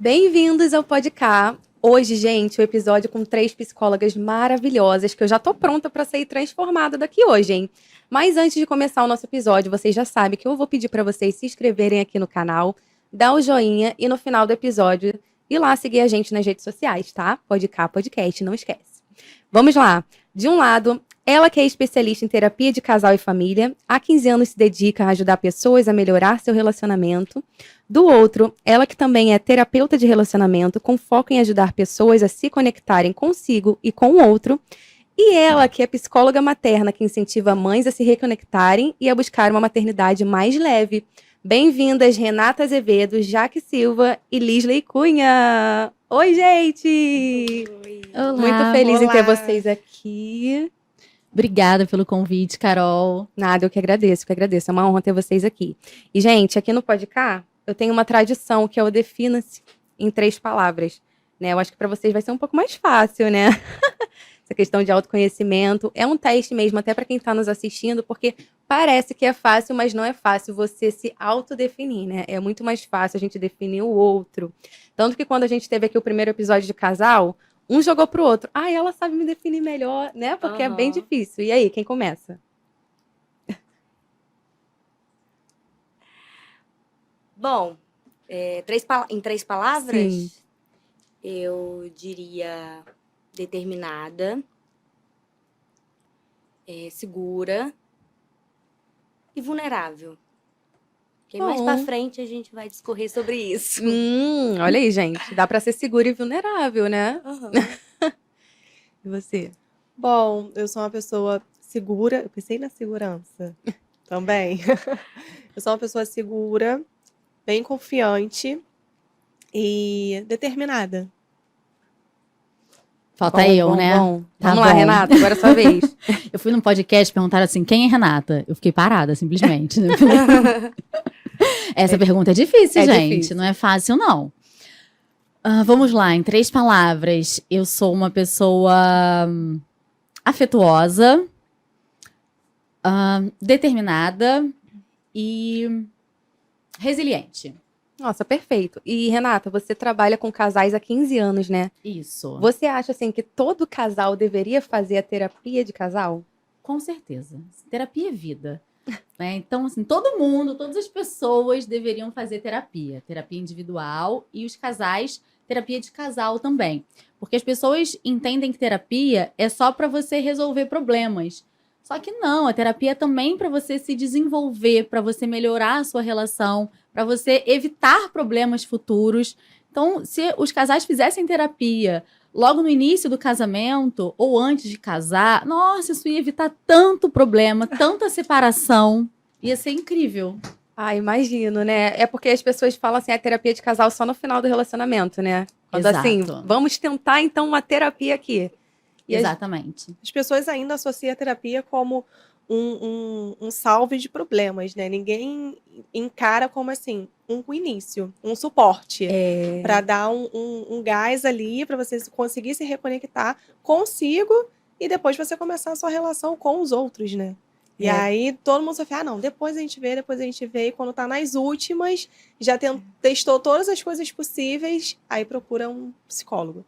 Bem-vindos ao Podcast. Hoje, gente, o episódio com 3 psicólogas maravilhosas, que eu já tô pronta para sair transformada daqui hoje, hein? Mas antes de começar o nosso episódio, vocês já sabem que eu vou pedir para vocês se inscreverem aqui no canal, dar o joinha e no final do episódio ir lá seguir a gente nas redes sociais, tá? Podcast, não esquece. Vamos lá. De um lado, ela que é especialista em terapia de casal e família, há 15 anos se dedica a ajudar pessoas a melhorar seu relacionamento. Do outro, ela que também é terapeuta de relacionamento, com foco em ajudar pessoas a se conectarem consigo e com o outro. E ela que é psicóloga materna, que incentiva mães a se reconectarem e a buscar uma maternidade mais leve. Bem-vindas, Renata Azevedo, Jaque Silva e Lisley Cunha. Oi, gente! Oi. Olá, Muito feliz em ter olá. vocês aqui. Obrigada pelo convite, Carol. Nada, eu que agradeço. É uma honra ter vocês aqui. E, gente, aqui no Podcast, eu tenho uma tradição que é o defina-se em 3 palavras. Né? Eu acho que para vocês vai ser um pouco mais fácil, né? Essa questão de autoconhecimento. É um teste mesmo, até para quem está nos assistindo, porque parece que é fácil, mas não é fácil você se autodefinir, né? É muito mais fácil a gente definir o outro. Tanto que quando a gente teve aqui o primeiro episódio de casal, um jogou pro outro. Ah, ela sabe me definir melhor, né? Porque é bem difícil. E aí, quem começa? Bom, em 3 palavras, Sim. eu diria determinada, segura e vulnerável. Porque mais pra frente a gente vai discorrer sobre isso. Olha aí, gente. Dá pra ser seguro e vulnerável, né? Aham. E você? Bom, eu sou uma pessoa segura. Eu pensei na segurança também. Eu sou uma pessoa segura, bem confiante e determinada. Falta eu, né? Bom. Tá Vamos lá, bom. Renata, agora é sua vez. Eu fui num podcast e perguntaram assim, quem é Renata? Eu fiquei parada, simplesmente. Né? Essa pergunta é difícil, É gente. difícil. Não é fácil, não. Vamos lá, em 3 palavras. Eu sou uma pessoa afetuosa, determinada e resiliente. Nossa, perfeito. E, Renata, você trabalha com casais há 15 anos, né? Isso. Você acha, assim, que todo casal deveria fazer a terapia de casal? Com certeza. Terapia é vida. Né? Então, assim, todo mundo, todas as pessoas deveriam fazer terapia. Terapia individual e os casais, terapia de casal também. Porque as pessoas entendem que terapia é só para você resolver problemas. Só que não, a terapia é também para você se desenvolver, para você melhorar a sua relação, para você evitar problemas futuros. Então, se os casais fizessem terapia logo no início do casamento ou antes de casar, nossa, isso ia evitar tanto problema, tanta separação. Ia ser incrível. Ah, imagino, né? É porque as pessoas falam assim, a terapia de casal só no final do relacionamento, né? Quando assim, Exato. vamos tentar então uma terapia aqui. E Exatamente. As pessoas ainda associam a terapia como um salve de problemas, né? Ninguém encara como assim, um início, um suporte. Para dar um gás ali, para você conseguir se reconectar consigo e depois você começar a sua relação com os outros, né? E aí todo mundo só fala, não, depois a gente vê, e quando tá nas últimas, já testou todas as coisas possíveis, aí procura um psicólogo.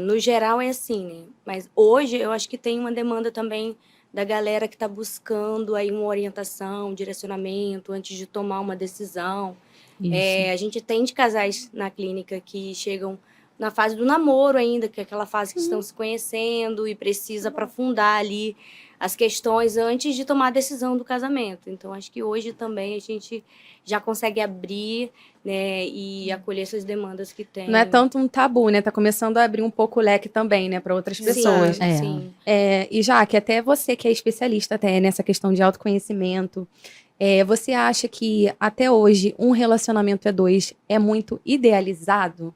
No geral é assim, né? Mas hoje eu acho que tem uma demanda também da galera que está buscando aí uma orientação, um direcionamento antes de tomar uma decisão. Isso. A gente tem de casais na clínica que chegam na fase do namoro ainda, que é aquela fase que estão se conhecendo e precisa aprofundar ali as questões antes de tomar a decisão do casamento. Então, acho que hoje também a gente já consegue abrir, né, e acolher essas demandas que tem. não é tanto um tabu, né? Tá começando a abrir um pouco o leque também, né, para outras pessoas. Sim, É. sim. E já que até você que é especialista até nessa questão de autoconhecimento, você acha que até hoje um relacionamento a 2 é muito idealizado?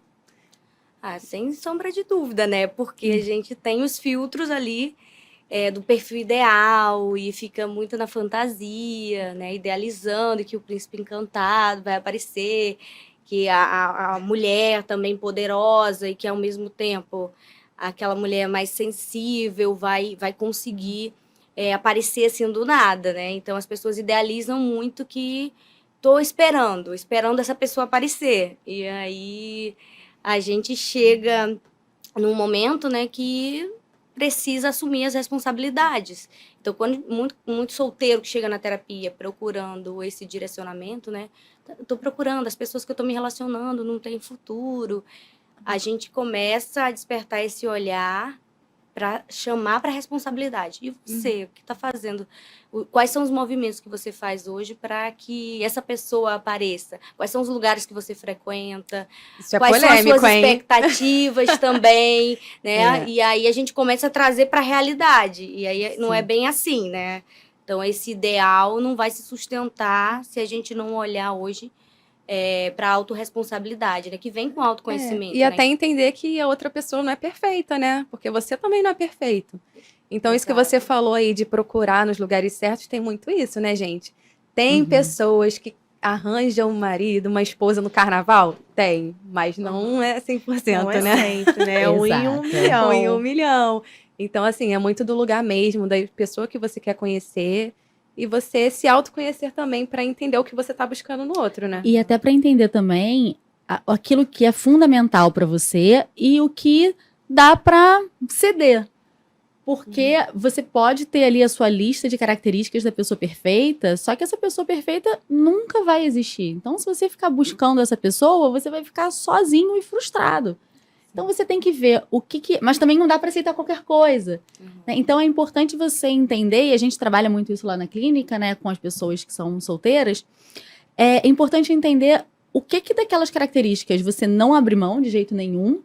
Sem sombra de dúvida, né? Porque a gente tem os filtros ali do perfil ideal e fica muito na fantasia, né? Idealizando que o príncipe encantado vai aparecer, que a mulher também poderosa e que ao mesmo tempo aquela mulher mais sensível vai conseguir aparecer assim do nada, né? Então as pessoas idealizam muito que tô esperando essa pessoa aparecer. E aí a gente chega num momento, né, que precisa assumir as responsabilidades. Então, quando muito solteiro que chega na terapia procurando esse direcionamento, né, tô procurando, as pessoas que eu tô me relacionando não têm futuro. A gente começa a despertar esse olhar para chamar para a responsabilidade. E você, o que está fazendo? Quais são os movimentos que você faz hoje para que essa pessoa apareça? Quais são os lugares que você frequenta? Isso é Quais polêmico, são as suas hein? expectativas também, né? É. E aí a gente começa a trazer para a realidade. E aí não é Sim. bem assim, né? Então esse ideal não vai se sustentar se a gente não olhar hoje para a autorresponsabilidade, né? Que vem com autoconhecimento, E né? até entender que a outra pessoa não é perfeita, né? Porque você também não é perfeito. Então, isso que Exato. você falou aí de procurar nos lugares certos, tem muito isso, né, gente? Tem Uhum. pessoas que arranjam um marido, uma esposa no carnaval? Tem, mas não é 100%, Não é né? sempre, né? É um em Exato. 1 milhão. Um em 1 milhão. Então, assim, é muito do lugar mesmo, da pessoa que você quer conhecer e você se autoconhecer também para entender o que você tá buscando no outro, né? E até para entender também aquilo que é fundamental para você e o que dá para ceder. Porque você pode ter ali a sua lista de características da pessoa perfeita, só que essa pessoa perfeita nunca vai existir. Então, se você ficar buscando essa pessoa, você vai ficar sozinho e frustrado. Então, você tem que ver o que... Mas também não dá para aceitar qualquer coisa. Né? Então, é importante você entender, e a gente trabalha muito isso lá na clínica, né, com as pessoas que são solteiras, é importante entender o que daquelas características você não abre mão de jeito nenhum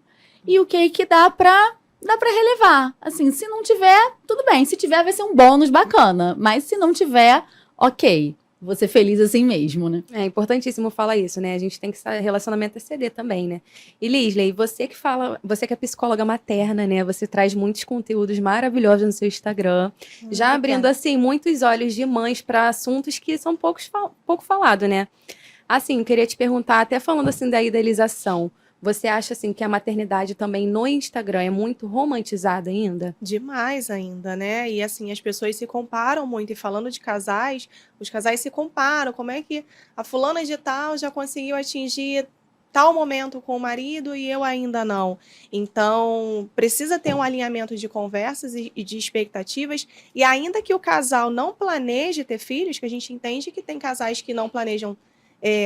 e o que dá pra relevar. Assim, se não tiver, tudo bem. Se tiver, vai ser um bônus bacana. Mas se não tiver, ok. Vou ser feliz assim mesmo, né? É importantíssimo falar isso, né? A gente tem que estar relacionamento é CD também, né? E Lisley, você que fala, você que é psicóloga materna, né? Você traz muitos conteúdos maravilhosos no seu Instagram, já abrindo assim muitos olhos de mães para assuntos que são pouco falado, né? Assim, eu queria te perguntar, até falando assim da idealização, você acha assim que a maternidade também no Instagram é muito romantizada ainda? Demais ainda, né? E assim, as pessoas se comparam muito. E falando de casais, os casais se comparam. Como é que a fulana de tal já conseguiu atingir tal momento com o marido e eu ainda não? Então, precisa ter um alinhamento de conversas e de expectativas. E ainda que o casal não planeje ter filhos, que a gente entende que tem casais que não planejam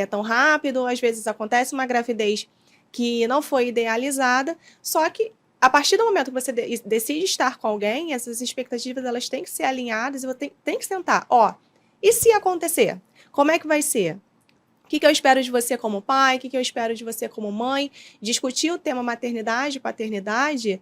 tão rápido, às vezes acontece uma gravidez que não foi idealizada, só que a partir do momento que você decide estar com alguém, essas expectativas elas têm que ser alinhadas e você tem que sentar. Ó, e se acontecer? Como é que vai ser? O que eu espero de você como pai? O que eu espero de você como mãe? Discutir o tema maternidade e paternidade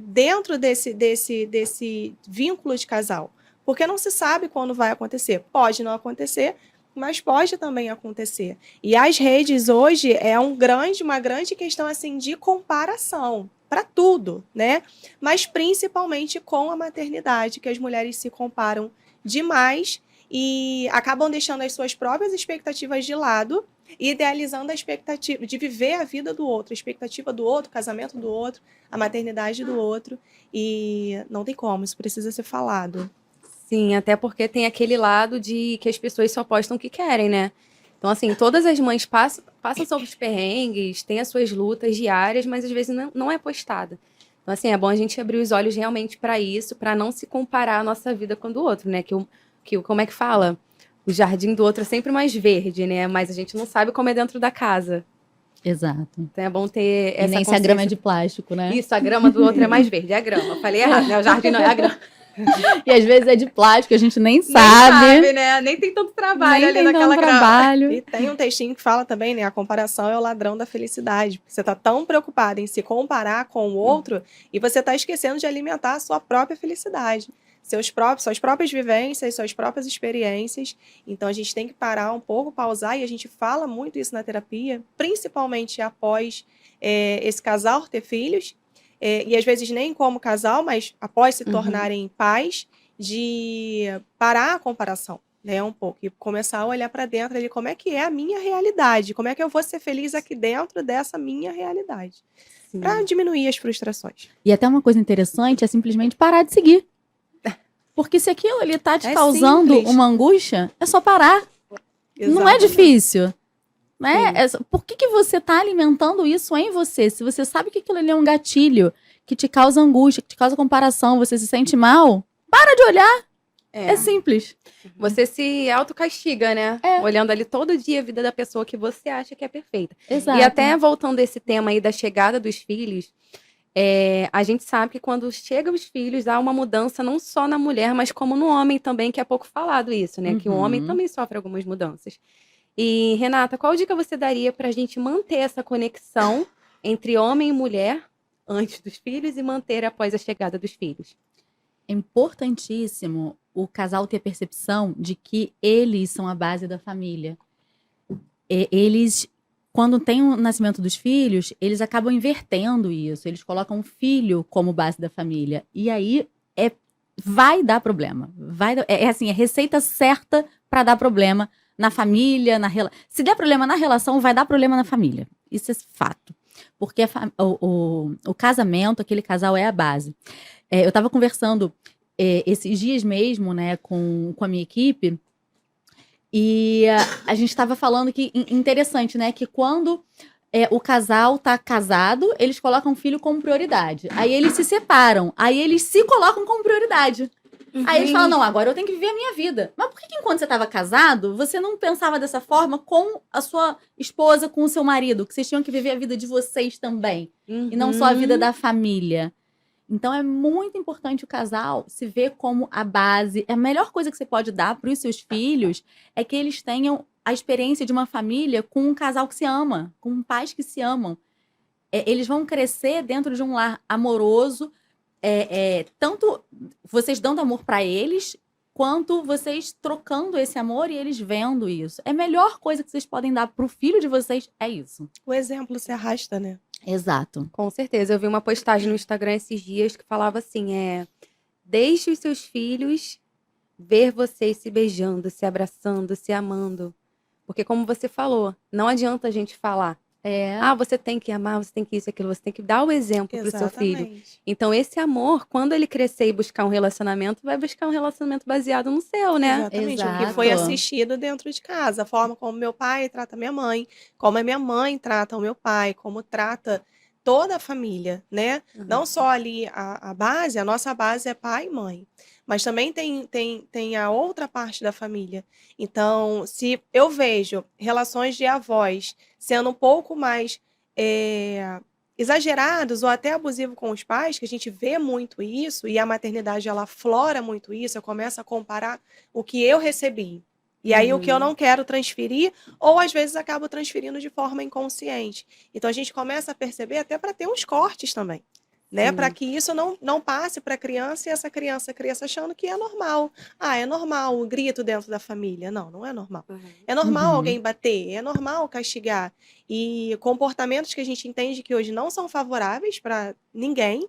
dentro desse vínculo de casal. Porque não se sabe quando vai acontecer. Pode não acontecer, mas pode também acontecer. E as redes hoje é uma grande questão assim de comparação para tudo, né? Mas principalmente com a maternidade, que as mulheres se comparam demais e acabam deixando as suas próprias expectativas de lado e idealizando a expectativa de viver a vida do outro, a expectativa do outro, o casamento do outro, a maternidade do outro. E não tem como, isso precisa ser falado. Sim, até porque tem aquele lado de que as pessoas só postam o que querem, né? Então, assim, todas as mães passam sobre os perrengues, têm as suas lutas diárias, mas às vezes não é postada. Então, assim, é bom a gente abrir os olhos realmente para isso, para não se comparar a nossa vida com a do outro, né? Como é que fala? O jardim do outro é sempre mais verde, né? Mas a gente não sabe como é dentro da casa. Exato. Então é bom ter essa E nem se a grama é de plástico, né? Isso, a grama do outro é mais verde, é a grama. Eu falei errado, né? O jardim não é a grama. E às vezes é de plástico, a gente nem Nem sabe, né? Nem tem tanto trabalho nem ali tem naquela tanto grama. trabalho. E tem um textinho que fala também, né? A comparação é o ladrão da felicidade. Você está tão preocupado em se comparar com o outro e você está esquecendo de alimentar a sua própria felicidade. Suas próprias vivências, suas próprias experiências. Então, a gente tem que parar um pouco, pausar, e a gente fala muito isso na terapia, principalmente após esse casal ter filhos, e às vezes nem como casal, mas após se tornarem pais, de parar a comparação, né, um pouco, e começar a olhar para dentro ali, como é que é a minha realidade, como é que eu vou ser feliz aqui dentro dessa minha realidade, para diminuir as frustrações. E até uma coisa interessante é simplesmente parar de seguir. Porque se aquilo ali tá te causando simples. uma angústia, é só parar. Não é Exatamente. difícil, né? Por que você tá alimentando isso em você? Se você sabe que aquilo ali é um gatilho que te causa angústia, que te causa comparação, você se sente mal, para de olhar. É simples. Você se autocastiga, né? É. Olhando ali todo dia a vida da pessoa que você acha que é perfeita. Exato. E até voltando a esse tema aí da chegada dos filhos, a gente sabe que quando chegam os filhos, há uma mudança não só na mulher, mas como no homem também, que é pouco falado isso, né? Que o homem também sofre algumas mudanças. E, Renata, qual dica você daria pra gente manter essa conexão entre homem e mulher antes dos filhos e manter após a chegada dos filhos? É importantíssimo o casal ter percepção de que eles são a base da família. Eles, quando tem o nascimento dos filhos, eles acabam invertendo isso. Eles colocam o filho como base da família. E aí vai dar problema. É receita certa para dar problema na família, se der problema na relação, vai dar problema na família. Isso é fato. Porque o casamento, aquele casal é a base. Eu estava conversando esses dias mesmo, né, com a minha equipe, e a gente estava falando que interessante, né, que quando o casal tá casado, eles colocam o filho como prioridade. Aí eles se separam, aí eles se colocam como prioridade. Aí eles falam, não, agora eu tenho que viver a minha vida. Mas por que enquanto você estava casado, você não pensava dessa forma com a sua esposa, com o seu marido? Que vocês tinham que viver a vida de vocês também. E não só a vida da família. Então é muito importante o casal se ver como a base. A melhor coisa que você pode dar para os seus filhos é que eles tenham a experiência de uma família com um casal que se ama, com pais que se amam. Eles vão crescer dentro de um lar amoroso, tanto vocês dando amor para eles, quanto vocês trocando esse amor e eles vendo isso. A melhor coisa que vocês podem dar pro filho de vocês é isso. O exemplo se arrasta, né? Exato. Com certeza. Eu vi uma postagem no Instagram esses dias que falava assim, deixe os seus filhos ver vocês se beijando, se abraçando, se amando. Porque como você falou, não adianta a gente falar. Você tem que amar, você tem que isso, aquilo, você tem que dar o exemplo pro seu filho. Exatamente. Então, esse amor, quando ele crescer e buscar um relacionamento, vai buscar um relacionamento baseado no seu, né? Exatamente. O Exato. que foi assistido dentro de casa. A forma como meu pai trata minha mãe, como a minha mãe trata o meu pai, como trata toda a família, né? Não só ali a base, a nossa base é pai e mãe. Mas também tem a outra parte da família. Então, se eu vejo relações de avós sendo um pouco mais exagerados ou até abusivo com os pais, que a gente vê muito isso, e a maternidade ela aflora muito isso, eu começo a comparar o que eu recebi. E aí o que eu não quero transferir, ou às vezes acabo transferindo de forma inconsciente. Então a gente começa a perceber até para ter uns cortes também. Né, para que isso não passe para a criança e essa criança cresça achando que é normal. É normal o grito dentro da família. Não, não é normal. É normal alguém bater, é normal castigar. E comportamentos que a gente entende que hoje não são favoráveis para ninguém,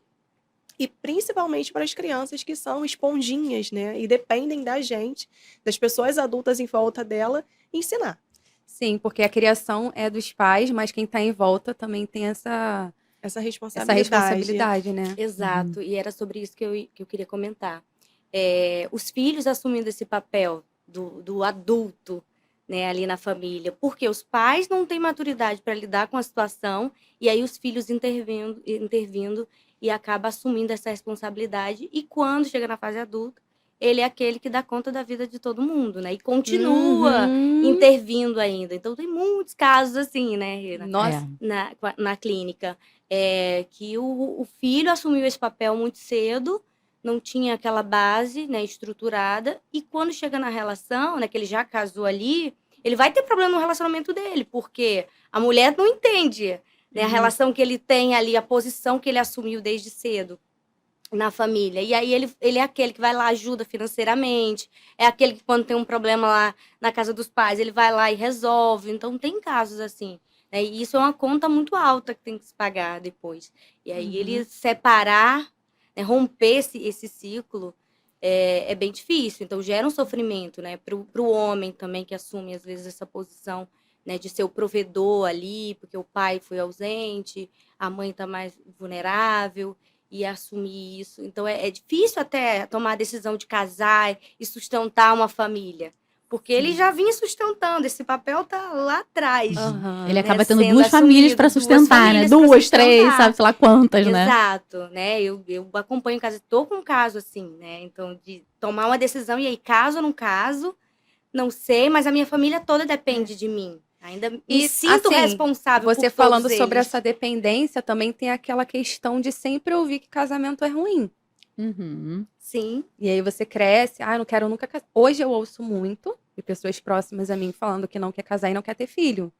e principalmente para as crianças que são esponjinhas, né? E dependem da gente, das pessoas adultas em volta dela, ensinar. Sim, porque a criação é dos pais, mas quem está em volta também tem essa responsabilidade, né? Exato, e era sobre isso que eu queria comentar. Os filhos assumindo esse papel do adulto, né, ali na família, porque os pais não têm maturidade para lidar com a situação, e aí os filhos intervindo e acaba assumindo essa responsabilidade, e quando chega na fase adulta, ele é aquele que dá conta da vida de todo mundo, né? E continua intervindo ainda. Então tem muitos casos assim, né, Rena? Nossa. Na clínica. Que o filho assumiu esse papel muito cedo, não tinha aquela base, né, estruturada, e quando chega na relação, né, que ele já casou ali, ele vai ter problema no relacionamento dele, porque a mulher não entende, né, a relação que ele tem ali, a posição que ele assumiu desde cedo na família. E aí ele é aquele que vai lá, ajuda financeiramente, é aquele que quando tem um problema lá na casa dos pais, ele vai lá e resolve. Então tem casos assim. E isso é uma conta muito alta que tem que se pagar depois. E aí ele separar, né, romper esse ciclo é bem difícil. Então gera um sofrimento, né, para o homem também que assume às vezes essa posição, né, de ser o provedor ali, porque o pai foi ausente, a mãe está mais vulnerável, e assumir isso. Então é difícil até tomar a decisão de casar e sustentar uma família. Porque ele já vinha sustentando, esse papel tá lá atrás. Aham. Ele acaba tendo sendo 2 famílias assumido, para 2 sustentar, né? famílias pra 2, 3, sustentar. sabe, sei lá quantas, né? Exato, né? Eu acompanho caso, tô com um caso assim, né? Então, de tomar uma decisão, e aí, caso ou não caso, não sei, mas a minha família toda depende de mim. Ainda me E, sinto assim, responsável você por falando todos sobre eles. essa dependência, também tem aquela questão de sempre ouvir que casamento é ruim. Uhum. Sim, E aí você cresce, eu não quero nunca casar. Hoje eu ouço muito de pessoas próximas a mim falando que não quer casar e não quer ter filho.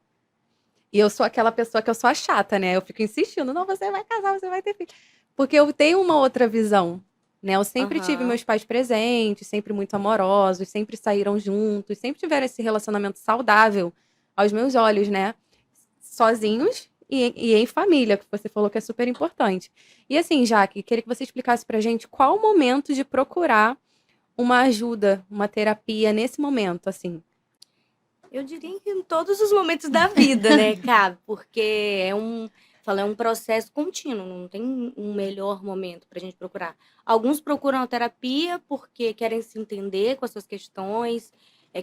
E eu sou aquela pessoa que eu sou a chata, né? Eu fico insistindo, não, você vai casar, você vai ter filho. Porque eu tenho uma outra visão, né? Eu sempre tive Aham. meus pais presentes, sempre muito amorosos, sempre saíram juntos, sempre tiveram esse relacionamento saudável aos meus olhos, né? Sozinhos e em família, que você falou que é super importante. E assim, Jaque, queria que você explicasse pra gente qual o momento de procurar uma ajuda, uma terapia nesse momento, assim. eu diria que em todos os momentos da vida, né, Cabe? Porque é um processo contínuo, não tem um melhor momento pra gente procurar. Alguns procuram a terapia porque querem se entender com as suas questões,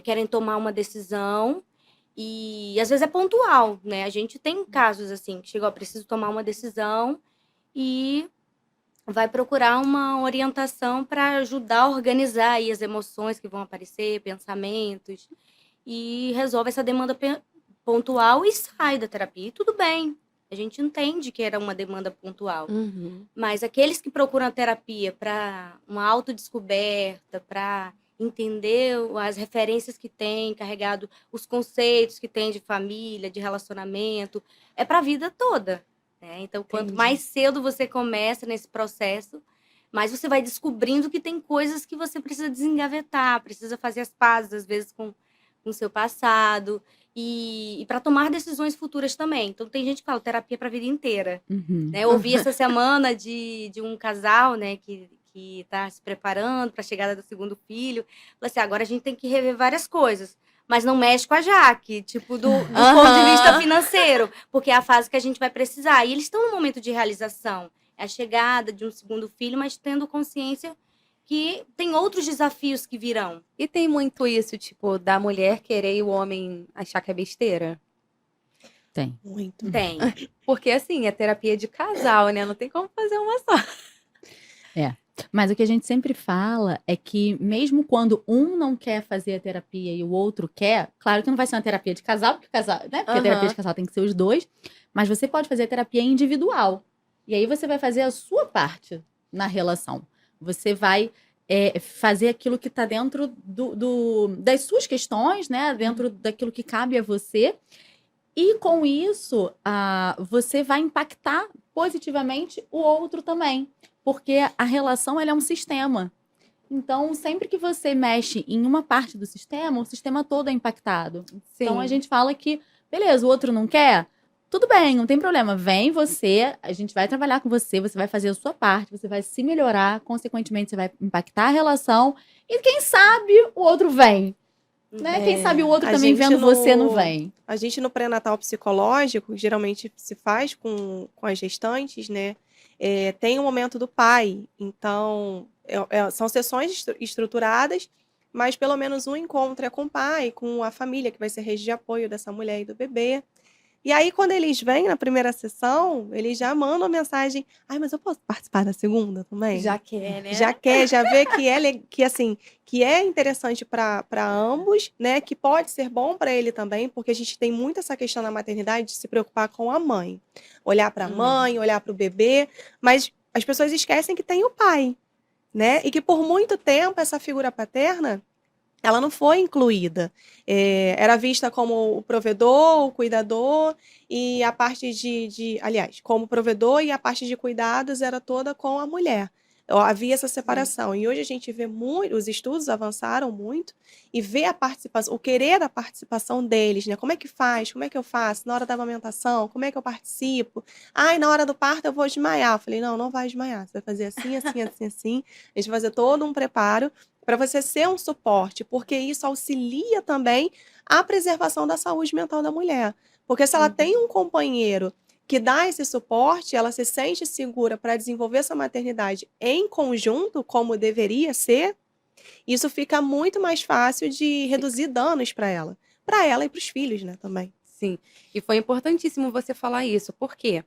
querem tomar uma decisão, e às vezes é pontual, né? A gente tem casos assim, que chegou, preciso tomar uma decisão e vai procurar uma orientação para ajudar a organizar aí as emoções que vão aparecer, pensamentos, e resolve essa demanda pontual e sai da terapia. E tudo bem, a gente entende que era uma demanda pontual. Uhum. Mas aqueles que procuram a terapia para uma autodescoberta, para entender as referências que tem, carregado os conceitos que tem de família, de relacionamento, é para a vida toda, né? Então, quanto Entendi. mais cedo você começa nesse processo, mais você vai descobrindo que tem coisas que você precisa desengavetar, precisa fazer as pazes, às vezes, com o seu passado, e para tomar decisões futuras também. Então, tem gente que fala terapia para a vida inteira. Uhum. Né? Eu ouvi essa semana de um casal, né, que está se preparando para a chegada do segundo filho. Falei assim, agora a gente tem que rever várias coisas, mas não mexe com a Jaque, tipo, do ponto de vista financeiro, porque é a fase que a gente vai precisar. E eles estão num momento de realização. É a chegada de um segundo filho, mas tendo consciência que tem outros desafios que virão. E tem muito isso, tipo, da mulher querer e o homem achar que é besteira? Tem. Muito. Tem. Porque, assim, é terapia de casal, né? Não tem como fazer uma só. Mas o que a gente sempre fala é que mesmo quando um não quer fazer a terapia e o outro quer, claro que não vai ser uma terapia de casal, porque casal, né? Porque a terapia Aham. de casal tem que ser os dois, mas você pode fazer a terapia individual. E aí você vai fazer a sua parte na relação. Você vai fazer aquilo que está dentro das suas questões, né? Dentro daquilo que cabe a você. E com isso, você vai impactar positivamente o outro também. Porque a relação ela é um sistema. Então, sempre que você mexe em uma parte do sistema, o sistema todo é impactado. Sim. Então, a gente fala que, beleza, o outro não quer? Tudo bem, não tem problema. Vem você, a gente vai trabalhar com você, você vai fazer a sua parte, você vai se melhorar, consequentemente, você vai impactar a relação. E quem sabe o outro vem. Né? Quem sabe o outro A também gente vendo você não vem. A gente no pré-natal psicológico, geralmente se faz com as gestantes, né? Tem o momento do pai. Então, são sessões estruturadas, mas pelo menos um encontro é com o pai, com a família, que vai ser rede de apoio dessa mulher e do bebê. E aí, quando eles vêm na primeira sessão, eles já mandam a mensagem: ai, mas eu posso participar da segunda também? Já quer, né? Já quer, já vê que é interessante para ambos, né? Que pode ser bom para ele também, porque a gente tem muito essa questão na maternidade de se preocupar com a mãe, olhar para a mãe, olhar para o bebê, mas as pessoas esquecem que tem o pai, né? E que por muito tempo essa figura paterna ela não foi incluída. Era vista como o provedor, o cuidador, e a parte aliás, como provedor, e a parte de cuidados era toda com a mulher. Havia essa separação. E hoje a gente vê muito, os estudos avançaram muito, e vê a participação, o querer da participação deles, né? Como é que faz? Como é que eu faço? Na hora da amamentação, como é que eu participo? Ai, na hora do parto eu vou desmaiar. Eu falei, não, não vai desmaiar. Você vai fazer assim, assim, assim, assim. A gente vai fazer todo um preparo para você ser um suporte, porque isso auxilia também a preservação da saúde mental da mulher. Porque se ela tem um companheiro que dá esse suporte, ela se sente segura para desenvolver essa maternidade em conjunto, como deveria ser, Isso fica muito mais fácil de reduzir danos para ela e para os filhos, né, também. Sim, e foi importantíssimo você falar isso, porque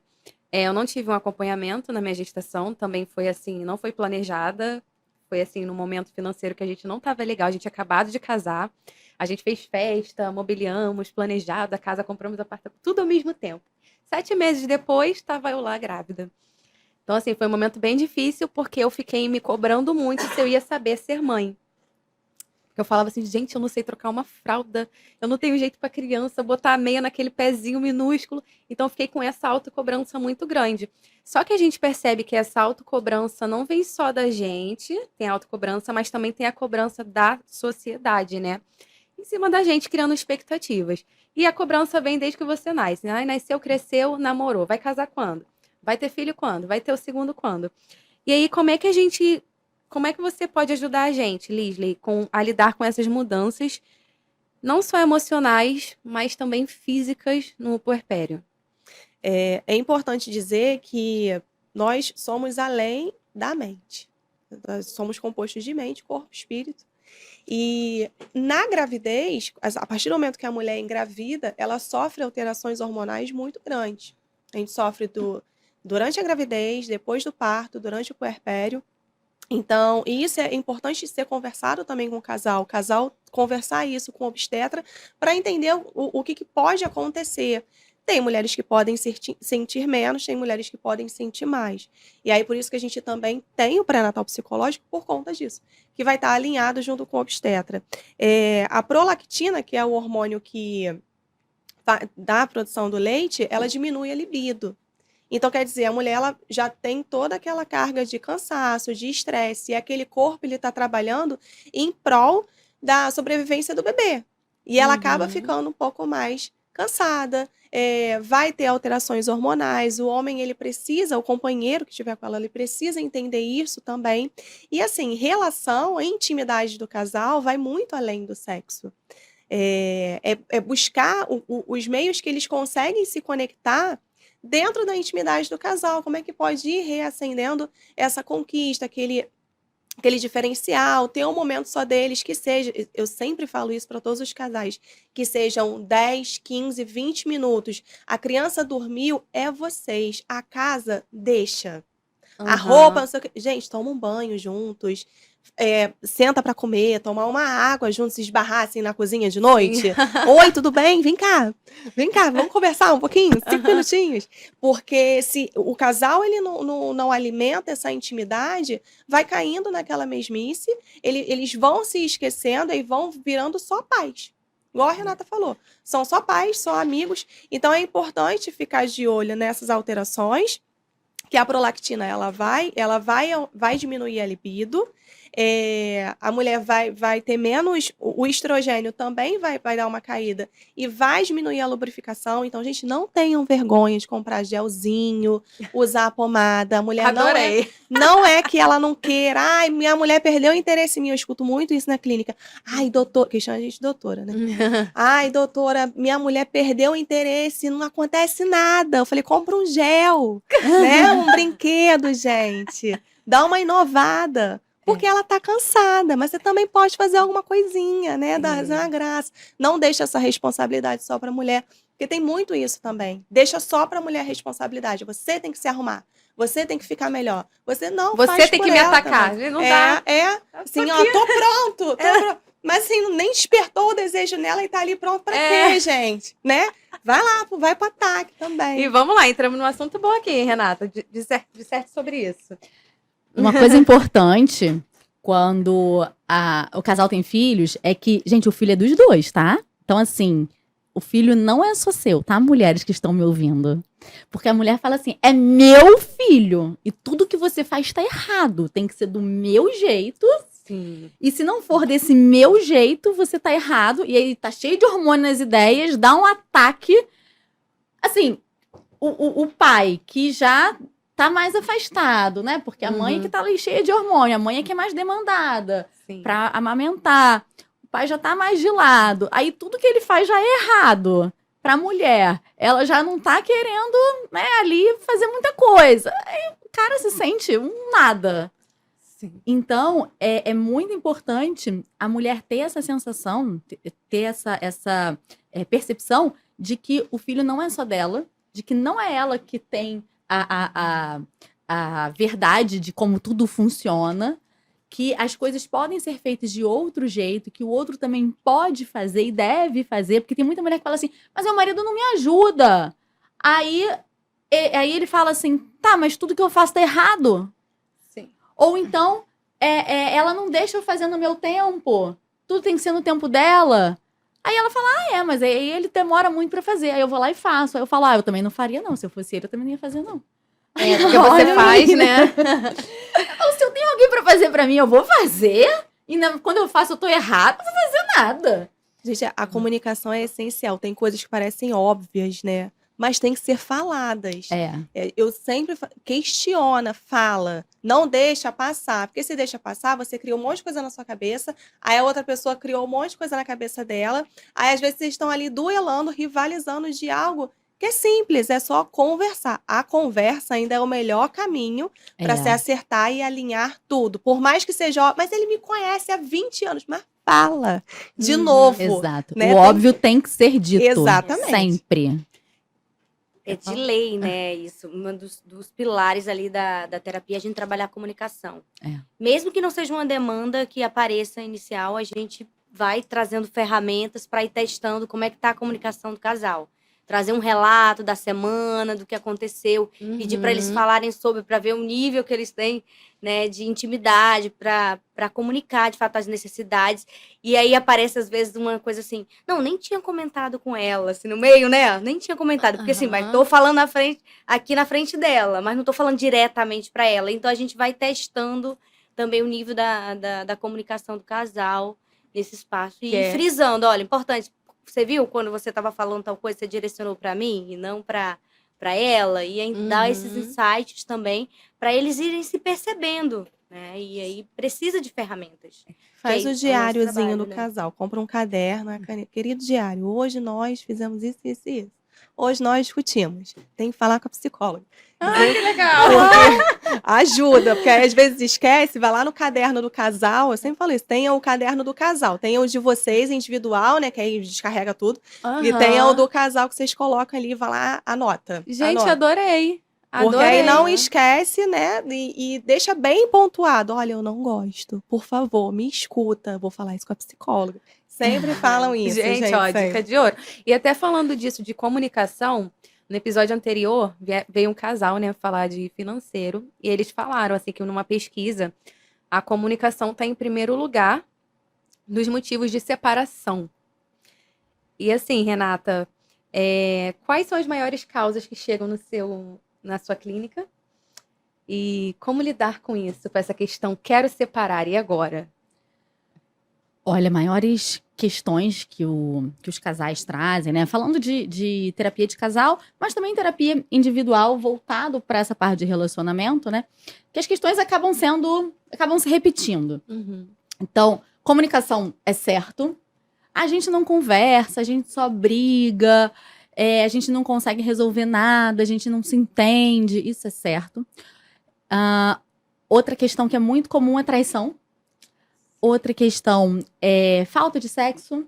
eu não tive um acompanhamento na minha gestação, também foi assim, não foi planejada, foi assim, num momento financeiro que a gente não estava legal, a gente tinha acabado de casar, a gente fez festa, mobiliamos, planejado a casa, compramos apartamento, tudo ao mesmo tempo. 7 meses depois, estava eu lá grávida. Então, assim, foi um momento bem difícil, porque eu fiquei me cobrando muito se eu ia saber ser mãe. Eu falava assim, gente, eu não sei trocar uma fralda, eu não tenho jeito para criança, botar a meia naquele pezinho minúsculo. Então, eu fiquei com essa autocobrança muito grande. Só que a gente percebe que essa autocobrança não vem só da gente, tem a autocobrança, mas também tem a cobrança da sociedade, né? Em cima da gente, criando expectativas. E a cobrança vem desde que você nasce, né? Ai, nasceu, cresceu, namorou. Vai casar quando? Vai ter filho quando? Vai ter o segundo quando? E aí, como é que você pode ajudar a gente, Lisley, a lidar com essas mudanças, não só emocionais, mas também físicas no puerpério? É importante dizer que nós somos além da mente. Nós somos compostos de mente, corpo, espírito. E na gravidez, a partir do momento que a mulher engravida, ela sofre alterações hormonais muito grandes. A gente sofre durante a gravidez, depois do parto, durante o puerpério. Então, isso é importante ser conversado também com o casal conversar isso com o obstetra para entender o que pode acontecer. Tem mulheres que podem sentir menos, tem mulheres que podem sentir mais. E aí, por isso que a gente também tem o pré-natal psicológico por conta disso, que vai estar alinhado junto com o obstetra. A prolactina, que é o hormônio que dá a produção do leite, ela diminui a libido. Então, quer dizer, a mulher ela já tem toda aquela carga de cansaço, de estresse, e aquele corpo ele está trabalhando em prol da sobrevivência do bebê. E ela acaba ficando um pouco mais cansada, vai ter alterações hormonais, o homem ele precisa, o companheiro que estiver com ela, ele precisa entender isso também. E assim, a intimidade do casal vai muito além do sexo. Buscar os meios que eles conseguem se conectar dentro da intimidade do casal, como é que pode ir reacendendo essa conquista, aquele diferencial, ter um momento só deles, que seja, eu sempre falo isso para todos os casais, que sejam 10, 15, 20 minutos. A criança dormiu, é vocês. A casa, deixa. A roupa, não sei o que. Gente, toma um banho juntos. Senta para comer, tomar uma água juntos, se esbarrar assim na cozinha de noite. Oi, tudo bem? Vem cá, vamos conversar um pouquinho, 5 minutinhos. Porque se o casal ele não alimenta essa intimidade, vai caindo naquela mesmice, eles vão se esquecendo e vão virando só pais. Igual a Renata falou, são só pais, só amigos. Então é importante ficar de olho nessas alterações, que a prolactina ela vai diminuir a libido. A mulher vai ter menos, o estrogênio também vai dar uma caída e vai diminuir a lubrificação. Então, gente, não tenham vergonha de comprar gelzinho, usar a pomada. A mulher não é que ela não queira. Ai, minha mulher perdeu o interesse em mim. Eu escuto muito isso na clínica. Ai, doutor, que chama a gente de doutora, né? Ai, doutora, minha mulher perdeu o interesse, não acontece nada. Eu falei, compra um gel, né? Um brinquedo, gente. Dá uma inovada. Porque ela tá cansada, mas você também pode fazer alguma coisinha, né? Dar uma graça. Não deixa essa responsabilidade só pra mulher, porque tem muito isso também. Deixa só pra mulher a responsabilidade. Você tem que se arrumar. Você tem que ficar melhor. Você não faz Você tem que me atacar. Também. Não dá. Assim, ó, tô pronto. Mas assim, nem despertou o desejo nela e tá ali pronto pra quê, gente? Né? Vai lá, vai pro ataque também. E vamos lá, entramos num assunto bom aqui, Renata. De certo sobre isso. Uma coisa importante quando o casal tem filhos é que, gente, o filho é dos dois, tá? Então, assim, o filho não é só seu, tá? Mulheres que estão me ouvindo. Porque a mulher fala assim, é meu filho. E tudo que você faz tá errado. Tem que ser do meu jeito. Sim. E se não for desse meu jeito, você tá errado. E aí tá cheio de hormônio nas ideias, dá um ataque. Assim, o pai que já tá mais afastado, né? Porque a mãe que tá ali cheia de hormônio, a mãe é que é mais demandada pra amamentar. O pai já tá mais de lado. Aí tudo que ele faz já é errado pra mulher. Ela já não tá querendo, né, ali fazer muita coisa. Aí o cara se sente um nada. Sim. Então, é muito importante a mulher ter essa sensação, ter essa percepção de que o filho não é só dela, de que não é ela que tem a verdade de como tudo funciona, que as coisas podem ser feitas de outro jeito, que o outro também pode fazer e deve fazer, porque tem muita mulher que fala assim, mas meu marido não me ajuda. Aí ele fala assim, tá, mas tudo que eu faço tá errado. Sim. Ou então, ela não deixa eu fazer no meu tempo. Tudo tem que ser no tempo dela. Aí ela fala, mas aí ele demora muito pra fazer. Aí eu vou lá e faço. Aí eu falo, eu também não faria, não. Se eu fosse ele, eu também não ia fazer, não. É, porque você faz, né? Então, se eu tenho alguém pra fazer pra mim, eu vou fazer. E quando eu faço, eu tô errada, não vou fazer nada. Gente, a comunicação é essencial. Tem coisas que parecem óbvias, né? Mas tem que ser faladas. Eu sempre questiona, fala. Não deixa passar. Porque se deixa passar, você cria um monte de coisa na sua cabeça. Aí a outra pessoa criou um monte de coisa na cabeça dela. Aí às vezes vocês estão ali duelando, rivalizando de algo que é simples, é só conversar. A conversa ainda é o melhor caminho para se acertar e alinhar tudo. Por mais que seja, mas ele me conhece há 20 anos, mas fala de novo. Exato. Né? O óbvio tem que ser dito. Exatamente. Sempre. É de lei, né? Isso. Um dos pilares ali da terapia é a gente trabalhar a comunicação. Mesmo que não seja uma demanda que apareça inicial, a gente vai trazendo ferramentas para ir testando como é que tá a comunicação do casal. Trazer um relato da semana, do que aconteceu, pedir para eles falarem sobre, para ver o nível que eles têm, né, de intimidade, para comunicar de fato as necessidades. E aí aparece às vezes uma coisa assim, não, nem tinha comentado com ela, assim, no meio, né? Nem tinha comentado, porque assim, mas tô falando aqui na frente dela, mas não tô falando diretamente para ela. Então a gente vai testando também o nível da comunicação do casal nesse espaço e frisando, olha, importante. Você viu quando você estava falando tal coisa, você direcionou para mim e não para ela? E aí dá esses insights também para eles irem se percebendo, né? E aí precisa de ferramentas. Faz o diáriozinho trabalho, do né? casal. Compra um caderno, uma caneta. Querido diário, hoje nós fizemos isso, isso e isso. Hoje nós discutimos. Tem que falar com a psicóloga. Que legal! Porque ajuda, porque aí, às vezes esquece, vai lá no caderno do casal. Eu sempre falo isso, tenha o caderno do casal. Tenha o de vocês, individual, né? Que aí descarrega tudo. E tenha o do casal que vocês colocam ali, vai lá, anota. Gente, anota. adorei. Porque aí não esquece, né? E deixa bem pontuado. Olha, eu não gosto. Por favor, me escuta. Vou falar isso com a psicóloga. Sempre falam isso, gente. Ó, dica de ouro. E até falando disso, de comunicação, no episódio anterior, veio um casal, né, falar de financeiro. E eles falaram, assim, que numa pesquisa, a comunicação está em primeiro lugar nos motivos de separação. E assim, Renata, quais são as maiores causas que chegam na sua clínica? E como lidar com isso, com essa questão, quero separar, e agora? Olha, maiores questões que os casais trazem, né? Falando de terapia de casal, mas também terapia individual voltado para essa parte de relacionamento, né? Que as questões acabam se repetindo. Então, comunicação é certo. A gente não conversa, a gente só briga, a gente não consegue resolver nada, a gente não se entende, isso é certo. Outra questão que é muito comum é traição. Outra questão é falta de sexo,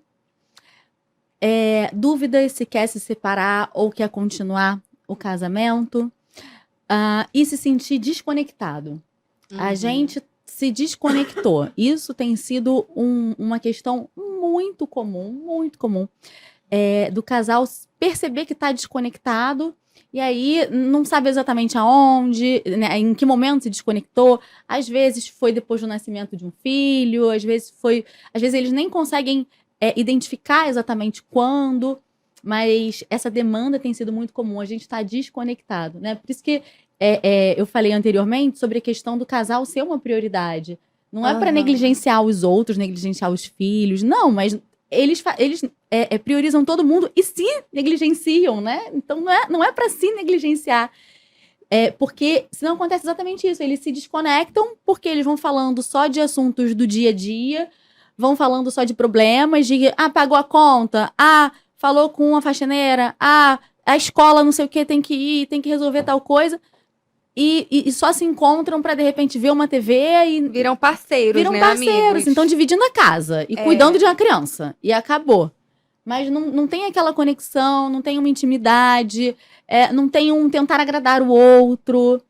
dúvidas se quer se separar ou quer continuar o casamento, e se sentir desconectado. A gente se desconectou. Isso tem sido uma questão muito comum, do casal perceber que está desconectado. E aí, não sabe exatamente aonde, né, em que momento se desconectou. Às vezes foi depois do nascimento de um filho, às vezes eles nem conseguem identificar exatamente quando, mas essa demanda tem sido muito comum, a gente está desconectado, né? Por isso que eu falei anteriormente sobre a questão do casal ser uma prioridade. Não é para negligenciar os outros, negligenciar os filhos, não, mas eles priorizam todo mundo e se negligenciam, né? Então não é para se negligenciar. Porque senão acontece exatamente isso. Eles se desconectam porque eles vão falando só de assuntos do dia a dia, vão falando só de problemas, de pagou a conta, falou com uma faxineira, a escola não sei o que tem que ir, tem que resolver tal coisa. e só se encontram pra, de repente, ver uma TV e Viram parceiros, viram né, parceiros. amigos? Então, dividindo a casa e cuidando de uma criança. E acabou. Mas não tem aquela conexão, não tem uma intimidade, não tem um tentar agradar o outro,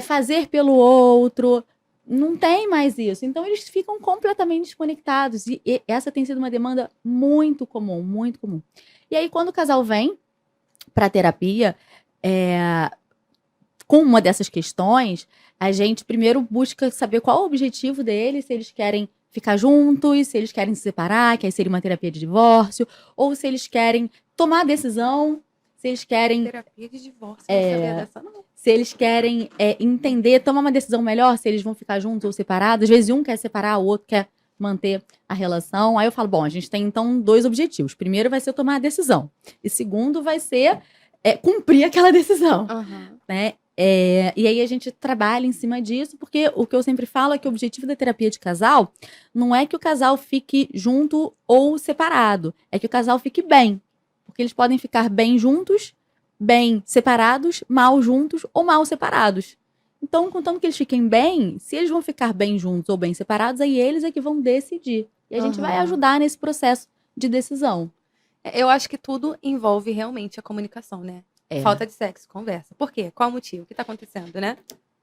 fazer pelo outro. Não tem mais isso. Então, eles ficam completamente desconectados. E essa tem sido uma demanda muito comum, muito comum. E aí, quando o casal vem para terapia, com uma dessas questões, a gente primeiro busca saber qual o objetivo deles, se eles querem ficar juntos, se eles querem se separar, que aí seria uma terapia de divórcio, ou se eles querem tomar a decisão, se eles querem... Terapia de divórcio, não sabia dessa, não. Se eles querem entender, tomar uma decisão melhor, se eles vão ficar juntos ou separados. Às vezes um quer separar, o outro quer manter a relação. Aí eu falo, bom, a gente tem então 2 objetivos. Primeiro vai ser tomar a decisão. E segundo vai ser cumprir aquela decisão. Né? E aí a gente trabalha em cima disso, porque o que eu sempre falo é que o objetivo da terapia de casal não é que o casal fique junto ou separado. É que o casal fique bem. Porque eles podem ficar bem juntos, bem separados, mal juntos ou mal separados. Então, contanto que eles fiquem bem, se eles vão ficar bem juntos ou bem separados, aí eles é que vão decidir. E a gente vai ajudar nesse processo de decisão. Eu acho que tudo envolve realmente a comunicação, né? Falta de sexo, conversa. Por quê? Qual o motivo? O que tá acontecendo, né?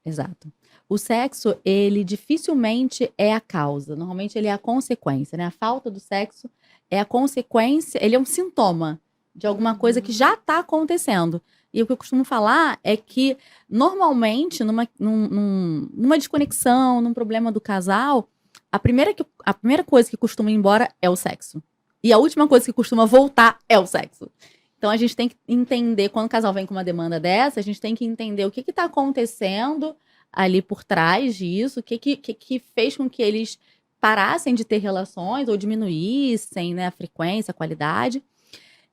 Exato. O sexo, ele dificilmente é a causa. Normalmente ele é a consequência, né? A falta do sexo é a consequência, ele é um sintoma de alguma coisa que já está acontecendo. E o que eu costumo falar é que, normalmente, numa desconexão, num problema do casal, a primeira coisa que costuma ir embora é o sexo. E a última coisa que costuma voltar é o sexo. Então, a gente tem que entender, quando o casal vem com uma demanda dessa, a gente tem que entender o que está acontecendo ali por trás disso, o que fez com que eles parassem de ter relações ou diminuíssem, né, a frequência, a qualidade.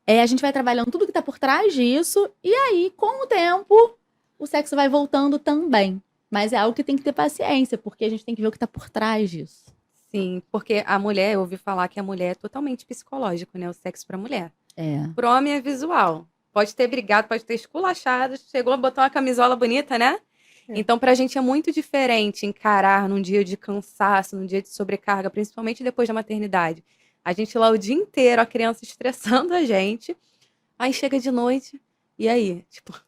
A gente vai trabalhando tudo que está por trás disso, e aí, com o tempo, o sexo vai voltando também. Mas é algo que tem que ter paciência, porque a gente tem que ver o que está por trás disso. Sim, porque a mulher, eu ouvi falar que a mulher é totalmente psicológico, né? O sexo pra mulher. É. Pro homem é visual. Pode ter brigado, pode ter esculachado, chegou a botar uma camisola bonita, né? Então, pra gente é muito diferente encarar num dia de cansaço, num dia de sobrecarga, principalmente depois da maternidade. A gente lá o dia inteiro, a criança estressando a gente, aí chega de noite, e aí? Tipo,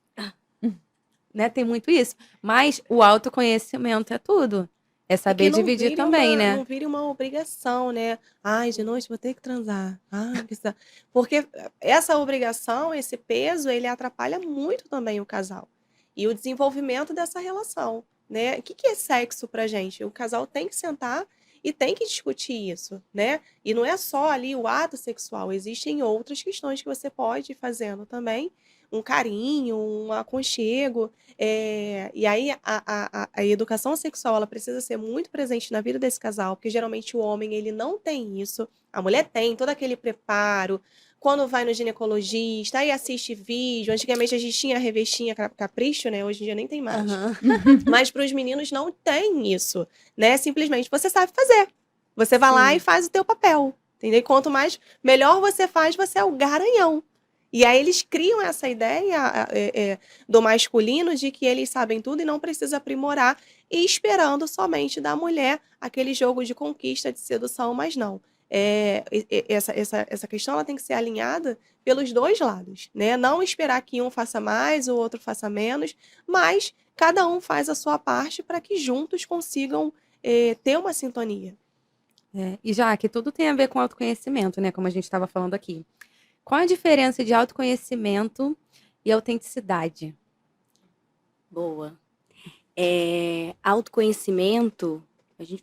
né? Tem muito isso. Mas o autoconhecimento é tudo. É saber dividir também, né? Não vire uma obrigação, né? Ai, de noite vou ter que transar. Ai, porque essa obrigação, esse peso, ele atrapalha muito também o casal. E o desenvolvimento dessa relação, né? O que é sexo pra gente? O casal tem que sentar e tem que discutir isso, né? E não é só ali o ato sexual, existem outras questões que você pode ir fazendo também, um carinho, um aconchego, e aí a educação sexual, ela precisa ser muito presente na vida desse casal, porque geralmente o homem, ele não tem isso, a mulher tem todo aquele preparo, quando vai no ginecologista, aí assiste vídeo, antigamente a gente tinha a revistinha Capricho, né, hoje em dia nem tem mais, mas para os meninos não tem isso, né, simplesmente você sabe fazer, você vai lá e faz o teu papel, entendeu? Quanto mais, melhor você faz, você é o garanhão. E aí eles criam essa ideia do masculino de que eles sabem tudo e não precisa aprimorar, e esperando somente da mulher aquele jogo de conquista, de sedução, mas não. Essa questão ela tem que ser alinhada pelos dois lados, né? Não esperar que um faça mais, o outro faça menos, mas cada um faz a sua parte para que juntos consigam ter uma sintonia. E já que tudo tem a ver com autoconhecimento, né? Como a gente estava falando aqui. Qual a diferença de autoconhecimento e autenticidade? Boa. Autoconhecimento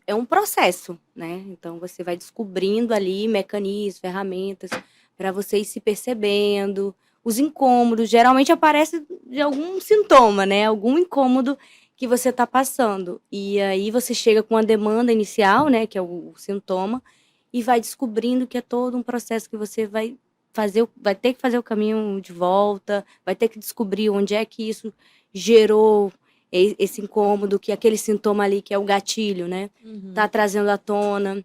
é um processo, né? Então, você vai descobrindo ali mecanismos, ferramentas, para você ir se percebendo. Os incômodos, geralmente aparece de algum sintoma, né? Algum incômodo que você está passando. E aí você chega com a demanda inicial, né? Que é o sintoma, e vai descobrindo que é todo um processo que você vai ter que fazer o caminho de volta, vai ter que descobrir onde é que isso gerou esse incômodo, que aquele sintoma ali, que é o gatilho, né? Tá trazendo à tona.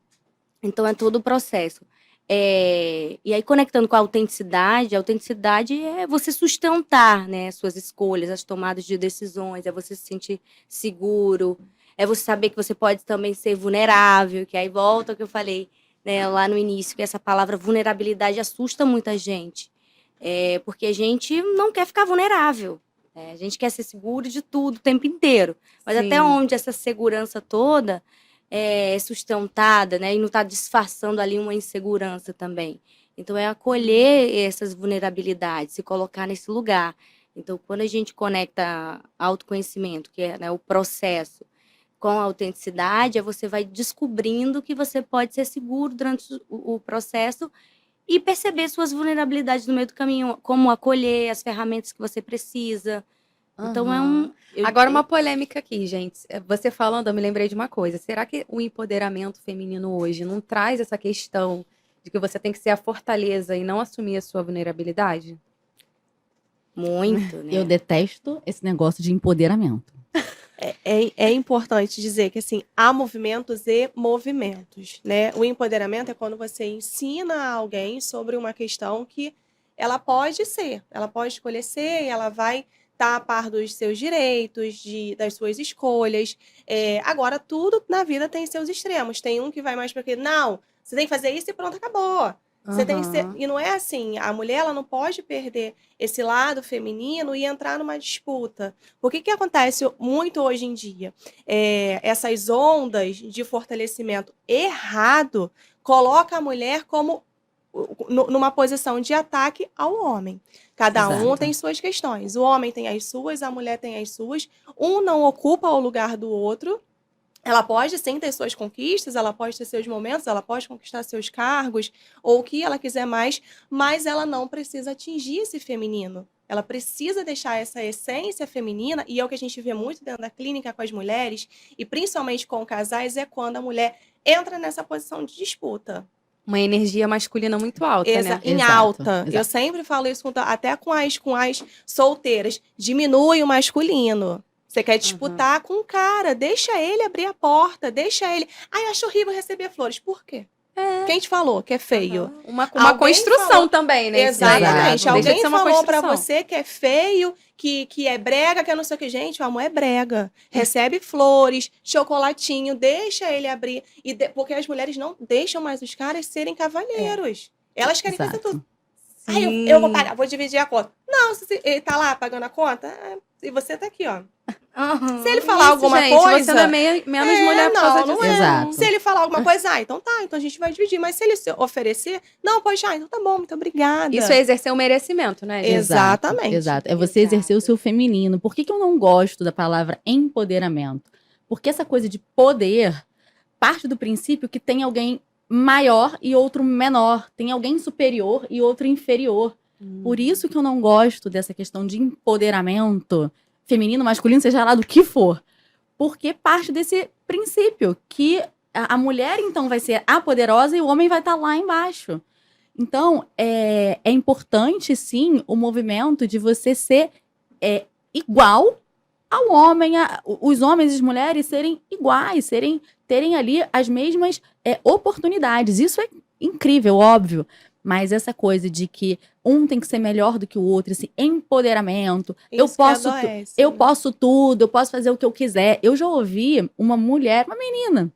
Então, é todo o processo. E aí, conectando com a autenticidade é você sustentar, né, suas escolhas, as tomadas de decisões, é você se sentir seguro, é você saber que você pode também ser vulnerável, que aí volta ao que eu falei, né, lá no início, que essa palavra vulnerabilidade assusta muita gente. Porque a gente não quer ficar vulnerável. A gente quer ser seguro de tudo o tempo inteiro. Mas Sim. até onde essa segurança toda é sustentada, né? E não está disfarçando ali uma insegurança também. Então, é acolher essas vulnerabilidades, se colocar nesse lugar. Então, quando a gente conecta autoconhecimento, que é, né, o processo, com a autenticidade, você vai descobrindo que você pode ser seguro durante o processo e perceber suas vulnerabilidades no meio do caminho, como acolher as ferramentas que você precisa. Então, Aham. Agora, uma polêmica aqui, gente. Você falando, eu me lembrei de uma coisa. Será que o empoderamento feminino hoje não traz essa questão de que você tem que ser a fortaleza e não assumir a sua vulnerabilidade? Muito, né? Eu detesto esse negócio de empoderamento. É importante dizer que, assim, há movimentos e movimentos, né? O empoderamento é quando você ensina alguém sobre uma questão que ela pode escolher ser, e ela vai estar a par dos seus direitos, das suas escolhas. Agora, tudo na vida tem seus extremos. Tem um que vai mais para aquele, não, você tem que fazer isso e pronto, acabou. Você tem que ser... E não é assim, a mulher ela não pode perder esse lado feminino e entrar numa disputa. O que acontece muito hoje em dia? Essas ondas de fortalecimento errado coloca a mulher como numa posição de ataque ao homem. Cada um Exato. tem suas questões. O homem tem as suas, a mulher tem as suas. Um não ocupa o lugar do outro. Ela pode sim ter suas conquistas, ela pode ter seus momentos, ela pode conquistar seus cargos, ou o que ela quiser mais, mas ela não precisa atingir esse feminino. Ela precisa deixar essa essência feminina, e é o que a gente vê muito dentro da clínica com as mulheres, e principalmente com casais, é quando a mulher entra nessa posição de disputa. Uma energia masculina muito alta, né? Em Exato, alta. exato. Eu sempre falo isso até com as solteiras. Diminui o masculino. Você quer disputar com o cara, deixa ele abrir a porta, deixa ele... Ai, eu acho horrível receber flores. Por quê? Quem te falou que é feio? Uma Alguém construção falou- também, né? isso Exatamente. daí, né? Não deixa de Alguém ser uma falou pra construção. você que é feio, que é brega, que é não sei o que. Gente, o amor é brega. Recebe flores, chocolatinho, deixa ele abrir. Porque as mulheres não deixam mais os caras serem cavalheiros. Elas querem fazer Exato. tudo. Ai, eu vou pagar, vou dividir a conta. Não, se ele tá lá pagando a conta, e você tá aqui, ó. Se ele falar alguma gente, coisa... você não é menos mulher por causa não disso. é. Exato. Se ele falar alguma coisa, então tá, então a gente vai dividir. Mas se ele se oferecer, não, poxa, então tá bom, muito obrigada. Isso é exercer o merecimento, né, gente? Exatamente. Exato. É você exercer o seu feminino. Por que eu não gosto da palavra empoderamento? Porque essa coisa de poder parte do princípio que tem alguém maior e outro menor. Tem alguém superior e outro inferior. Por isso que eu não gosto dessa questão de empoderamento feminino, masculino, seja lá do que for. Porque parte desse princípio que a mulher, então, vai ser a poderosa e o homem vai estar lá embaixo. Então, é importante, sim, o movimento de você ser igual ao homem, os homens e as mulheres serem iguais, terem ali as mesmas oportunidades. Isso é incrível, óbvio. Mas essa coisa de que um tem que ser melhor do que o outro, esse empoderamento, eu posso tudo, eu posso fazer o que eu quiser. Eu já ouvi uma mulher, uma menina,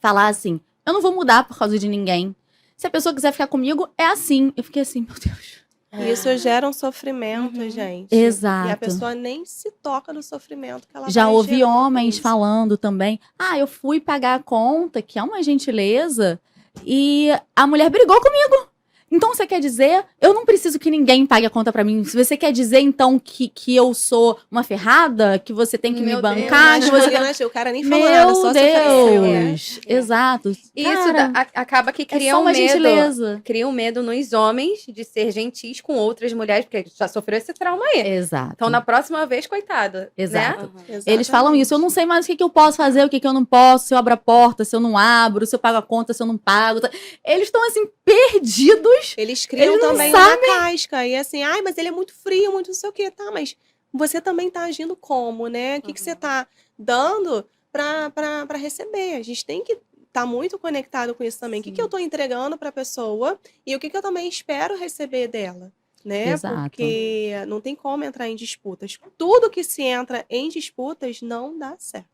falar assim, eu não vou mudar por causa de ninguém. Se a pessoa quiser ficar comigo, é assim. Eu fiquei assim, meu Deus. Isso gera um sofrimento, gente. Exato. E a pessoa nem se toca no sofrimento que ela Já vai ouvi gerando com homens isso. falando também, eu fui pagar a conta, que é uma gentileza, e a mulher brigou comigo. Então, você quer dizer, eu não preciso que ninguém pague a conta pra mim. Se você quer dizer, então, que eu sou uma ferrada, que você tem que me bancar, que você... O cara nem falou nada, só se ofereceu, né? Deus! Exato. E Cara, isso acaba que é cria só um uma medo. gentileza. Cria um medo nos homens de ser gentis com outras mulheres, porque já sofreu esse trauma aí. Exato. Então, na próxima vez, coitada. Exato. Né? Eles falam isso, eu não sei mais o que eu posso fazer, o que eu não posso, se eu abro a porta, se eu não abro, se eu pago a conta, se eu não pago. Eles estão, assim, perdidos. Eles criam Eles não também uma casca. E assim, mas ele é muito frio, muito não sei o quê. Tá, mas você também tá agindo como, né? O que você tá dando pra receber? A gente tem que tá muito conectado com isso também. O que que eu Sim. tô entregando pra pessoa e o que que eu também espero receber dela, né? Exato. Porque não tem como entrar em disputas. Tudo que se entra em disputas não dá certo.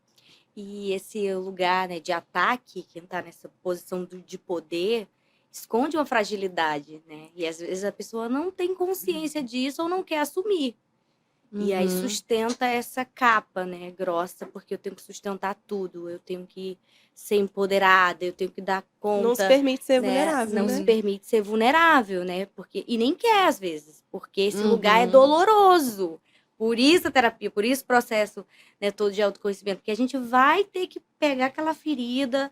E esse lugar, né, de ataque, quem tá nessa posição de poder, esconde uma fragilidade, né? E às vezes a pessoa não tem consciência disso ou não quer assumir. E aí Uhum. sustenta essa capa, né, grossa, porque eu tenho que sustentar tudo, eu tenho que ser empoderada, eu tenho que dar Não se conta, permite ser né? vulnerável, Não né? se permite ser vulnerável, né? Porque e nem quer às vezes, porque esse lugar é Uhum. doloroso. Por isso a terapia, por isso o processo, né, todo de autoconhecimento, que a gente vai ter que pegar aquela ferida,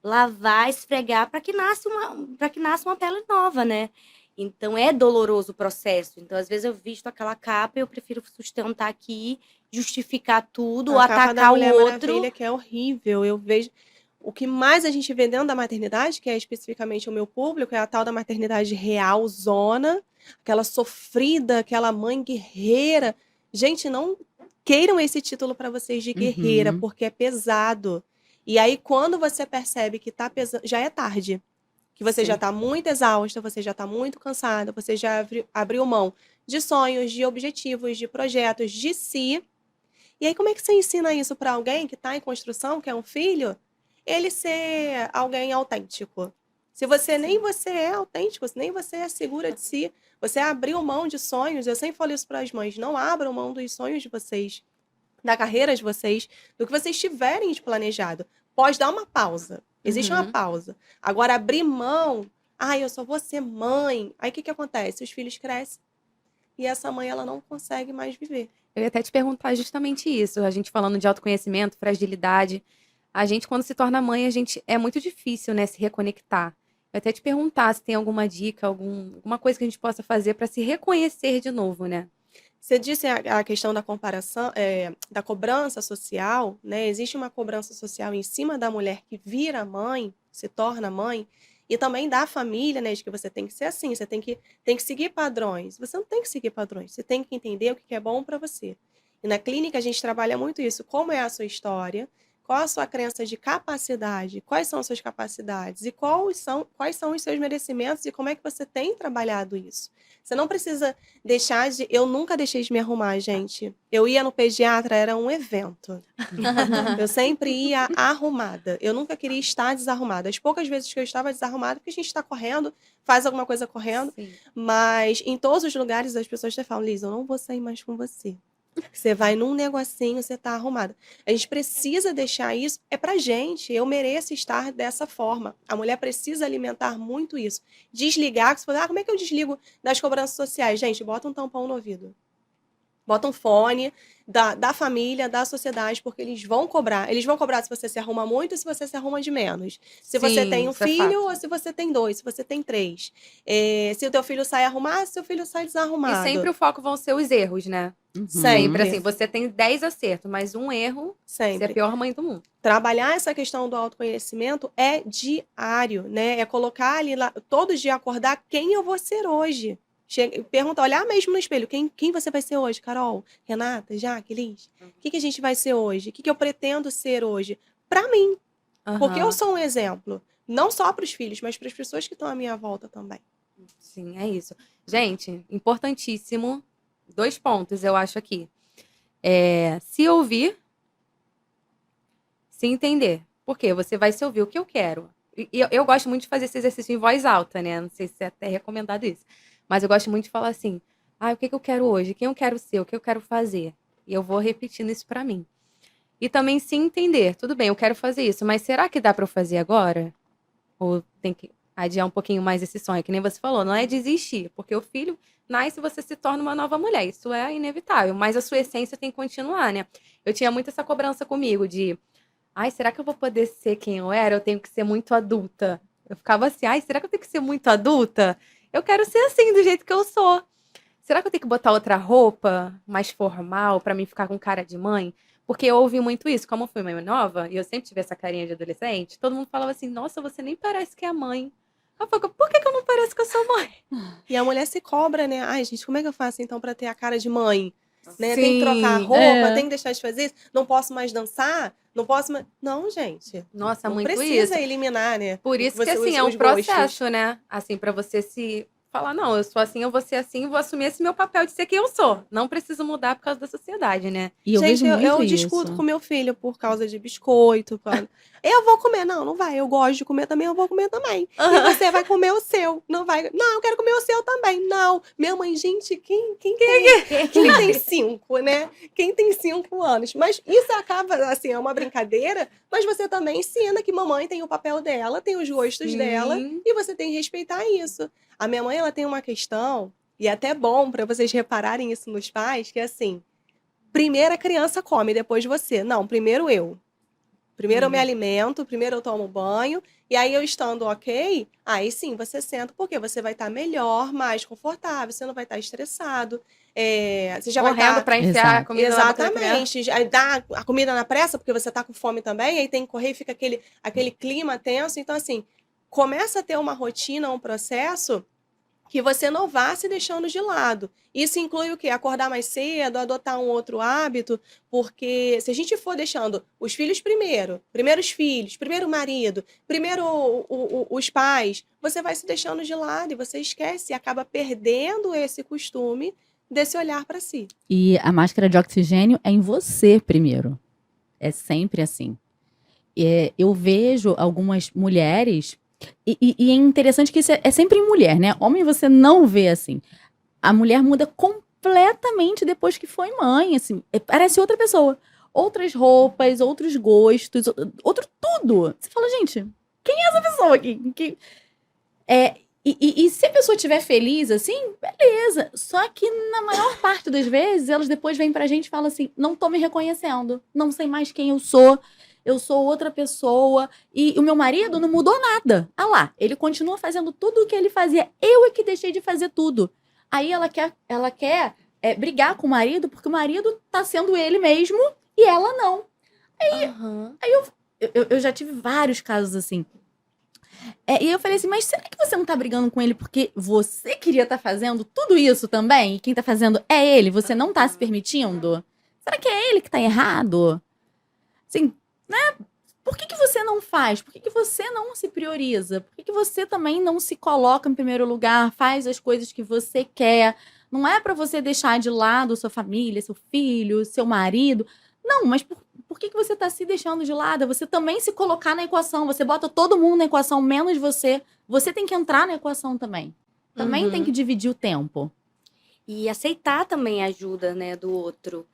lavar, esfregar para que nasça uma pele nova, né? Então é doloroso o processo. Então, às vezes, eu visto aquela capa e eu prefiro sustentar aqui, justificar tudo, ou A capa da atacar o Mulher outro. Maravilha, que é horrível. Eu vejo. O que mais a gente vê dentro da maternidade, que é especificamente o meu público, é a tal da maternidade real, zona, aquela sofrida, aquela mãe guerreira. Gente, não queiram esse título para vocês de guerreira, Uhum. porque é pesado. E aí, quando você percebe que tá pesando, já é tarde. Que você já Sim. tá muito exausta, você já tá muito cansada, você já abriu mão de sonhos, de objetivos, de projetos, de si. E aí, como é que você ensina isso para alguém que está em construção, que é um filho, ele ser alguém autêntico? Se você nem você é autêntico, se nem você é segura de si, você abriu mão de sonhos. Eu sempre falo isso para as mães: não abram mão dos sonhos de vocês, da carreira de vocês, do que vocês tiverem de planejado. Pode dar uma pausa. Existe uma Uhum. pausa. Agora, abrir mão, eu só vou ser mãe. Aí o que que acontece? Os filhos crescem e essa mãe ela não consegue mais viver. Eu ia até te perguntar justamente isso. A gente falando de autoconhecimento, fragilidade. A gente, quando se torna mãe, a gente é muito difícil, né, se reconectar. Eu ia até te perguntar se tem alguma dica, alguma coisa que a gente possa fazer para se reconhecer de novo, né? Você disse a questão da comparação, da cobrança social, né? Existe uma cobrança social em cima da mulher que vira mãe, se torna mãe, e também da família, né? De que você tem que ser assim, você tem que seguir padrões. Você não tem que seguir padrões, você tem que entender o que é bom para você. E na clínica a gente trabalha muito isso, como é a sua história, qual a sua crença de capacidade, quais são as suas capacidades e quais são os seus merecimentos e como é que você tem trabalhado isso. Você não precisa deixar de. Eu nunca deixei de me arrumar, gente. Eu ia no pediatra, era um evento. Eu sempre ia arrumada. Eu nunca queria estar desarrumada. As poucas vezes que eu estava desarrumada, porque a gente está correndo, faz alguma coisa correndo, Sim. mas em todos os lugares as pessoas até falam: Liz, eu não vou sair mais com você. Você vai num negocinho, você tá arrumada. A gente precisa deixar isso, é pra gente. Eu mereço estar dessa forma. A mulher precisa alimentar muito isso. Desligar, que você fala, como é que eu desligo das cobranças sociais? Gente, bota um tampão no ouvido. Bota um fone da família, da sociedade, porque eles vão cobrar. Eles vão cobrar se você se arruma muito ou se você se arruma de menos. Se você Sim, tem um isso é filho fato. ou se você tem dois, se você tem três. Se o teu filho sai arrumado, se o seu filho sai E desarrumado. sempre o foco vão ser os erros, né? Uhum. Sempre Sempre. assim, você tem 10 acertos, mas um erro, você é a Sempre. pior mãe do mundo. Trabalhar essa questão do autoconhecimento é diário, né? É colocar ali, todo dia acordar quem eu vou ser hoje. Pergunta, olhar mesmo no espelho, quem você vai ser hoje, Carol, Renata, Jaque, Liz? O que a gente vai ser hoje? O que eu pretendo ser hoje? Para mim, porque eu Aham. sou um exemplo. Não só para os filhos, mas para as pessoas que estão à minha volta também. Sim, é isso. Gente, importantíssimo. 2 pontos, eu acho aqui. Se ouvir, se entender. Por quê? Você vai se ouvir o que eu quero. E eu gosto muito de fazer esse exercício em voz alta, né? Não sei se é até recomendado isso. Mas eu gosto muito de falar assim: o que eu quero hoje? Quem eu quero ser? O que eu quero fazer? E eu vou repetindo isso pra mim. E também se entender. Tudo bem, eu quero fazer isso, mas será que dá pra eu fazer agora? Ou tem que adiar um pouquinho mais esse sonho? Que nem você falou, não é desistir, porque o filho nasce e você se torna uma nova mulher. Isso é inevitável, mas a sua essência tem que continuar, né? Eu tinha muito essa cobrança comigo de, será que eu vou poder ser quem eu era? Eu tenho que ser muito adulta. Eu ficava assim, será que eu tenho que ser muito adulta? Eu quero ser assim, do jeito que eu sou. Será que eu tenho que botar outra roupa mais formal pra mim ficar com cara de mãe? Porque eu ouvi muito isso. Como eu fui mãe nova, e eu sempre tive essa carinha de adolescente, todo mundo falava assim, nossa, você nem parece que é mãe. Eu falava, por que eu não pareço que eu sou mãe? E a mulher se cobra, né? Ai, gente, como é que eu faço então para ter a cara de mãe? né? Sim, Tem que trocar a roupa, é. tem que deixar de fazer isso, não posso mais dançar, não posso mais... Não, gente. Nossa, Não muito precisa isso. eliminar, né? Por isso que, Você- assim, é um os gostos. processo, né? Assim, pra você se falar, não, eu sou assim, eu vou ser assim, vou assumir esse meu papel de ser quem eu sou. Não preciso mudar por causa da sociedade, né? E eu Gente, vejo muito eu isso. discuto com meu filho por causa de biscoito. Eu vou comer. Não, não vai. Eu gosto de comer também, eu vou comer também. E você vai comer o seu. Não vai. Não, eu quero comer o seu também. Não. Minha mãe, gente, quem tem 5, né? Quem tem 5 anos? Mas isso acaba, assim, é uma brincadeira, mas você também ensina que mamãe tem o papel dela, tem os gostos Sim. dela, e você tem que respeitar isso. A minha mãe, ela tem uma questão, e é até bom para vocês repararem isso nos pais, que é assim, primeiro a criança come, depois você. Não, primeiro eu. Primeiro eu me alimento, primeiro eu tomo banho, e aí eu estando ok, aí sim você senta, porque você vai estar melhor, mais confortável, você não vai estar estressado, você já vai Correndo estar... pra enfiar a Exato. comida na boca da criança. Exatamente. Aí dá a comida na pressa, porque você tá com fome também, aí tem que correr e fica aquele clima tenso. Então, assim, começa a ter uma rotina, um processo que você não vá se deixando de lado. Isso inclui o quê? Acordar mais cedo, adotar um outro hábito, porque se a gente for deixando os filhos primeiro os filhos, primeiro o marido, primeiro os pais, você vai se deixando de lado e você esquece e acaba perdendo esse costume desse olhar para si. E a máscara de oxigênio é em você primeiro. É sempre assim. Eu vejo algumas mulheres, e é interessante que isso é sempre em mulher, né? Homem você não vê assim. A mulher muda completamente depois que foi mãe, assim. Parece outra pessoa. Outras roupas, outros gostos, outro tudo. Você fala, gente, quem é essa pessoa aqui? E se a pessoa estiver feliz, assim, beleza. Só que na maior parte das vezes, elas depois vêm pra gente e falam assim, não tô me reconhecendo, não sei mais quem eu sou outra pessoa, e o meu marido não mudou nada. Ah lá, ele continua fazendo tudo o que ele fazia, eu é que deixei de fazer tudo. Aí ela quer brigar com o marido, porque o marido tá sendo ele mesmo, e ela não. Eu já tive vários casos assim. E eu falei assim, mas será que você não tá brigando com ele porque você queria estar fazendo tudo isso também? E quem tá fazendo é ele? Você não tá se permitindo? Será que é ele que tá errado? Assim, né? Por que você não faz? Por que você não se prioriza? Por que você também não se coloca em primeiro lugar? Faz as coisas que você quer? Não é pra você deixar de lado sua família, seu filho, seu marido. Não, mas por que você tá se deixando de lado? É você também se colocar na equação. Você bota todo mundo na equação, menos você. Você tem que entrar na equação também. Também tem que dividir o tempo. E aceitar também a ajuda, né, do outro.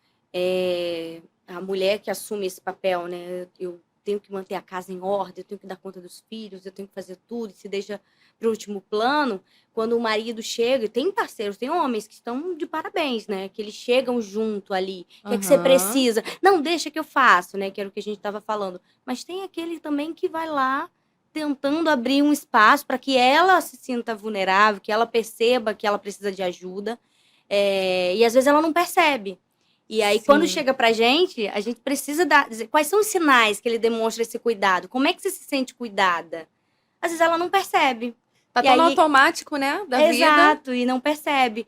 A mulher que assume esse papel, né? Eu tenho que manter a casa em ordem, eu tenho que dar conta dos filhos, eu tenho que fazer tudo, e se deixa para o último plano. Quando o marido chega, e tem parceiros, tem homens que estão de parabéns, né? Que eles chegam junto ali. O que é que você precisa? Não, deixa que eu faço, né? Que era o que a gente estava falando. Mas tem aquele também que vai lá tentando abrir um espaço para que ela se sinta vulnerável, que ela perceba que ela precisa de ajuda. E às vezes ela não percebe. E aí, quando chega pra gente, a gente precisa dizer quais são os sinais que ele demonstra esse cuidado. Como é que você se sente cuidada? Às vezes ela não percebe. Tá tão automático, né, da vida. Exato, e não percebe.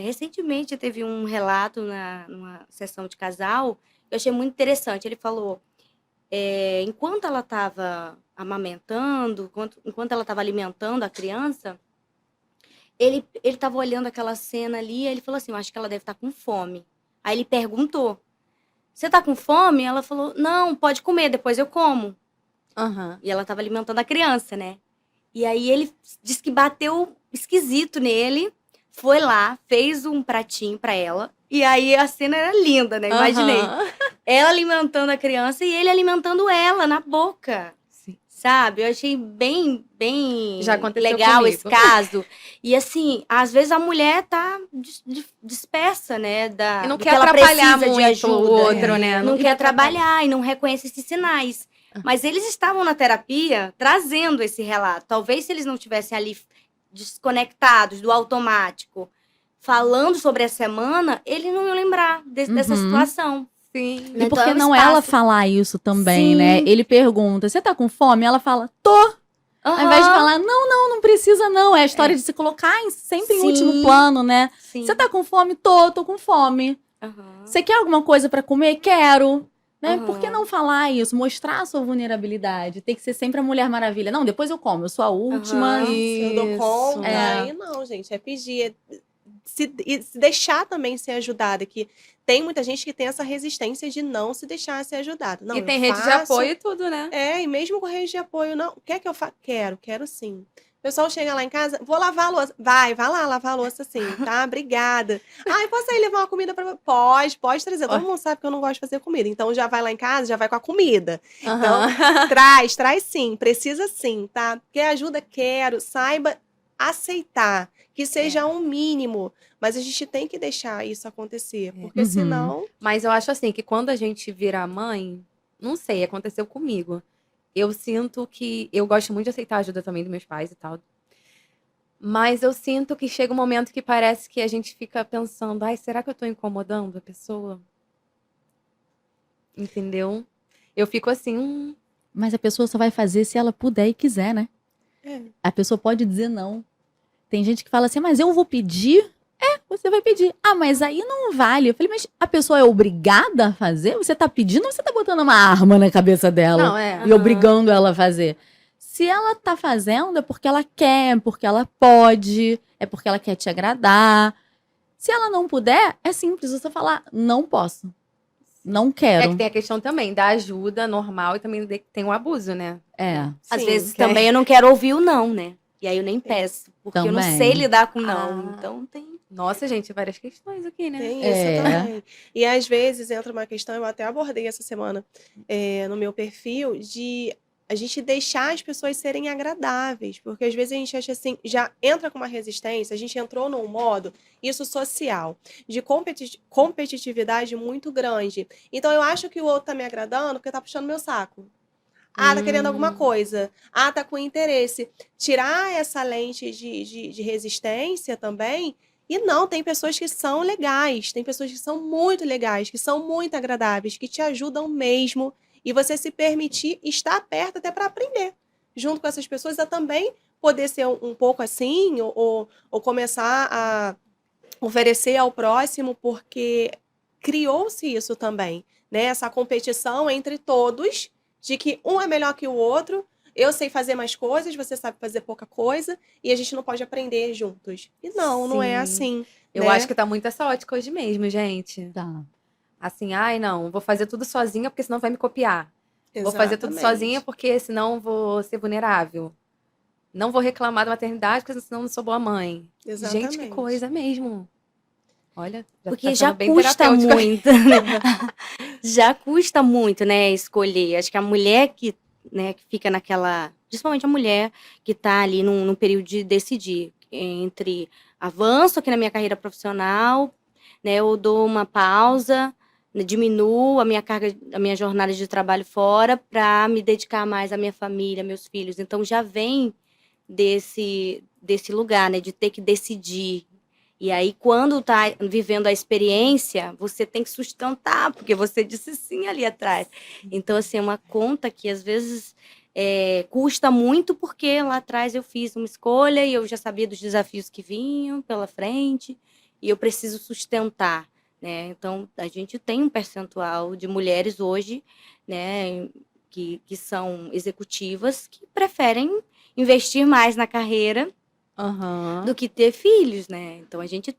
Recentemente, teve um relato numa sessão de casal, eu achei muito interessante. Ele falou, enquanto ela estava amamentando, enquanto ela estava alimentando a criança, ele estava olhando aquela cena ali, e ele falou assim, eu acho que ela deve estar com fome. Aí ele perguntou, você tá com fome? Ela falou, não, pode comer, depois eu como. E ela estava alimentando a criança, né? E aí ele disse que bateu esquisito nele, foi lá, fez um pratinho para ela, e aí a cena era linda, né? Imaginei. Ela alimentando a criança e ele alimentando ela na boca. Sabe? Eu achei bem Já aconteceu legal comigo. esse caso. E assim, às vezes a mulher tá dispersa, né? E não do quer que ela atrapalhar precisa de muito ajuda. o outro, né? Não quer trabalhar e não reconhece esses sinais. Mas eles estavam na terapia trazendo esse relato. Talvez se eles não estivessem ali desconectados do automático, falando sobre a semana, ele não ia lembrar dessa situação. Sim. E por que não ela falar isso também, Sim. né? Ele pergunta, você tá com fome? Ela fala, tô. Ao invés de falar, não precisa não. É a história de se colocar sempre em Sim. último plano, né? Sim. Você tá com fome? Tô com fome. Aham. Você quer alguma coisa pra comer? Quero. Né? Aham. Por que não falar isso? Mostrar a sua vulnerabilidade. Tem que ser sempre a Mulher Maravilha. Não, depois eu como, eu sou a última. Aham. Se eu dou conta, É. aí não, gente, é pedir. E se deixar também ser ajudada, que tem muita gente que tem essa resistência de não se deixar ser ajudada. Não, E eu tem rede de faço, apoio e tudo, né? e mesmo com rede de apoio, não. Quer que eu faça? Quero sim. O pessoal chega lá em casa, vou lavar a louça. Vai lá lavar a louça sim, tá? Obrigada. Ai, posso aí levar uma comida pra... Pode trazer. Todo mundo sabe que eu não gosto de fazer comida. Então já vai lá em casa, já vai com a comida. Então, traz sim, precisa sim, tá? Quer ajuda? Quero. Saiba aceitar, que seja um mínimo. Mas a gente tem que deixar isso acontecer, porque Uhum. senão... Mas eu acho assim que quando a gente vira mãe, não sei, aconteceu comigo. Eu sinto que eu gosto muito de aceitar a ajuda também dos meus pais e tal. Mas eu sinto que chega um momento que parece que a gente fica pensando, ai, será que eu tô incomodando a pessoa? Entendeu? Eu fico assim, Mas a pessoa só vai fazer se ela puder e quiser, né? É. A pessoa pode dizer não. Tem gente que fala assim, mas eu vou pedir? Você vai pedir. Ah, mas aí não vale. Eu falei, mas a pessoa é obrigada a fazer? Você tá pedindo ou você tá botando uma arma na cabeça dela? não, é. E obrigando ela a fazer? Se ela tá fazendo, é porque ela quer, é porque ela pode, é porque ela quer te agradar. Se ela não puder, é simples você falar, não posso. Não É quero. que tem a questão também da ajuda normal e também tem o abuso, né? É. Às Sim, vezes tem. também eu não quero ouvir o não, né? E aí eu nem peço, porque eu não Também. sei lidar com não. Ah. Então tem. Nossa, gente, várias questões aqui, né? Tem É. isso também. E às vezes entra uma questão, eu até abordei essa semana no meu perfil, de a gente deixar as pessoas serem agradáveis. Porque às vezes a gente acha assim, já entra com uma resistência, a gente entrou num modo, isso social, de competitividade muito grande. Então eu acho que o outro tá me agradando porque tá puxando meu saco. Ah, tá querendo alguma coisa. Ah, tá com interesse. Tirar essa lente de resistência também. E não, tem pessoas que são legais, tem pessoas que são muito legais, que são muito agradáveis, que te ajudam mesmo. E você se permitir estar perto até para aprender. Junto com essas pessoas, a também poder ser um pouco assim, ou começar a oferecer ao próximo, porque criou-se isso também, né? Essa competição entre todos, de que um é melhor que o outro, eu sei fazer mais coisas, você sabe fazer pouca coisa, e a gente não pode aprender juntos. E não é Sim. assim. Eu né? acho que tá muito essa ótica hoje mesmo, gente. Tá. Assim, ai, não, vou fazer tudo sozinha porque senão vai me copiar. Vou fazer tudo Exatamente. sozinha porque senão vou ser vulnerável. Não vou reclamar da maternidade porque senão não sou boa mãe. Gente, que Exatamente. coisa mesmo. Olha, Porque tá já sendo bem custa terapêutico. muito, né? Já custa muito, né, escolher. Acho que a mulher que, né, que fica naquela... Principalmente a mulher que tá ali num período de decidir entre avanço aqui na minha carreira profissional, né, eu dou uma pausa, né, diminuo a minha carga, a minha jornada de trabalho fora para me dedicar mais à minha família, meus filhos. Então já vem desse lugar, né, de ter que decidir. E aí, quando tá vivendo a experiência, você tem que sustentar, porque você disse sim ali atrás. Então, assim, é uma conta que às vezes custa muito, porque lá atrás eu fiz uma escolha e eu já sabia dos desafios que vinham pela frente, e eu preciso sustentar, né? Então, a gente tem um percentual de mulheres hoje, né, que são executivas, que preferem investir mais na carreira Aham. do que ter filhos, né? Então a gente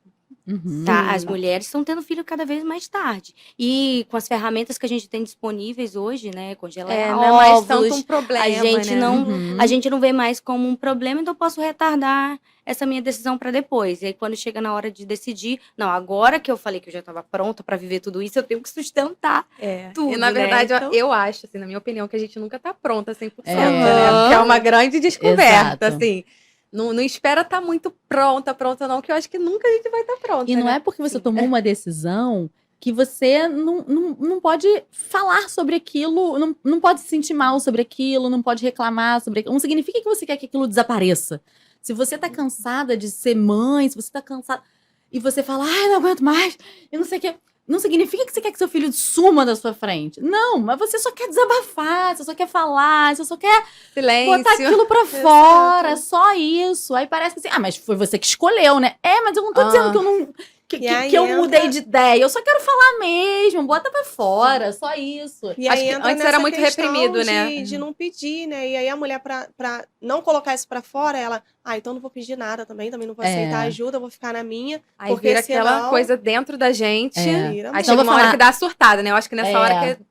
Uhum. tá, as mulheres estão tendo filho cada vez mais tarde. E com as ferramentas que a gente tem disponíveis hoje, né? Congelar Não é mais óvulos, tanto um problema, a gente né? não, Uhum. a gente não vê mais como um problema, então eu posso retardar essa minha decisão para depois. E aí quando chega na hora de decidir, não, agora que eu falei que eu já estava pronta para viver tudo isso, eu tenho que sustentar tudo, E na verdade, né? Então, eu acho, assim, na minha opinião, que a gente nunca tá pronta 100%, É. né? Porque é uma grande descoberta, Exato. assim. Não espera estar muito pronta não, que eu acho que nunca a gente vai estar pronta, E não né? é porque você tomou uma decisão que você não pode falar sobre aquilo, não pode se sentir mal sobre aquilo, não pode reclamar sobre aquilo. Não significa que você quer que aquilo desapareça. Se você tá cansada de ser mãe, se você tá cansada e você fala, ai, não aguento mais, e não sei o quê. não significa que você quer que seu filho suma da sua frente. Não, mas você só quer desabafar, você só quer falar, você só quer Silêncio. botar aquilo pra fora, só isso. Aí parece que assim, mas foi você que escolheu, né? Mas eu não tô dizendo que eu não... Que eu mudei de ideia. Eu só quero falar mesmo, bota pra fora, só isso. E Acho aí que entra antes era nessa muito questão reprimido, né? de não pedir, né? E aí a mulher, pra não colocar isso pra fora, ela... então não vou pedir nada também não vou aceitar ajuda, vou ficar na minha. Aí porque vira aquela senão... coisa dentro da gente. Vira Aí Então chega vou uma hora falar- que dá a surtada, né? Eu acho que nessa hora que...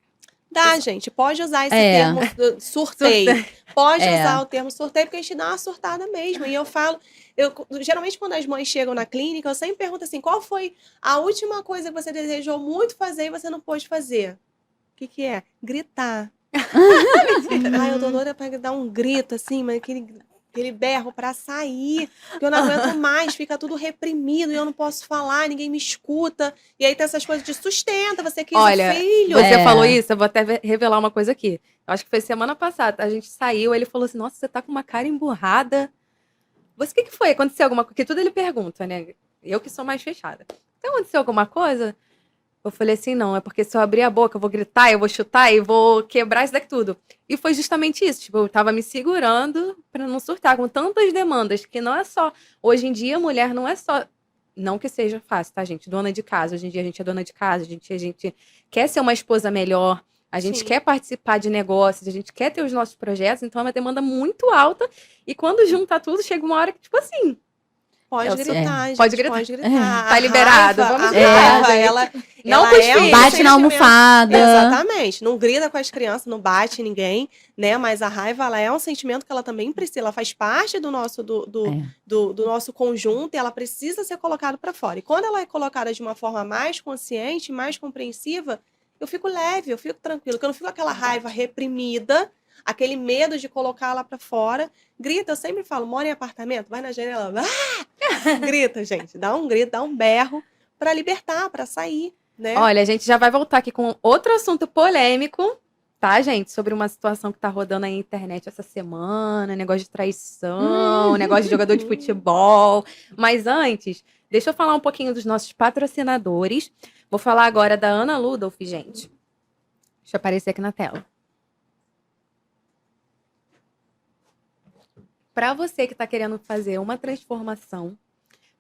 Dá, gente, pode usar esse termo surtei. Pode usar o termo surtei, porque a gente dá uma surtada mesmo. E eu falo, geralmente quando as mães chegam na clínica, eu sempre pergunto assim, qual foi a última coisa que você desejou muito fazer e você não pôde fazer? O que é? Gritar. Eu tô doida pra dar um grito, assim, mas aquele berro pra sair, que eu não aguento mais, fica tudo reprimido e eu não posso falar, ninguém me escuta. E aí tem essas coisas de sustenta, você quis Olha, o filho. você falou isso, eu vou até revelar uma coisa aqui. Eu acho que foi semana passada, a gente saiu, ele falou assim, nossa, você tá com uma cara emburrada. O que foi? Aconteceu alguma coisa? Porque tudo ele pergunta, né? Eu que sou mais fechada. Aconteceu alguma coisa? Eu falei assim, não, é porque se eu abrir a boca, eu vou gritar, eu vou chutar e vou quebrar isso daqui tudo. E foi justamente isso, tipo, eu tava me segurando pra não surtar com tantas demandas, que não é só... Hoje em dia, mulher não é só... Não que seja fácil, tá, gente? Dona de casa. Hoje em dia a gente é dona de casa, a gente quer ser uma esposa melhor, a gente quer participar de negócios, a gente quer ter os nossos projetos, então é uma demanda muito alta. E quando junta tudo, chega uma hora que, tipo assim... Pode gritar, gente. Pode gritar. Pode gritar. Tá liberado, vamos gritar. gritar. Ela Não ela com os é um filhos. Bate na almofada. Exatamente. Não grita com as crianças, não bate ninguém, né? Mas a raiva, ela é um sentimento que ela também precisa, ela faz parte do nosso, do nosso conjunto e ela precisa ser colocada para fora. E quando ela é colocada de uma forma mais consciente, mais compreensiva, eu fico leve, eu fico tranquila, porque eu não fico aquela raiva reprimida, aquele medo de colocar ela para fora. Grita, eu sempre falo, mora em apartamento, vai na janela, grita, gente, dá um grito, dá um berro para libertar, para sair, né? Olha, a gente já vai voltar aqui com outro assunto polêmico, tá, gente? Sobre uma situação que tá rodando aí na internet essa semana, negócio de traição, negócio de jogador de futebol. Mas antes, deixa eu falar um pouquinho dos nossos patrocinadores. Vou falar agora da Ana Ludolf, gente. Deixa eu aparecer aqui na tela. Para você que está querendo fazer uma transformação,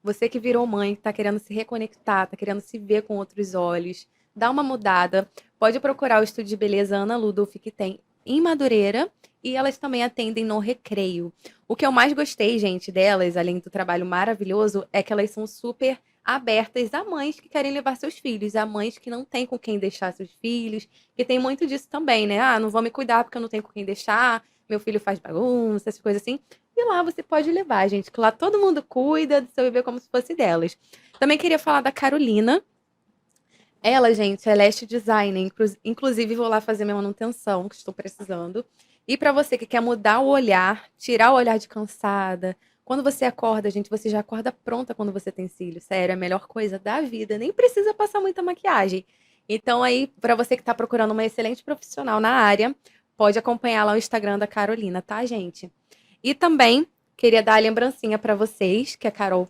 você que virou mãe, está querendo se reconectar, está querendo se ver com outros olhos, dá uma mudada, pode procurar o estúdio de beleza Ana Ludolf, que tem em Madureira, e elas também atendem no Recreio. O que eu mais gostei, gente, delas, além do trabalho maravilhoso, é que elas são super abertas a mães que querem levar seus filhos, a mães que não têm com quem deixar seus filhos, que tem muito disso também, né? Não vou me cuidar porque eu não tenho com quem deixar, meu filho faz bagunça, essas coisas assim. E lá você pode levar, gente, que lá todo mundo cuida do seu bebê como se fosse delas. Também queria falar da Carolina. Ela, gente, é lash designer. Inclusive, vou lá fazer minha manutenção, que estou precisando. E para você que quer mudar o olhar, tirar o olhar de cansada. Quando você acorda, gente, você já acorda pronta quando você tem cílios. Sério, é a melhor coisa da vida. Nem precisa passar muita maquiagem. Então, aí, para você que está procurando uma excelente profissional na área, pode acompanhar lá o Instagram da Carolina, tá, gente? E também queria dar a lembrancinha para vocês que a Carol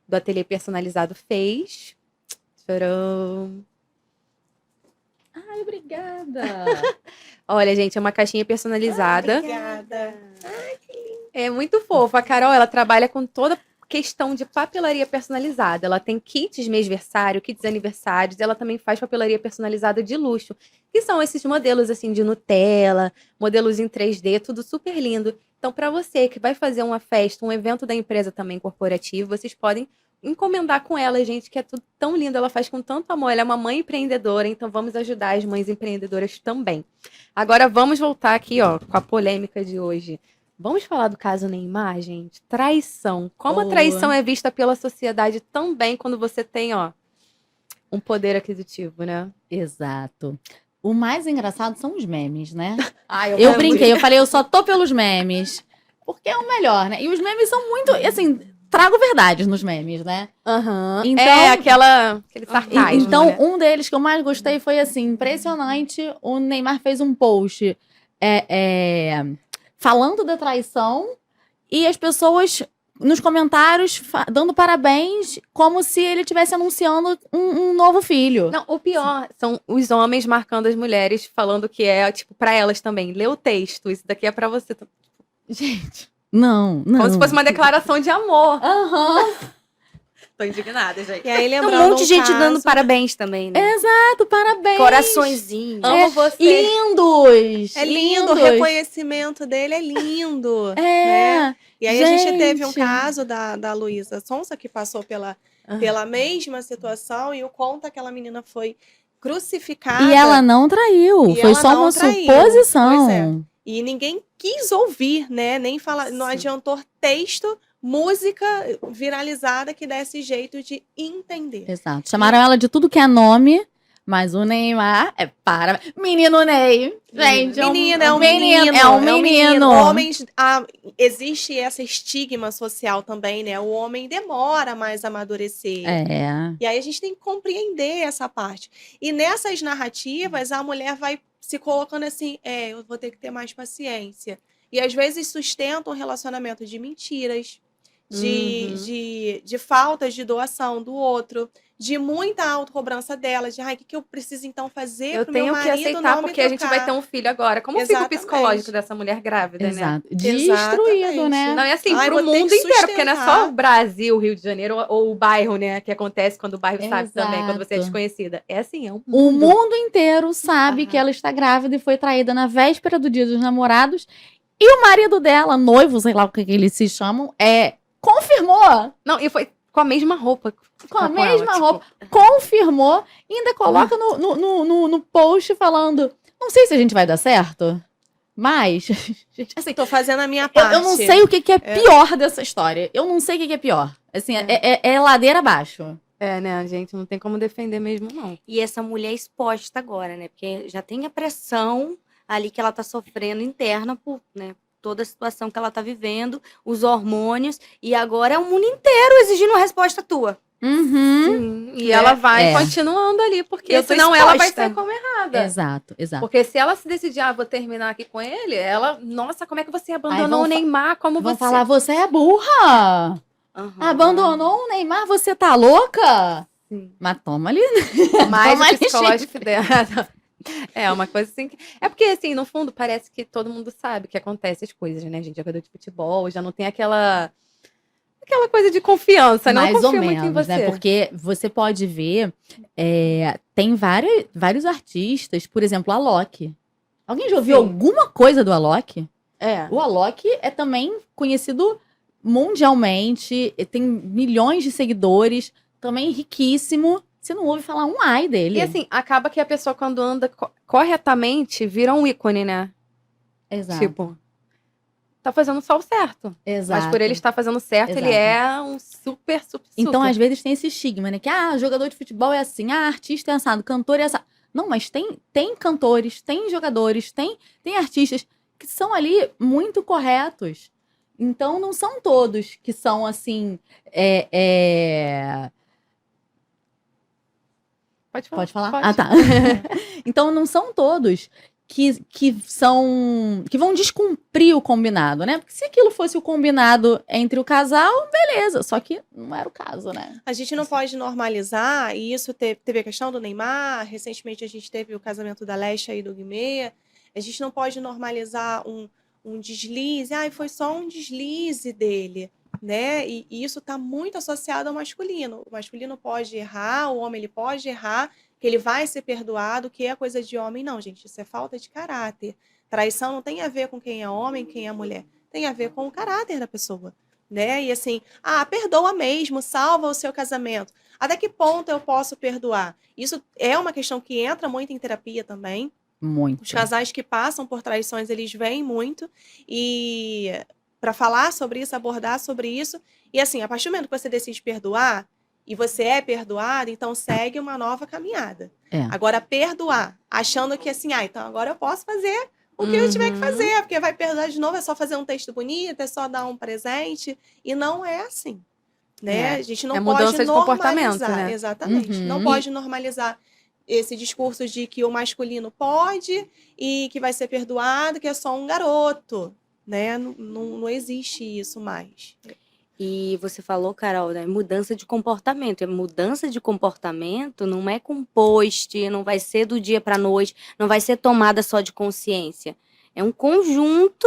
do Ateliê Personalizado fez. Tcharam! Ai, obrigada. Olha, gente, é uma caixinha personalizada. Obrigada. É muito fofa. A Carol, ela trabalha com toda questão de papelaria personalizada. Ela tem kits mêsversário, kits aniversários. Ela também faz papelaria personalizada de luxo, que são esses modelos assim de Nutella, modelos em 3D, tudo super lindo. Então, para você que vai fazer uma festa, um evento da empresa também corporativo, vocês podem encomendar com ela, gente, que é tudo tão lindo. Ela faz com tanto amor. Ela é uma mãe empreendedora, então vamos ajudar as mães empreendedoras também. Agora, vamos voltar aqui, ó, com a polêmica de hoje. Vamos falar do caso Neymar, gente? Traição. Como a traição é vista pela sociedade também quando você tem, ó, um poder aquisitivo, né? Exato. O mais engraçado são os memes, né? Ai, Eu brinquei, eu falei, eu só tô pelos memes. Porque é o melhor, né? E os memes são muito, assim, trago verdades nos memes, né? Aham. Então- É aquele sarcasmo, Então, né? um deles que eu mais gostei foi assim, impressionante. O Neymar fez um post falando da traição e as pessoas nos comentários dando parabéns como se ele estivesse anunciando um novo filho. Não, o pior são os homens marcando as mulheres, falando que é, tipo, pra elas também. Lê o texto, isso daqui é pra você. Gente, não. Como se fosse uma declaração de amor. Aham. Tô indignada, gente. E aí, Tem lembrando um monte de gente caso, dando parabéns também, né? Exato, parabéns. Coraçõezinhos. Amo você. Lindos. É lindo, o lindos. reconhecimento dele é lindo. É. Né? E aí a gente teve um Gente. caso da Luísa Sonza, que passou pela mesma situação, e o quanto aquela menina foi crucificada. E ela não traiu. E Foi ela só não uma traiu. suposição. Pois é. E ninguém quis ouvir, né? Nem falar. Não adiantou texto, música viralizada que desse jeito de entender. Exato. Chamaram ela de tudo que é nome, mas o Neymar é para. Menino Ney. Gente, Menina, é um menino. Homens, existe esse estigma social também, né? O homem demora mais a amadurecer. É. E aí a gente tem que compreender essa parte. E nessas narrativas, a mulher vai se colocando assim, eu vou ter que ter mais paciência. E às vezes sustenta um relacionamento de mentiras, de faltas de doação do outro, de muita autocobrança dela, de o que eu preciso então fazer Eu pro meu tenho que marido aceitar não me porque a gente vai trocar? ter um filho agora. Como fica o Exatamente. psicológico dessa mulher grávida, né? Exato. Destruído, né? Não, é assim, Ai, pro vou ter mundo que inteiro, porque não é sustentar. só o Brasil, Rio de Janeiro ou o bairro, né? Que acontece quando o bairro sabe também, quando você é Exato. desconhecida. É assim, é um O mundo. mundo inteiro sabe que ela está grávida e foi traída na véspera do Dia dos Namorados. E o marido dela, noivo, sei lá o que eles se chamam, confirmou. Não, e foi com a mesma roupa. Com a ela, mesma tipo, roupa. Confirmou. E ainda coloca no post falando: não sei se a gente vai dar certo, mas. Gente, assim, Tô fazendo a minha eu parte. não sei o que é pior dessa história. Eu não sei o que é pior. Assim, é ladeira abaixo. É, né, gente? Não tem como defender mesmo, não. E essa mulher exposta agora, né? Porque já tem a pressão ali que ela tá sofrendo interna por, né? Toda a situação que ela tá vivendo, os hormônios, e agora é o mundo inteiro exigindo uma resposta tua. Uhum. Sim, e ela vai É. continuando ali, porque Eu tô senão ela vai exposta. ser como errada. Exato. Porque se ela se decidir, vou terminar aqui com ele, ela, nossa, como é que você abandonou vão o Neymar? Como Vão você. falar: você é burra. Aham. Abandonou o Neymar, você tá louca? Sim. Mas toma ali. Mais Toma o ali, psicológico dela. É uma coisa assim. É porque, assim, no fundo, parece que todo mundo sabe que acontece as coisas, né, gente? Jogador de futebol já não tem aquela coisa de confiança, não Mais ou confio muito em menos, você. né? Porque você pode ver, tem vários artistas, por exemplo, Alok. Alguém já ouviu Sim. alguma coisa do Alok? É. O Alok é também conhecido mundialmente, tem milhões de seguidores, também riquíssimo. Você não ouve falar um ai dele. E assim, acaba que a pessoa, quando anda corretamente, vira um ícone, né? Exato. Tipo, tá fazendo só o certo. Exato. Mas por ele estar fazendo certo, ele Exato. é um super. Então, às vezes, tem esse estigma, né? Que, jogador de futebol é assim, artista é assado, cantor é assado. Não, mas tem cantores, tem jogadores, tem artistas que são ali muito corretos. Então, não são todos que são, assim, Pode falar? Pode. Ah, tá. Então, não são todos que vão descumprir o combinado, né? Porque se aquilo fosse o combinado entre o casal, beleza. Só que não era o caso, né? A gente não pode normalizar, e isso teve a questão do Neymar, recentemente a gente teve o casamento da Lesha e do Guimê. A gente não pode normalizar um deslize, foi só um deslize dele, né? E isso está muito associado ao masculino. O masculino pode errar, o homem ele pode errar, que ele vai ser perdoado, que é coisa de homem. Não, gente, isso é falta de caráter. Traição não tem a ver com quem é homem, quem é mulher. Tem a ver com o caráter da pessoa, né? E assim, perdoa mesmo, salva o seu casamento. Até que ponto eu posso perdoar? Isso é uma questão que entra muito em terapia também. Muito. Os casais que passam por traições, eles vêm muito e para falar sobre isso, abordar sobre isso. E assim, a partir do momento que você decide perdoar e você é perdoado, então segue uma nova caminhada. Agora, perdoar, achando que assim, então agora eu posso fazer o que eu tiver que fazer, porque vai perdoar de novo, é só fazer um texto bonito, é só dar um presente. E não é assim, né? A gente não pode mudança de comportamento, normalizar. né? Exatamente. Uhum. Não pode normalizar esse discurso de que o masculino pode e que vai ser perdoado, que é só um garoto, né? Não existe isso mais. E você falou, Carol, né? Mudança de comportamento. E mudança de comportamento não é com post, não vai ser do dia para a noite, não vai ser tomada só de consciência. É um conjunto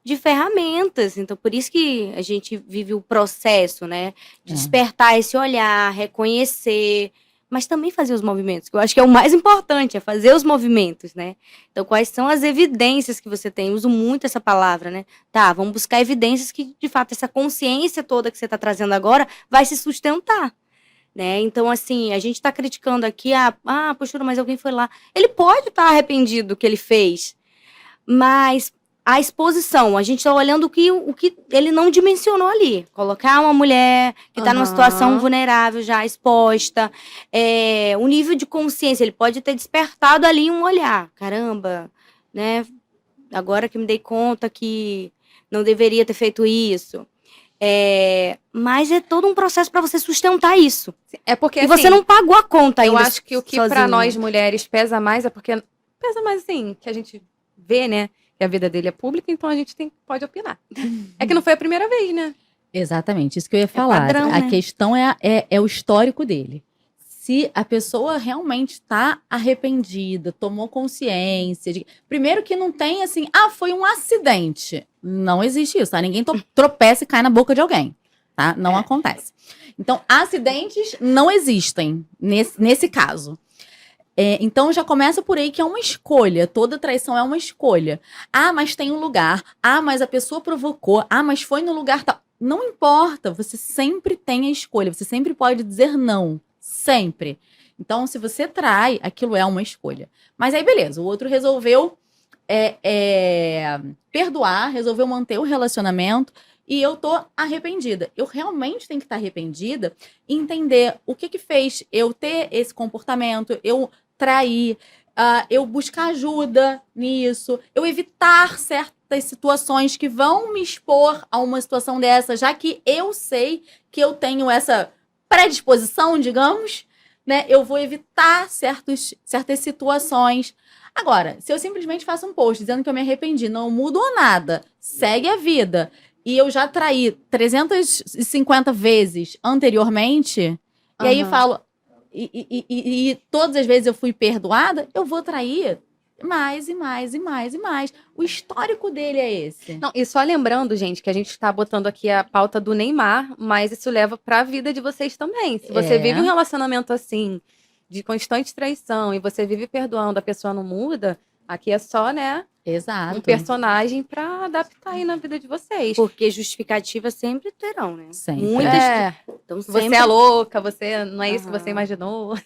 de ferramentas. Então, por isso que a gente vive o processo, né? De despertar esse olhar, reconhecer, mas também fazer os movimentos, que eu acho que é o mais importante, é fazer os movimentos, né? Então, quais são as evidências que você tem? Eu uso muito essa palavra, né? Tá, vamos buscar evidências que, de fato, essa consciência toda que você está trazendo agora vai se sustentar, né? Então, assim, a gente está criticando aqui, postura, mas alguém foi lá. Ele pode estar arrependido do que ele fez, mas a exposição, a gente está olhando o que ele não dimensionou ali. Colocar uma mulher que está numa situação vulnerável, já exposta, o nível de consciência, ele pode ter despertado ali um olhar. Caramba, né? Agora que me dei conta que não deveria ter feito isso. Mas é todo um processo para você sustentar isso. É porque, e você assim, não pagou a conta ainda. Eu acho que o que para nós mulheres pesa mais é porque pesa mais assim, que a gente vê, né? Que a vida dele é pública, então a gente pode opinar. É que não foi a primeira vez, né? Exatamente, isso que eu ia falar. Padrão, a né? questão é o histórico dele. Se a pessoa realmente está arrependida, tomou consciência. Primeiro que não tem assim, foi um acidente. Não existe isso, tá? Ninguém tropeça e cai na boca de alguém, tá? Não acontece. Então, acidentes não existem nesse caso. Então já começa por aí que é uma escolha. Toda traição é uma escolha. Mas tem um lugar. Mas a pessoa provocou. Mas foi no lugar tal. Não importa. Você sempre tem a escolha. Você sempre pode dizer não. Sempre. Então, se você trai, aquilo é uma escolha. Mas aí, beleza. O outro resolveu perdoar, resolveu manter o relacionamento. E eu tô arrependida. Eu realmente tenho que estar arrependida e entender o que fez eu ter esse comportamento, eu trair, eu buscar ajuda nisso, eu evitar certas situações que vão me expor a uma situação dessa, já que eu sei que eu tenho essa predisposição, digamos, né? Eu vou evitar certas situações. Agora, se eu simplesmente faço um post dizendo que eu me arrependi, não mudou nada, segue a vida, e eu já traí 350 vezes anteriormente, e aí falo, e todas as vezes eu fui perdoada, eu vou trair mais e mais e mais e mais. O histórico dele é esse. Não, e só lembrando, gente, que a gente tá botando aqui a pauta do Neymar, mas isso leva pra vida de vocês também. Se você vive um relacionamento assim, de constante traição, e você vive perdoando, a pessoa não muda, aqui é só, né? Exato. Um personagem pra adaptar aí na vida de vocês. Porque justificativas sempre terão, né? Sempre. Muitas. Então, Você é louca, você não é isso que você imaginou.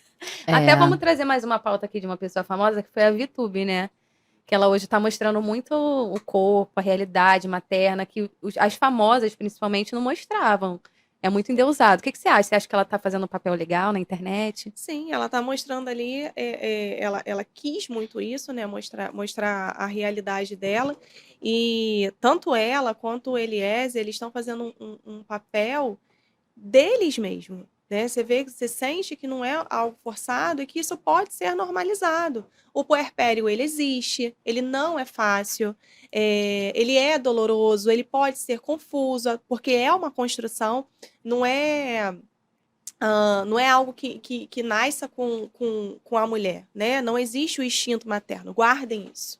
Até vamos trazer mais uma pauta aqui de uma pessoa famosa, que foi a VTube, né? Que ela hoje tá mostrando muito o corpo, a realidade materna, que as famosas, principalmente, não mostravam. É muito endeusado. O que você acha? Você acha que ela tá fazendo um papel legal na internet? Sim, ela tá mostrando ali, ela quis muito isso, né? Mostrar a realidade dela. E tanto ela quanto o Eliezer, eles estão fazendo um papel deles mesmo, né? Você sente que não é algo forçado e que isso pode ser normalizado. O puerpério, ele existe, ele não é fácil, ele é doloroso, ele pode ser confuso, porque é uma construção, não é algo que nasça com a mulher, né? Não existe o instinto materno. Guardem isso.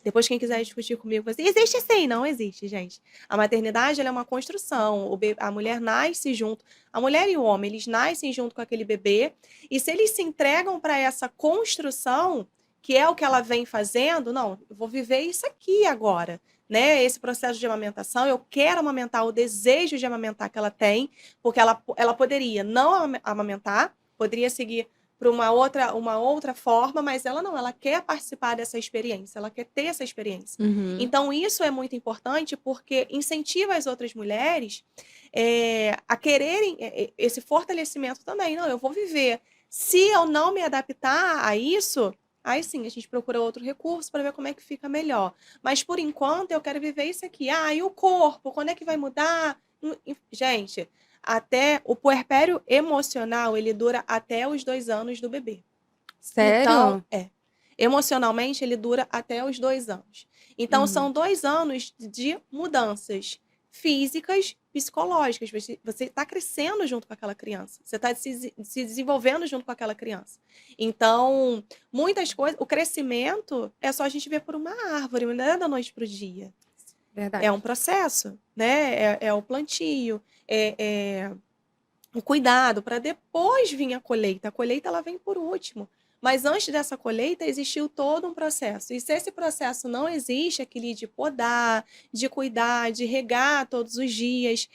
Depois, quem quiser discutir comigo, vai dizer, existe sim, não existe, gente. A maternidade, ela é uma construção. A mulher nasce junto. A mulher e o homem, eles nascem junto com aquele bebê. E se eles se entregam para essa construção, que é o que ela vem fazendo, não, eu vou viver isso aqui agora. Né, esse processo de amamentação, eu quero amamentar, o desejo de amamentar que ela tem, porque ela poderia não amamentar, poderia seguir para uma outra forma, mas ela não, ela quer participar dessa experiência, ela quer ter essa experiência. Então, isso é muito importante porque incentiva as outras mulheres a quererem esse fortalecimento também. Não, eu vou viver. Se eu não me adaptar a isso, aí sim, a gente procura outro recurso para ver como é que fica melhor. Mas, por enquanto, eu quero viver isso aqui. E o corpo? Quando é que vai mudar? Gente, até o puerpério emocional, ele dura até os 2 anos do bebê. Sério? Então, emocionalmente, ele dura até os 2 anos. Então, são 2 anos de mudanças. físicas, psicológicas. Você está crescendo junto com aquela criança. Você está se desenvolvendo junto com aquela criança. Então, muitas coisas... O crescimento é só a gente ver por uma árvore, não é da noite para o dia. Verdade. É um processo, né? É o plantio, o cuidado, para depois vir a colheita. A colheita, ela vem por último. Mas antes dessa colheita, existiu todo um processo. E se esse processo não existe, aquele de podar, de cuidar, de regar todos os dias,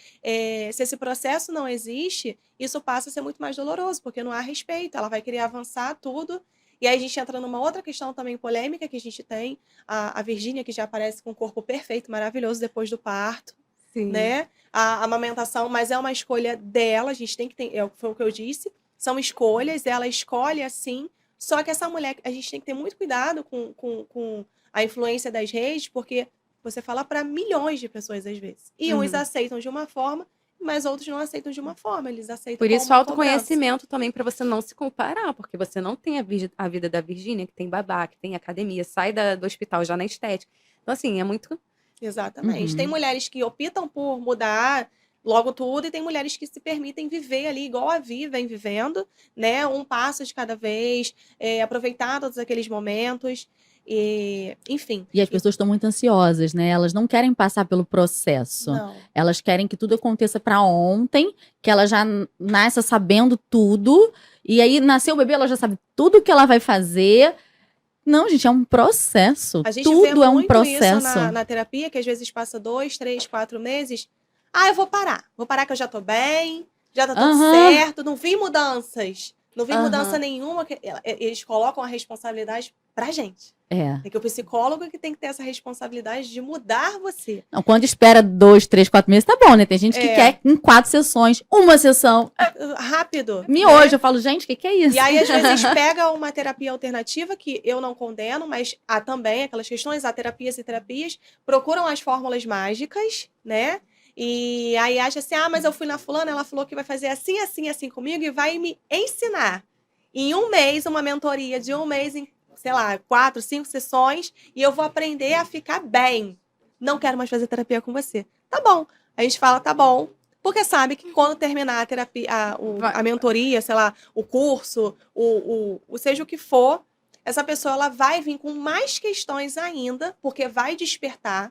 se esse processo não existe, isso passa a ser muito mais doloroso, porque não há respeito. Ela vai querer avançar tudo. E aí a gente entra numa outra questão também polêmica que a gente tem. A Virgínia, que já aparece com o corpo perfeito, maravilhoso, depois do parto. Sim. Né? A amamentação, mas é uma escolha dela. A gente tem que ter, foi o que eu disse. São escolhas, ela escolhe assim. Só que essa mulher, a gente tem que ter muito cuidado com a influência das redes, porque você fala para milhões de pessoas às vezes. E uns aceitam de uma forma, mas outros não aceitam de uma forma. Eles aceitam Por como isso, uma autoconhecimento também, para você não se comparar, porque você não tem a vida da Virgínia, que tem babá, que tem academia, sai do hospital já na estética. Então, assim, é muito... Exatamente. Tem mulheres que optam por mudar logo tudo, e tem mulheres que se permitem viver ali igual a Vi vem vivendo, né? Um passo de cada vez, aproveitar todos aqueles momentos, enfim. E as pessoas estão muito ansiosas, né? Elas não querem passar pelo processo. Não. Elas querem que tudo aconteça para ontem, que ela já nasça sabendo tudo, e aí nasceu o bebê, ela já sabe tudo que ela vai fazer. Não, gente, é um processo. A gente tudo vê é um muito processo. isso na terapia, que às vezes passa 2, 3, 4 meses. Ah, eu vou parar. Vou parar que eu já tô bem, já tá tudo certo, não vi mudanças. Não vi mudança nenhuma. Eles colocam a responsabilidade pra gente. É que o psicólogo que tem que ter essa responsabilidade de mudar você. Não, quando espera 2, 3, 4 meses, tá bom, né? Tem gente que quer em 4 sessões, uma sessão. Rápido. Miojo, né? Eu falo, gente, o que é isso? E aí, às vezes, pega uma terapia alternativa, que eu não condeno, mas há também aquelas questões, há terapias e terapias, procuram as fórmulas mágicas, né? E aí acha assim, mas eu fui na fulana, ela falou que vai fazer assim, assim, assim comigo e vai me ensinar. Em um mês, uma mentoria de um mês, em, sei lá, 4, 5 sessões, e eu vou aprender a ficar bem. Não quero mais fazer terapia com você. Tá bom. A gente fala, tá bom. Porque sabe que quando terminar a terapia, a mentoria, sei lá, o curso, seja o que for, essa pessoa ela vai vir com mais questões ainda, porque vai despertar,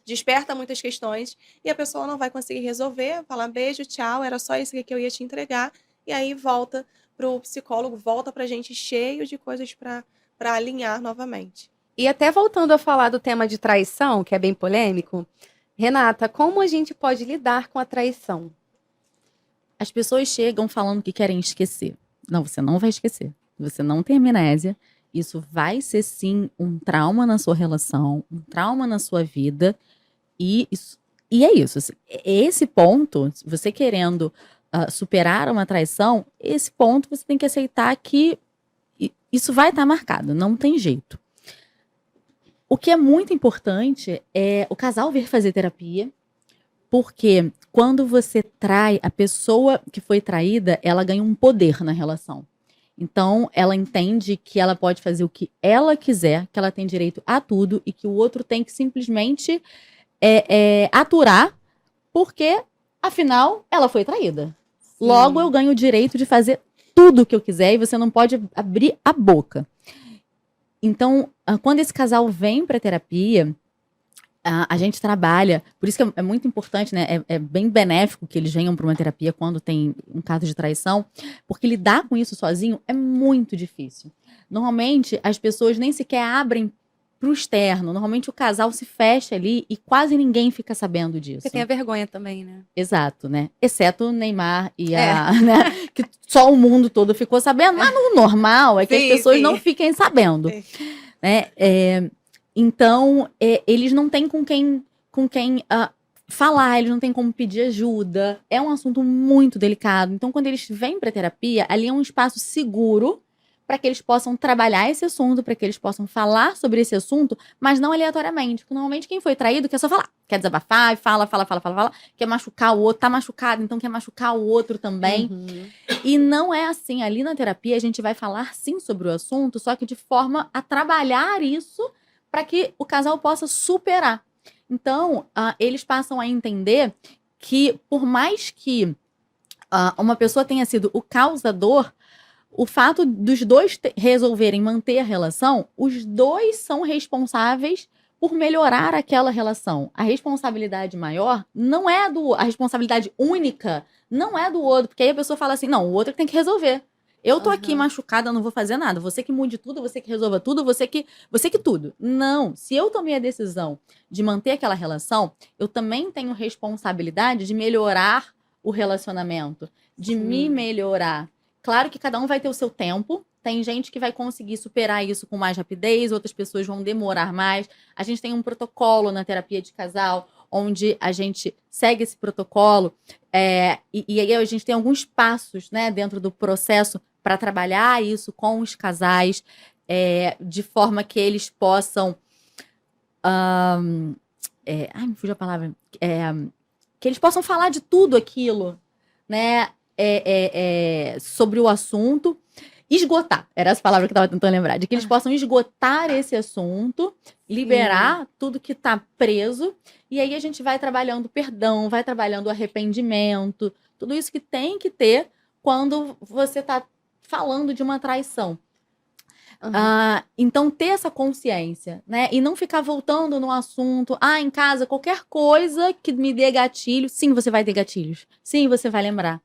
desperta muitas questões, e a pessoa não vai conseguir resolver, falar beijo, tchau, era só isso que eu ia te entregar, e aí volta pro psicólogo, volta pra gente cheio de coisas para alinhar novamente. E até voltando a falar do tema de traição, que é bem polêmico, Renata, como a gente pode lidar com a traição? As pessoas chegam falando que querem esquecer. Não, você não vai esquecer. Você não tem amnésia. Isso vai ser, sim, um trauma na sua relação, um trauma na sua vida. E é isso. Assim, esse ponto, você querendo superar uma traição, esse ponto você tem que aceitar que isso vai estar marcado. Não tem jeito. O que é muito importante é o casal vir fazer terapia, porque quando você trai, a pessoa que foi traída, ela ganha um poder na relação. Então, ela entende que ela pode fazer o que ela quiser, que ela tem direito a tudo e que o outro tem que simplesmente aturar, porque, afinal, ela foi traída. Sim. Logo, eu ganho o direito de fazer tudo o que eu quiser e você não pode abrir a boca. Então, quando esse casal vem para terapia, a gente trabalha, por isso que é muito importante, né? É bem benéfico que eles venham para uma terapia quando tem um caso de traição, porque lidar com isso sozinho é muito difícil. Normalmente, as pessoas nem sequer abrem pro externo. Normalmente, o casal se fecha ali e quase ninguém fica sabendo disso. Porque tem a vergonha também, né? Exato, né? Exceto o Neymar e né? Que só o mundo todo ficou sabendo. Mas no normal é que as pessoas não fiquem sabendo. Né? Então, eles não têm com quem falar, eles não têm como pedir ajuda. É um assunto muito delicado. Então, quando eles vêm para terapia, ali é um espaço seguro para que eles possam trabalhar esse assunto, para que eles possam falar sobre esse assunto, mas não aleatoriamente. Porque normalmente quem foi traído quer só falar, quer desabafar e fala, quer machucar o outro, tá machucado, então quer machucar o outro também. E não é assim. Ali na terapia a gente vai falar sim sobre o assunto, só que de forma a trabalhar isso para que o casal possa superar. Então, eles passam a entender que, por mais que uma pessoa tenha sido o causador, o fato dos dois resolverem manter a relação, os dois são responsáveis por melhorar aquela relação. A responsabilidade maior não é a responsabilidade única não é do outro, porque aí a pessoa fala assim, não, o outro tem que resolver. Eu tô aqui machucada, eu não vou fazer nada. Você que mude tudo, você que resolva tudo, você que tudo. Não, se eu tomei a decisão de manter aquela relação, eu também tenho responsabilidade de melhorar o relacionamento, de me melhorar. Claro que cada um vai ter o seu tempo. Tem gente que vai conseguir superar isso com mais rapidez, outras pessoas vão demorar mais. A gente tem um protocolo na terapia de casal, onde a gente segue esse protocolo. E aí a gente tem alguns passos, né, dentro do processo para trabalhar isso com os casais, de forma que eles possam... me fugiu a palavra. Que eles possam falar de tudo aquilo, né? Sobre o assunto. Esgotar, era essa palavra que eu estava tentando lembrar, de que eles possam esgotar esse assunto, liberar tudo que está preso, e aí a gente vai trabalhando perdão, vai trabalhando arrependimento, tudo isso que tem que ter quando você está falando de uma traição. Então, ter essa consciência, né? E não ficar voltando no assunto, em casa, qualquer coisa que me dê gatilho, sim, você vai ter gatilhos, sim, você vai lembrar.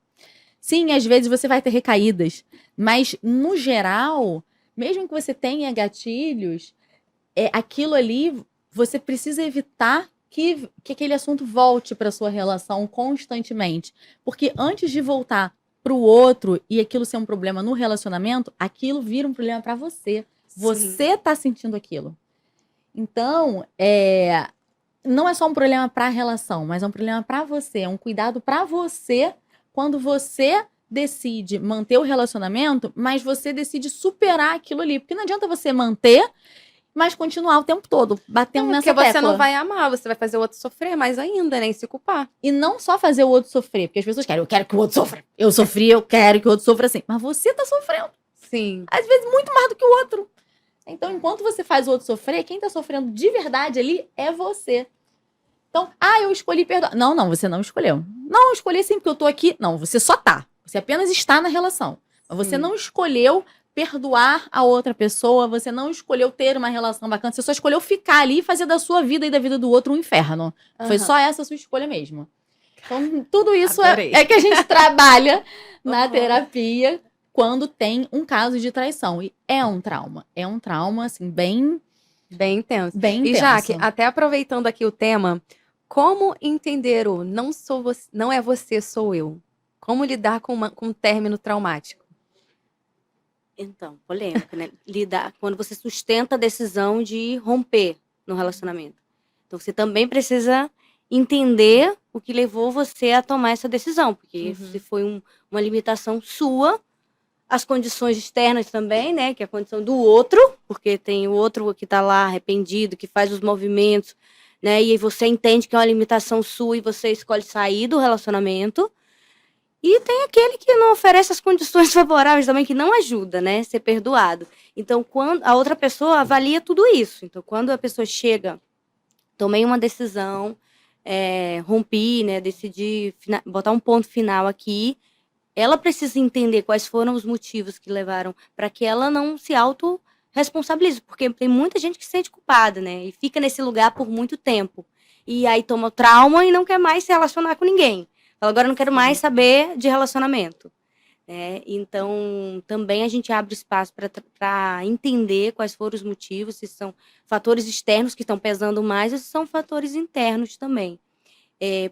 Sim, às vezes você vai ter recaídas, mas, no geral, mesmo que você tenha gatilhos, aquilo ali, você precisa evitar que aquele assunto volte para sua relação constantemente. Porque antes de voltar para o outro e aquilo ser um problema no relacionamento, aquilo vira um problema para você. Sim. Você está sentindo aquilo. Então, não é só um problema para a relação, mas é um problema para você, é um cuidado para você quando você decide manter o relacionamento, mas você decide superar aquilo ali. Porque não adianta você manter, mas continuar o tempo todo batendo nessa tecla. Porque você não vai amar, você vai fazer o outro sofrer mais ainda, nem se culpar. E não só fazer o outro sofrer, porque as pessoas querem, eu quero que o outro sofra. Eu sofri, eu quero que o outro sofra assim. Mas você tá sofrendo. Sim. Às vezes muito mais do que o outro. Então, enquanto você faz o outro sofrer, quem tá sofrendo de verdade ali é você. Então, eu escolhi perdoar. Não, você não escolheu. Não, eu escolhi sim porque eu tô aqui. Não, você só tá. Você apenas está na relação. Mas você não escolheu perdoar a outra pessoa, você não escolheu ter uma relação bacana, você só escolheu ficar ali e fazer da sua vida e da vida do outro um inferno. Foi só essa a sua escolha mesmo. Então, tudo isso é que a gente trabalha na terapia quando tem um caso de traição. E é um trauma. É um trauma, assim, bem intenso. Bem intenso. E, Jaque, até aproveitando aqui o tema, como entender o não é você, sou eu? Como lidar com um término traumático? Então, polêmica, né? Lidar quando você sustenta a decisão de romper no relacionamento. Então, você também precisa entender o que levou você a tomar essa decisão. Porque se foi uma limitação sua, as condições externas também, né? Que é a condição do outro, porque tem o outro que tá lá arrependido, que faz os movimentos, né? E aí você entende que é uma limitação sua e você escolhe sair do relacionamento. E tem aquele que não oferece as condições favoráveis também, que não ajuda, né? Ser perdoado. Então, quando a outra pessoa avalia tudo isso. Então, quando a pessoa chega, tomei uma decisão, rompi, né? Decidi botar um ponto final aqui, ela precisa entender quais foram os motivos que levaram para que ela não se autorresponsabilize. Porque tem muita gente que se sente culpada, né? E fica nesse lugar por muito tempo. E aí toma trauma e não quer mais se relacionar com ninguém. Agora eu não quero mais saber de relacionamento. Então, também a gente abre espaço para entender quais foram os motivos, se são fatores externos que estão pesando mais ou se são fatores internos também.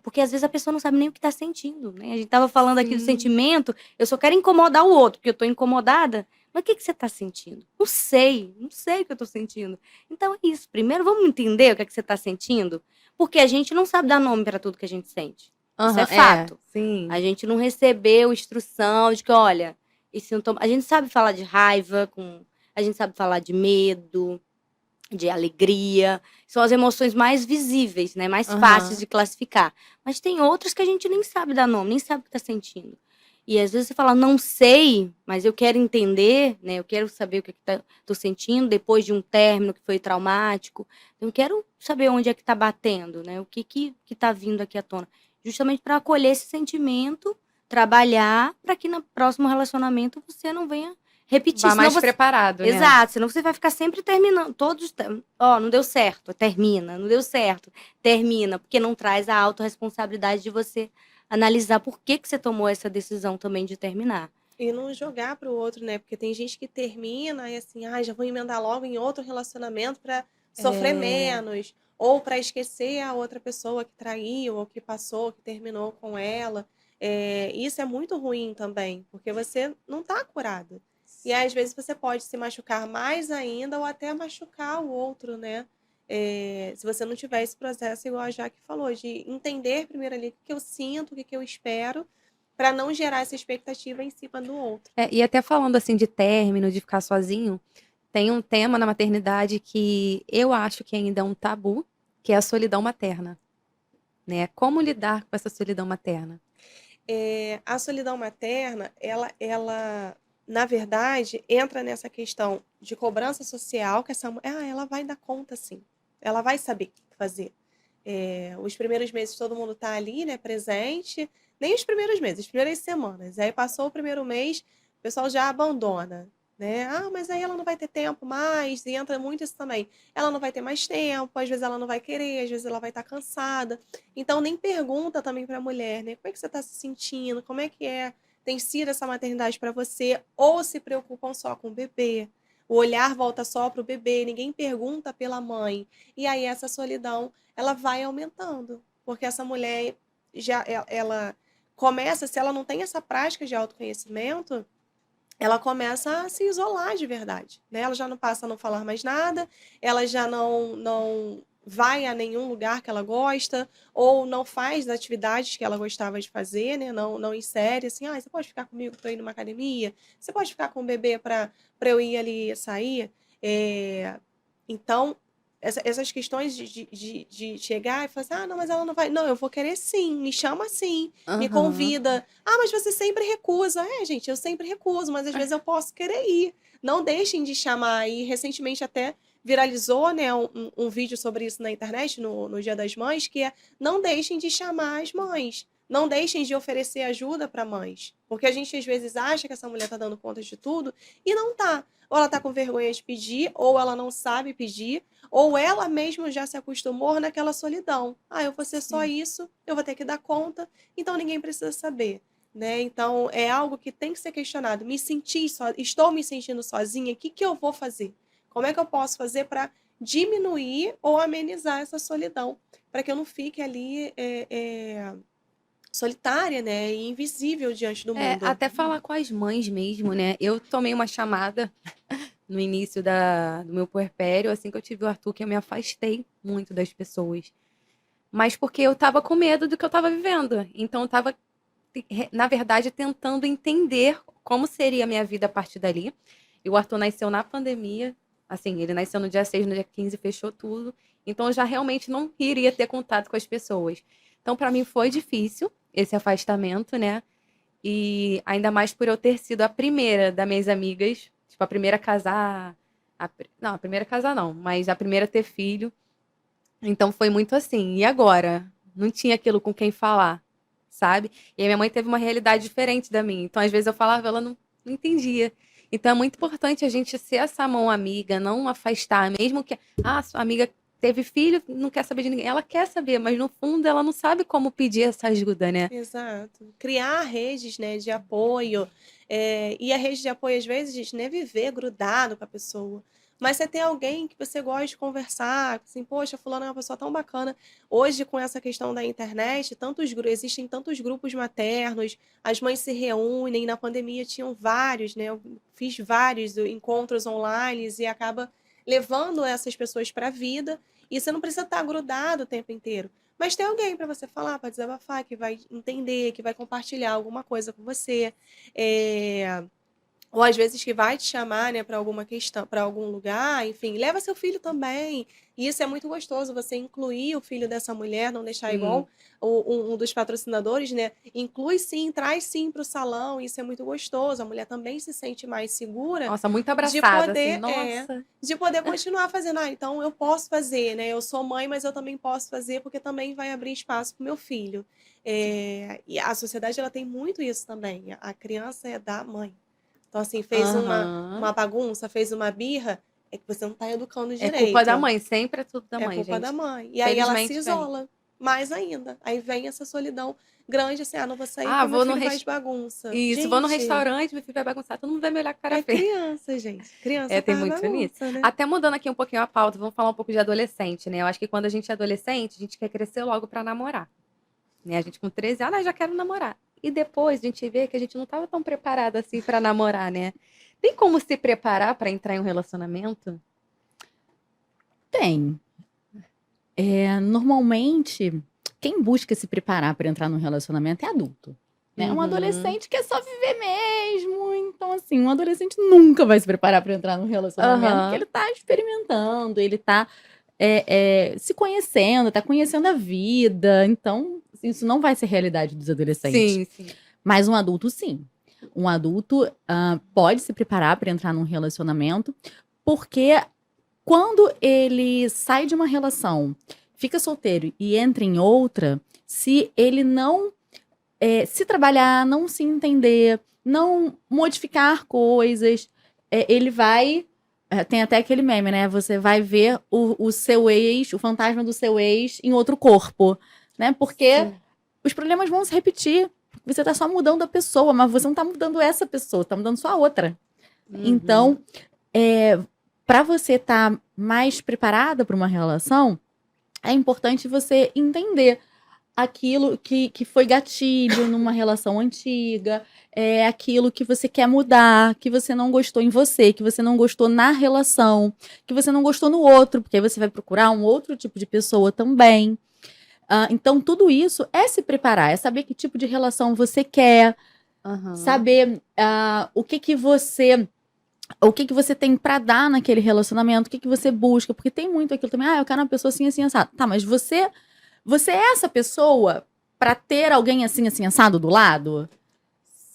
Porque às vezes a pessoa não sabe nem o que está sentindo. Né? A gente estava falando aqui do sentimento, eu só quero incomodar o outro, porque eu estou incomodada. Mas o que você está sentindo? Não sei o que eu estou sentindo. Então é isso. Primeiro vamos entender o que você está sentindo, porque a gente não sabe dar nome para tudo que a gente sente. Isso é fato. Sim. A gente não recebeu instrução de que, olha, esse sintoma... A gente sabe falar de raiva, a gente sabe falar de medo, de alegria. São as emoções mais visíveis, né? Mais fáceis de classificar. Mas tem outras que a gente nem sabe dar nome, nem sabe o que está sentindo. E às vezes você fala, não sei, mas eu quero entender, né? Eu quero saber o que tô sentindo depois de um término que foi traumático. Eu quero saber onde é que tá batendo, né? O que tá vindo aqui à tona. Justamente para acolher esse sentimento, trabalhar para que no próximo relacionamento você não venha repetir. Vá Senão mais você... preparado, né? Exato, senão você vai ficar sempre terminando. Todos. Ó, não deu certo, termina. Não deu certo, termina. Porque não traz a autorresponsabilidade de você analisar por que você tomou essa decisão também de terminar. E não jogar para o outro, né? Porque tem gente que termina e assim, ah, já vou emendar logo em outro relacionamento para sofrer menos, ou para esquecer a outra pessoa que traiu, ou que passou, que terminou com ela. Isso é muito ruim também, porque você não está curada. E aí, às vezes você pode se machucar mais ainda ou até machucar o outro, né? Se você não tiver esse processo, igual a Jaque falou, de entender primeiro ali o que eu sinto, o que eu espero, para não gerar essa expectativa em cima do outro. E até falando assim de término, de ficar sozinho, tem um tema na maternidade que eu acho que ainda é um tabu, que é a solidão materna, né? Como lidar com essa solidão materna? A solidão materna, ela, na verdade, entra nessa questão de cobrança social, que essa mulher, ela vai dar conta, sim. Ela vai saber o que fazer. Os primeiros meses todo mundo tá ali, né, presente. Nem os primeiros meses, as primeiras semanas. Aí passou o primeiro mês, o pessoal já abandona, né? Ah, mas aí ela não vai ter tempo mais, e entra muito isso também. Ela não vai ter mais tempo, às vezes ela não vai querer, às vezes ela vai estar cansada. Então nem pergunta também para a mulher, né? Como é que você está se sentindo? Como é que tem sido essa maternidade para você? Ou se preocupam só com o bebê? O olhar volta só para o bebê, ninguém pergunta pela mãe. E aí essa solidão, ela vai aumentando, porque essa mulher já ela começa, se ela não tem essa prática de autoconhecimento, ela começa a se isolar de verdade, né? Ela já não passa a não falar mais nada, ela já não vai a nenhum lugar que ela gosta, ou não faz as atividades que ela gostava de fazer, né? Não insere assim, ah, você pode ficar comigo para ir numa academia? Você pode ficar com o bebê para eu ir ali sair? Então, essas questões de chegar e falar assim, ah, não, mas ela não vai. Não, eu vou querer sim, me chama sim, me convida. Ah, mas você sempre recusa. Gente, eu sempre recuso, mas às vezes eu posso querer ir. Não deixem de chamar. E recentemente até viralizou, né, um vídeo sobre isso na internet, no Dia das Mães, que é não deixem de chamar as mães. Não deixem de oferecer ajuda para mães. Porque a gente às vezes acha que essa mulher está dando conta de tudo e não tá. Ou ela está com vergonha de pedir, ou ela não sabe pedir, ou ela mesma já se acostumou naquela solidão. Ah, eu vou ser só isso, eu vou ter que dar conta, então ninguém precisa saber. Né? Então, é algo que tem que ser questionado. Estou me sentindo sozinha, o que eu vou fazer? Como é que eu posso fazer para diminuir ou amenizar essa solidão? Para que eu não fique ali solitária, né? E invisível diante do mundo. Até falar com as mães mesmo, né? Eu tomei uma chamada no início do meu puerpério, assim que eu tive o Arthur, que eu me afastei muito das pessoas. Mas porque eu tava com medo do que eu tava vivendo. Então eu tava, na verdade, tentando entender como seria a minha vida a partir dali. E o Arthur nasceu na pandemia. Assim, ele nasceu no dia 6, no dia 15, fechou tudo. Então eu já realmente não queria ter contato com as pessoas. Então, para mim, foi difícil esse afastamento, né? E ainda mais por eu ter sido a primeira das minhas amigas, tipo, a primeira a casar. Não, a primeira a casar não, mas a primeira a ter filho. Então foi muito assim. E agora? Não tinha aquilo com quem falar, sabe? E a minha mãe teve uma realidade diferente da minha. Então, às vezes, eu falava, ela não entendia. Então é muito importante a gente ser essa mão amiga, não afastar, mesmo que sua amiga teve filho, não quer saber de ninguém. Ela quer saber, mas no fundo ela não sabe como pedir essa ajuda, né? Exato. Criar redes, né, de apoio. E a rede de apoio, às vezes, gente, não é viver grudado com a pessoa. Mas você tem alguém que você gosta de conversar, assim, poxa, fulano é uma pessoa tão bacana. Hoje, com essa questão da internet, existem tantos grupos maternos, as mães se reúnem, na pandemia tinham vários, né? Eu fiz vários encontros online e acaba levando essas pessoas para a vida. E você não precisa estar grudado o tempo inteiro. Mas tem alguém para você falar, para desabafar, que vai entender, que vai compartilhar alguma coisa com você. ou às vezes que vai te chamar, né, para alguma questão, para algum lugar, enfim, leva seu filho também. E isso é muito gostoso, você incluir o filho dessa mulher, não deixar igual um dos patrocinadores, né? Inclui sim, traz sim para o salão, isso é muito gostoso. A mulher também se sente mais segura Nossa, muito de abraçada, assim, poder, nossa. de poder continuar fazendo. Ah, então eu posso fazer, né? Eu sou mãe, mas eu também posso fazer, porque também vai abrir espaço para o meu filho. E a sociedade ela tem muito isso também. A criança é da mãe. Então, assim, fez Aham. uma bagunça, fez uma birra, é que você não está educando É culpa da direito. mãe, sempre é tudo da É mãe, culpa da gente. mãe. E aí ela se Felizmente vem. isola mais ainda. Aí vem essa solidão grande, assim, ah, não vou sair Ah, porque meu vou no filho faz res... bagunça. Isso, vou no Gente, restaurante, meu filho vai bagunçar, todo mundo vai me olhar com cara é feia. criança, gente. Criança É, tem faz muito nisso. bagunça, né? Até mudando aqui um pouquinho a pauta, vamos falar um pouco de adolescente, né? Eu acho que quando a gente é adolescente, a gente quer crescer logo pra namorar. Né? A gente com 13 anos, já quero namorar. E depois a gente vê que a gente não estava tão preparada assim pra namorar, né? Tem como se preparar pra entrar em um relacionamento? Tem. Normalmente, quem busca se preparar para entrar num relacionamento é adulto. Né? Um Uhum. adolescente adolescente quer só viver mesmo. Então, assim, um adolescente nunca vai se preparar para entrar num relacionamento, Aham. porque ele tá experimentando, ele tá se conhecendo, tá conhecendo a vida. Então, isso não vai ser realidade dos adolescentes. Sim, sim. Mas um adulto, sim. Um adulto pode se preparar para entrar num relacionamento, porque quando ele sai de uma relação, fica solteiro e entra em outra, se ele não se trabalhar, não se entender, não modificar coisas, ele vai. Tem até aquele meme, né? Você vai ver o seu ex, o fantasma do seu ex em outro corpo, né? Porque Sim. os problemas vão se repetir. Você tá só mudando a pessoa, mas você não tá mudando essa pessoa, tá mudando só a outra. Uhum. Então, para você estar mais preparada para uma relação, é importante você entender aquilo que foi gatilho numa relação antiga, aquilo que você quer mudar, que você não gostou em você, que você não gostou na relação, que você não gostou no outro, porque aí você vai procurar um outro tipo de pessoa também. Então, tudo isso é se preparar, é saber que tipo de relação você quer, Aham. saber o que você tem pra dar naquele relacionamento, o que você busca, porque tem muito aquilo também, eu quero uma pessoa assim, assim, assado. Tá, mas você é essa pessoa pra ter alguém assim, assim, assado do lado?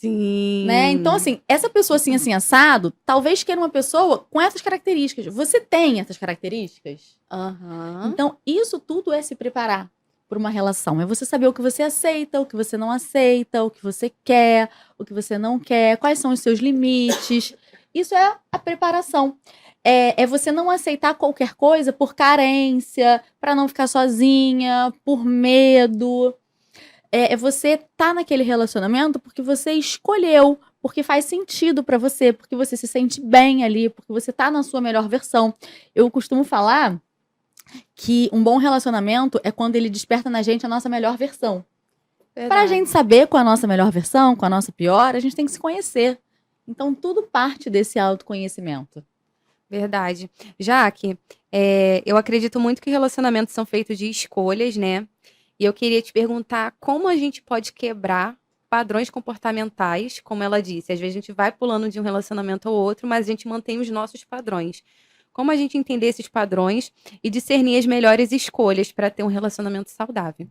Sim. Né? Então, assim, essa pessoa assim, assim, assado, talvez queira uma pessoa com essas características. Você tem essas características? Aham. Então, isso tudo é se preparar para uma relação. É você saber o que você aceita, o que você não aceita, o que você quer, o que você não quer, quais são os seus limites. Isso é a preparação. É você não aceitar qualquer coisa por carência, para não ficar sozinha, por medo. É você estar naquele relacionamento porque você escolheu, porque faz sentido para você, porque você se sente bem ali, porque você tá na sua melhor versão. Eu costumo falar que um bom relacionamento é quando ele desperta na gente a nossa melhor versão. Pra Verdade. gente saber qual é a nossa melhor versão, qual é a nossa pior, a gente tem que se conhecer. Então, tudo parte desse autoconhecimento. Verdade. Jaque, eu acredito muito que relacionamentos são feitos de escolhas, né? E eu queria te perguntar como a gente pode quebrar padrões comportamentais, como ela disse. Às vezes a gente vai pulando de um relacionamento ao outro, mas a gente mantém os nossos padrões. Como a gente entender esses padrões e discernir as melhores escolhas para ter um relacionamento saudável?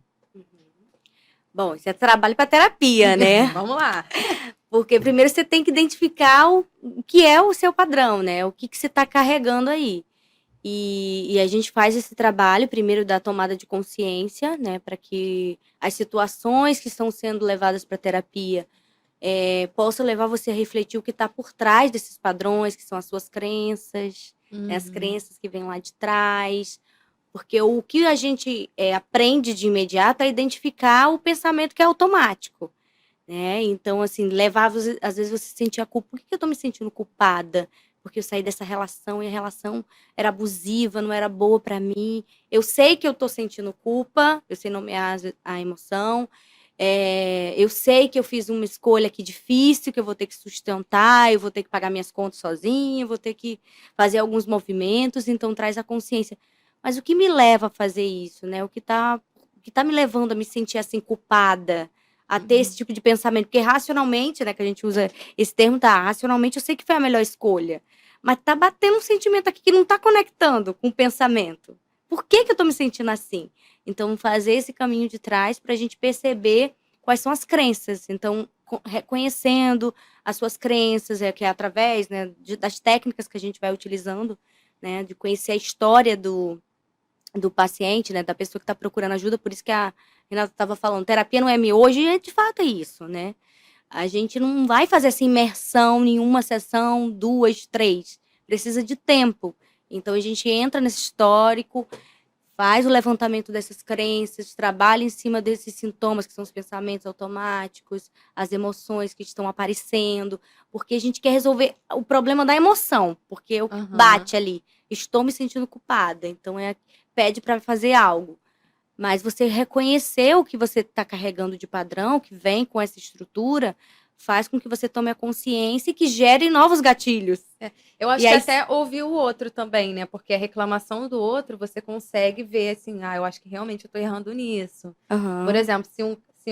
Bom, isso é trabalho para terapia, né? Vamos lá. Porque primeiro você tem que identificar o que é o seu padrão, né? O que você está carregando aí. E a gente faz esse trabalho primeiro da tomada de consciência, né? Para que as situações que estão sendo levadas para terapia possam levar você a refletir o que está por trás desses padrões, que são as suas crenças, né? As crenças que vêm lá de trás. Porque o que a gente aprende de imediato é identificar o pensamento que é automático. Né? Então, assim, levava, às vezes você sentia culpa. Por que eu tô me sentindo culpada? Porque eu saí dessa relação e a relação era abusiva, não era boa para mim. Eu sei que eu tô sentindo culpa, eu sei nomear a emoção. Eu sei que eu fiz uma escolha aqui difícil, que eu vou ter que sustentar, eu vou ter que pagar minhas contas sozinha, eu vou ter que fazer alguns movimentos, então traz a consciência. Mas o que me leva a fazer isso, né? O que tá me levando a me sentir assim culpada? a ter esse tipo de pensamento. Porque racionalmente, né, que a gente usa esse termo, racionalmente eu sei que foi a melhor escolha. Mas tá batendo um sentimento aqui que não tá conectando com o pensamento. Por que eu tô me sentindo assim? Então, fazer esse caminho de trás pra gente perceber quais são as crenças. Então, reconhecendo as suas crenças, que é através, né, das técnicas que a gente vai utilizando, né, de conhecer a história do paciente, né, da pessoa que está procurando ajuda. Por isso que a Renata estava falando, terapia não é miojo, e de fato é isso, né? A gente não vai fazer essa imersão em uma sessão, 2, 3. Precisa de tempo. Então, a gente entra nesse histórico, faz o levantamento dessas crenças, trabalha em cima desses sintomas, que são os pensamentos automáticos, as emoções que estão aparecendo, porque a gente quer resolver o problema da emoção, porque bate ali, estou me sentindo culpada, então pede para fazer algo. Mas você reconhecer o que você está carregando de padrão, que vem com essa estrutura, faz com que você tome a consciência e que gere novos gatilhos. Eu acho que até ouvir o outro também, né? Porque a reclamação do outro, você consegue ver assim, eu acho que realmente eu tô errando nisso. Por exemplo, se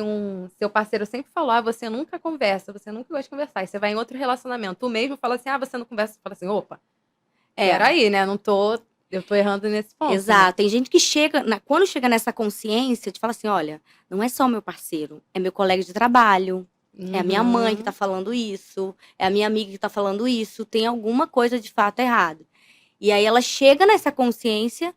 seu parceiro sempre falar, você nunca conversa, você nunca gosta de conversar, e você vai em outro relacionamento, tu mesmo fala assim, você não conversa, você fala assim, opa, peraí, né? Eu tô errando nesse ponto. Exato. Né? Tem gente que quando chega nessa consciência, te fala assim, olha, não é só o meu parceiro, é meu colega de trabalho, é a minha mãe que tá falando isso, é a minha amiga que tá falando isso, tem alguma coisa de fato errada. E aí ela chega nessa consciência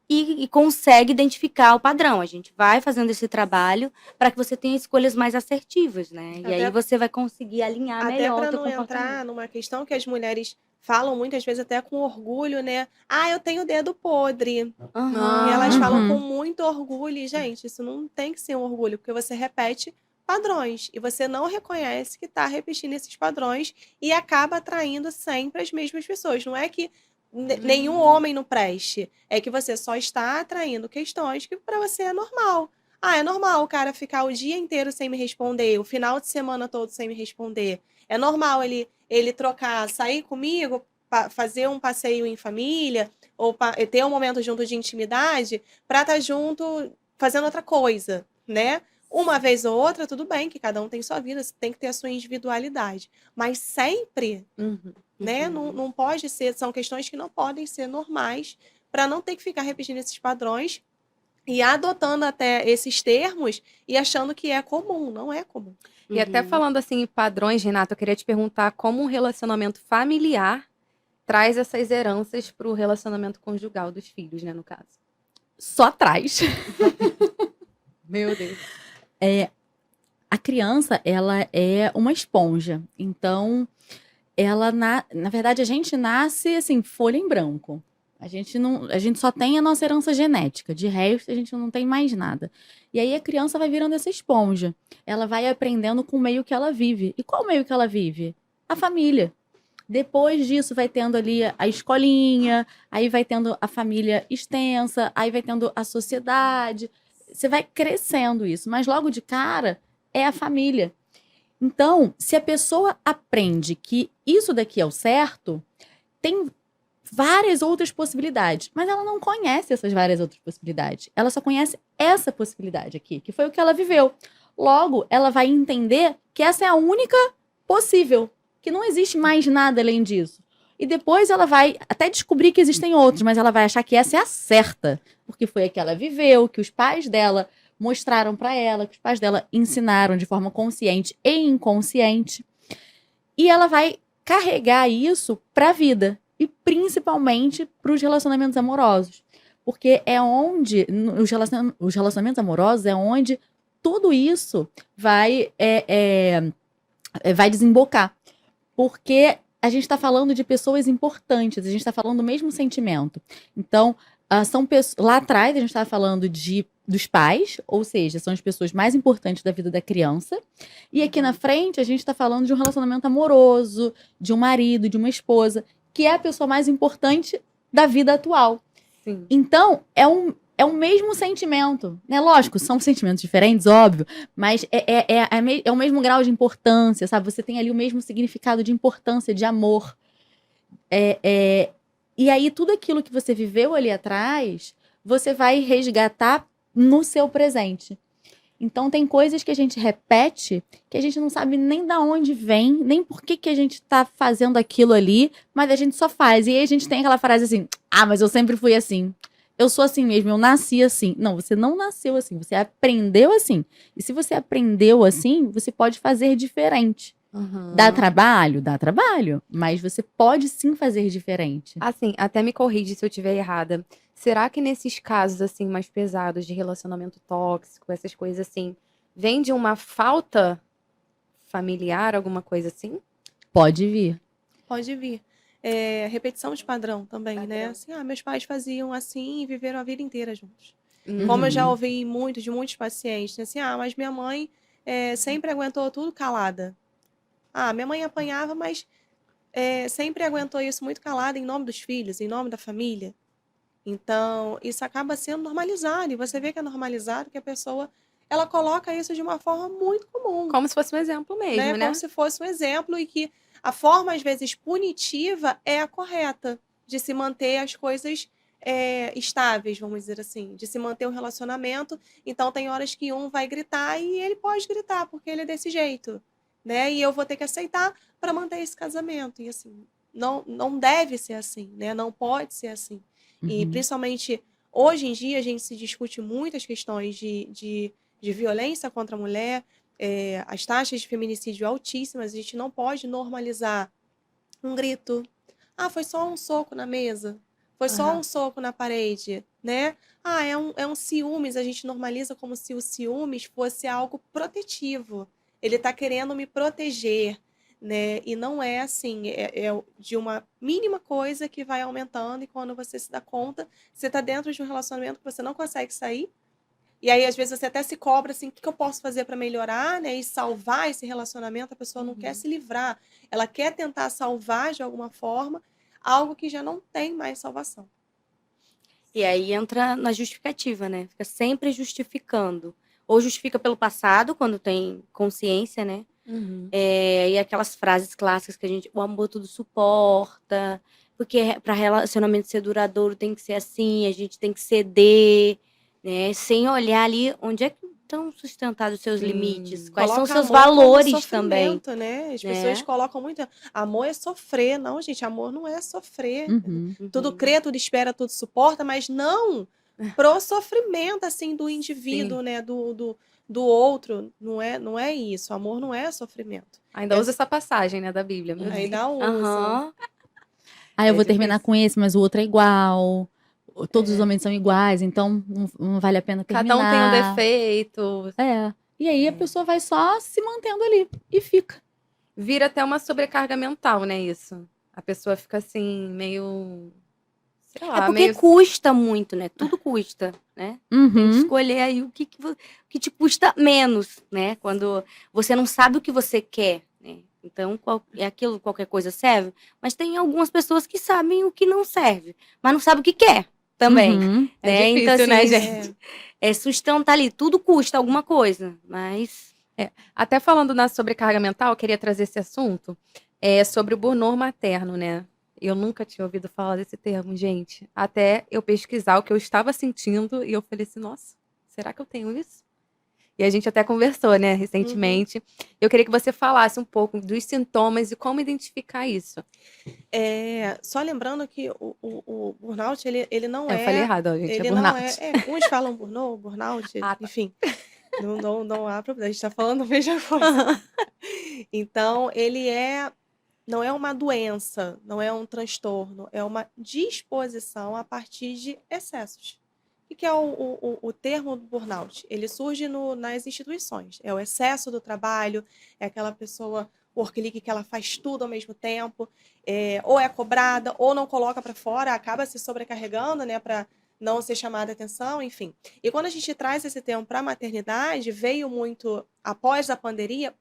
e consegue identificar o padrão. A gente vai fazendo esse trabalho para que você tenha escolhas mais assertivas, né? E aí você vai conseguir alinhar melhor o teu comportamento. Até para não entrar numa questão que as mulheres falam muitas vezes até com orgulho, né? Eu tenho dedo podre. E elas falam com muito orgulho. E, gente, isso não tem que ser um orgulho, porque você repete padrões e você não reconhece que está repetindo esses padrões e acaba atraindo sempre as mesmas pessoas. Não é que nenhum homem não preste, é que você só está atraindo questões que para você é normal. É normal o cara ficar o dia inteiro sem me responder, o final de semana todo sem me responder. É normal ele trocar, sair comigo, fazer um passeio em família, ou ter um momento junto de intimidade, para estar junto fazendo outra coisa, né? Uma vez ou outra, tudo bem, que cada um tem sua vida, tem que ter a sua individualidade. Mas sempre, né? Não pode ser, são questões que não podem ser normais, para não ter que ficar repetindo esses padrões e adotando até esses termos e achando que é comum, não é comum. E até falando assim em padrões, Renata, eu queria te perguntar como um relacionamento familiar traz essas heranças para o relacionamento conjugal dos filhos, né, no caso. Só traz. Meu Deus. A criança, ela é uma esponja. Então, ela na verdade, a gente nasce assim, folha em branco. A gente só tem a nossa herança genética. De resto, a gente não tem mais nada. E aí a criança vai virando essa esponja. Ela vai aprendendo com o meio que ela vive. E qual meio que ela vive? A família. Depois disso, vai tendo ali a escolinha, aí vai tendo a família extensa, aí vai tendo a sociedade. Você vai crescendo isso. Mas logo de cara, é a família. Então, se a pessoa aprende que isso daqui é o certo, tem várias outras possibilidades, mas ela não conhece essas várias outras possibilidades. Ela só conhece essa possibilidade aqui, que foi o que ela viveu. Logo, ela vai entender que essa é a única possível, que não existe mais nada além disso. E depois ela vai até descobrir que existem outros, mas ela vai achar que essa é a certa, porque foi a que ela viveu, que os pais dela mostraram para ela, que os pais dela ensinaram de forma consciente e inconsciente. E ela vai carregar isso para a vida. E principalmente para os relacionamentos amorosos. Porque é onde, os relacionamentos amorosos, é onde tudo isso vai desembocar. Porque a gente está falando de pessoas importantes, a gente está falando do mesmo sentimento. Então, lá atrás, a gente estava falando dos pais, ou seja, são as pessoas mais importantes da vida da criança. E aqui na frente, a gente está falando de um relacionamento amoroso, de um marido, de uma esposa, que é a pessoa mais importante da vida atual. Sim. Então, é o mesmo sentimento, né? Lógico, são sentimentos diferentes, óbvio, mas é o mesmo grau de importância, sabe? Você tem ali o mesmo significado de importância, de amor. E aí, tudo aquilo que você viveu ali atrás, você vai resgatar no seu presente. Então, tem coisas que a gente repete que a gente não sabe nem da onde vem, nem por que a gente tá fazendo aquilo ali, mas a gente só faz. E aí a gente tem aquela frase assim: ah, mas eu sempre fui assim. Eu sou assim mesmo, eu nasci assim. Não, você não nasceu assim, você aprendeu assim. E se você aprendeu assim, você pode fazer diferente. Uhum. Dá trabalho? Dá trabalho. Mas você pode sim fazer diferente. Assim, até me corrige se eu estiver errada. Será que nesses casos, assim, mais pesados de relacionamento tóxico, essas coisas assim, vem de uma falta familiar, alguma coisa assim? Pode vir. Pode vir. Repetição de padrão também, né? Assim, meus pais faziam assim e viveram a vida inteira juntos. Como eu já Uhum. ouvi muito de muitos pacientes, né, assim, mas minha mãe sempre aguentou tudo calada. Minha mãe apanhava, mas sempre aguentou isso muito calada em nome dos filhos, em nome da família. Então, isso acaba sendo normalizado. E você vê que é normalizado, que a pessoa, ela coloca isso de uma forma muito comum, Como se fosse um exemplo mesmo, né? Como se fosse um exemplo e que a forma, às vezes, punitiva é a correta de se manter as coisas estáveis, vamos dizer assim, de se manter um relacionamento. Então, tem horas que um vai gritar e ele pode gritar, porque ele é desse jeito, né? E eu vou ter que aceitar para manter esse casamento. E, assim, não deve ser assim, né? Não pode ser assim. E, Uhum. principalmente, hoje em dia, a gente se discute muitas questões de violência contra a mulher, as taxas de feminicídio altíssimas, a gente não pode normalizar um grito. Foi só um soco na mesa. Foi só um soco na parede, né? É um ciúmes, a gente normaliza como se o ciúmes fosse algo protetivo. Ele está querendo me proteger, né? E não é assim, é de uma mínima coisa que vai aumentando e quando você se dá conta, você está dentro de um relacionamento que você não consegue sair. E aí, às vezes, você até se cobra assim, o que eu posso fazer para melhorar, né? E salvar esse relacionamento, a pessoa não quer se livrar. Ela quer tentar salvar de alguma forma algo que já não tem mais salvação. E aí entra na justificativa, né? Fica sempre justificando. Ou justifica pelo passado, quando tem consciência, né? Uhum. E aquelas frases clássicas que o amor tudo suporta, porque para relacionamento ser duradouro tem que ser assim, a gente tem que ceder, né? Sem olhar ali onde é que estão sustentados os seus limites, quais são os Coloca seus amor como valores também. sofrimento, né? As né? pessoas colocam muito. Amor é sofrer. Não, gente, amor não é sofrer. Uhum. Tudo crê, tudo espera, tudo suporta, mas não pro sofrimento, assim, do indivíduo, Sim. né? Do outro. Não é isso. Amor não é sofrimento. Ainda usa essa passagem, né, da Bíblia. Meu Deus. Ainda usa. Aham. Eu vou difícil. terminar com esse, mas o outro é igual. Todos os homens são iguais, então não vale a pena terminar. Cada um tem um defeito. E aí a pessoa vai só se mantendo ali e fica. Vira até uma sobrecarga mental, né, isso? A pessoa fica assim, meio... Sei lá, É porque meio... custa muito, né? Tudo custa, né? Tem que Uhum. escolher aí o que te custa menos, né? Quando você não sabe o que você quer, né? Então, qualquer coisa serve. Mas tem algumas pessoas que sabem o que não serve, mas não sabem o que quer também. Uhum. É né? difícil, Então, assim, né, gente? sustentar ali. Tudo custa alguma coisa, mas... Até falando na sobrecarga mental, eu queria trazer esse assunto. Sobre o burnout materno, né? Eu nunca tinha ouvido falar desse termo, gente. Até eu pesquisar o que eu estava sentindo e eu falei assim, nossa, será que eu tenho isso? E a gente até conversou, né, recentemente. Eu queria que você falasse um pouco dos sintomas e como identificar isso. Só lembrando que o burnout, ele não Eu falei errado, ó, gente, ele é não burnout. uns falam burnout, Ah, tá. enfim. Não há problema, a gente está falando a mesma coisa. Então, não é uma doença, não é um transtorno, é uma disposição a partir de excessos. O que é o termo burnout? Ele surge nas instituições. É o excesso do trabalho, é aquela pessoa workaholic que ela faz tudo ao mesmo tempo, ou é cobrada, ou não coloca para fora, acaba se sobrecarregando, né, para não ser chamada a atenção, enfim. E quando a gente traz esse termo para a maternidade, veio muito após a pandemia,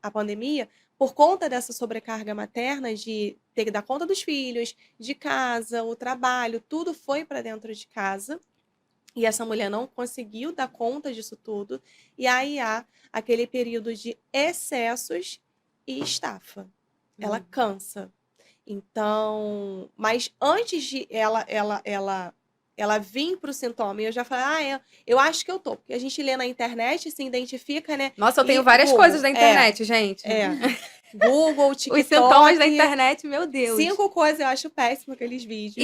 por conta dessa sobrecarga materna de ter que dar conta dos filhos, de casa, o trabalho, tudo foi para dentro de casa. E essa mulher não conseguiu dar conta disso tudo. E aí há aquele período de excessos e estafa. Ela cansa. Então, mas antes de ela ela vir pro sintoma e eu já falei, eu acho que eu tô. Porque a gente lê na internet, se identifica, né? Nossa, eu tenho E várias Google, coisas da internet, gente. Google, TikTok. Os sintomas da internet, meu Deus. 5 coisas, eu acho péssimo aqueles vídeos.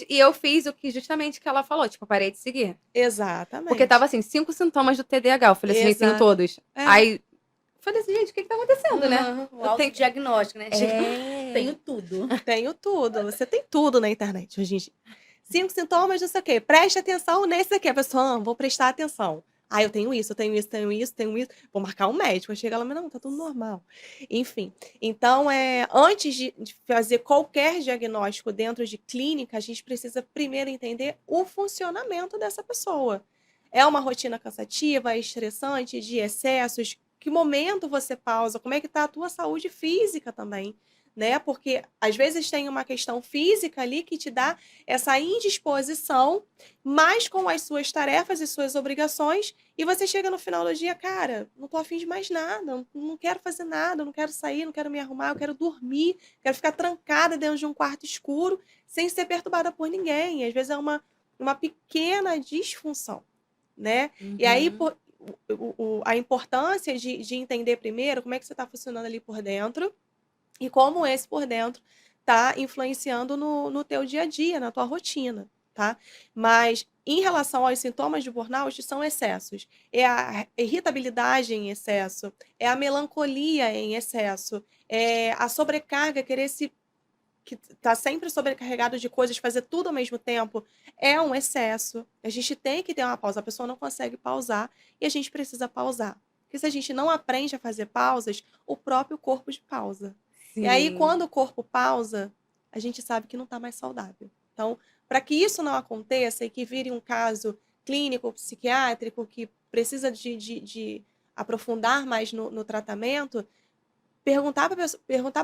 E eu fiz o que justamente que ela falou, tipo, eu parei de seguir. Exatamente. Porque tava assim, 5 sintomas do TDAH. Eu falei assim, gente, tenho Exato. todos. É. Aí, falei assim, gente, o que tá acontecendo, né? O autodiagnóstico, né? Tenho tudo. Tenho tudo. Você tem tudo na internet hoje em dia. 5 sintomas, não sei o quê. Preste atenção nesse aqui. A pessoa, vou prestar atenção. Eu tenho isso, eu tenho isso, tenho isso, tenho isso. Vou marcar um médico. Aí chega lá, mas não, tá tudo normal. Enfim. Então, antes de fazer qualquer diagnóstico dentro de clínica, a gente precisa primeiro entender o funcionamento dessa pessoa. É uma rotina cansativa, é estressante, de excessos? Que momento você pausa? Como é que tá a tua saúde física também? Né? Porque às vezes tem uma questão física ali que te dá essa indisposição, mas com as suas tarefas e suas obrigações, e você chega no final do dia, cara, não tô afim de mais nada, não quero fazer nada, não quero sair, não quero me arrumar, eu quero dormir, quero ficar trancada dentro de um quarto escuro, sem ser perturbada por ninguém. E às vezes é uma pequena disfunção, né? E aí, a importância de entender primeiro como é que você está funcionando ali por dentro, e como esse por dentro está influenciando no teu dia a dia, na tua rotina, tá? Mas em relação aos sintomas de burnout, são excessos. É a irritabilidade em excesso, é a melancolia em excesso, é a sobrecarga, que está sempre sobrecarregado de coisas, fazer tudo ao mesmo tempo, é um excesso. A gente tem que ter uma pausa. A pessoa não consegue pausar e a gente precisa pausar. Porque se a gente não aprende a fazer pausas, o próprio corpo de pausa. Sim. E aí, quando o corpo pausa, a gente sabe que não está mais saudável. Então, para que isso não aconteça e que vire um caso clínico, psiquiátrico, que precisa de aprofundar mais no tratamento, perguntar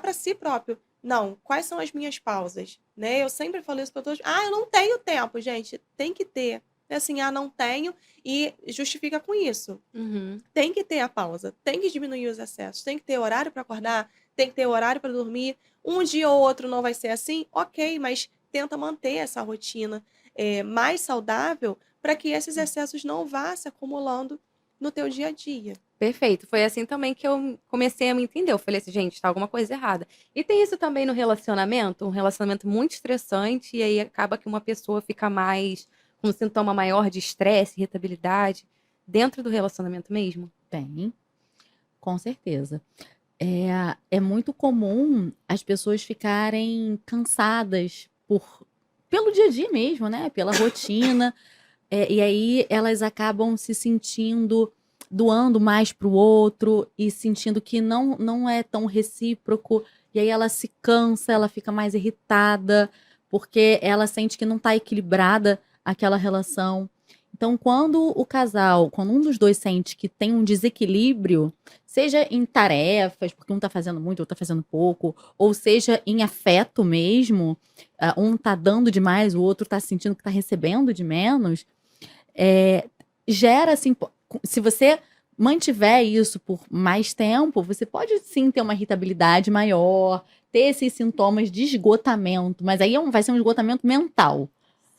para si próprio, não, quais são as minhas pausas? Né? Eu sempre falo isso para todos, eu não tenho tempo, gente, tem que ter. É assim, não tenho, e justifica com isso. Tem que ter a pausa, tem que diminuir os excessos, tem que ter horário para acordar, tem que ter horário para dormir. Um dia ou outro não vai ser assim, ok, mas tenta manter essa rotina mais saudável para que esses excessos não vá se acumulando no teu dia a dia. Perfeito. Foi assim também que eu comecei a me entender. Eu falei assim, gente, tá alguma coisa errada. E tem isso também no relacionamento, um relacionamento muito estressante, e aí acaba que uma pessoa fica mais com um sintoma maior de estresse, irritabilidade, dentro do relacionamento mesmo? Tem, com certeza. É muito comum as pessoas ficarem cansadas pelo dia a dia mesmo, né? Pela rotina. E aí elas acabam se sentindo, doando mais para o outro e sentindo que não é tão recíproco. E aí ela se cansa, ela fica mais irritada, porque ela sente que não está equilibrada aquela relação. Então, quando um dos dois sente que tem um desequilíbrio, seja em tarefas, porque um tá fazendo muito, outro tá fazendo pouco, ou seja em afeto mesmo, um tá dando demais, o outro tá sentindo que tá recebendo de menos, gera assim, se você mantiver isso por mais tempo, você pode sim ter uma irritabilidade maior, ter esses sintomas de esgotamento, mas aí vai ser um esgotamento mental.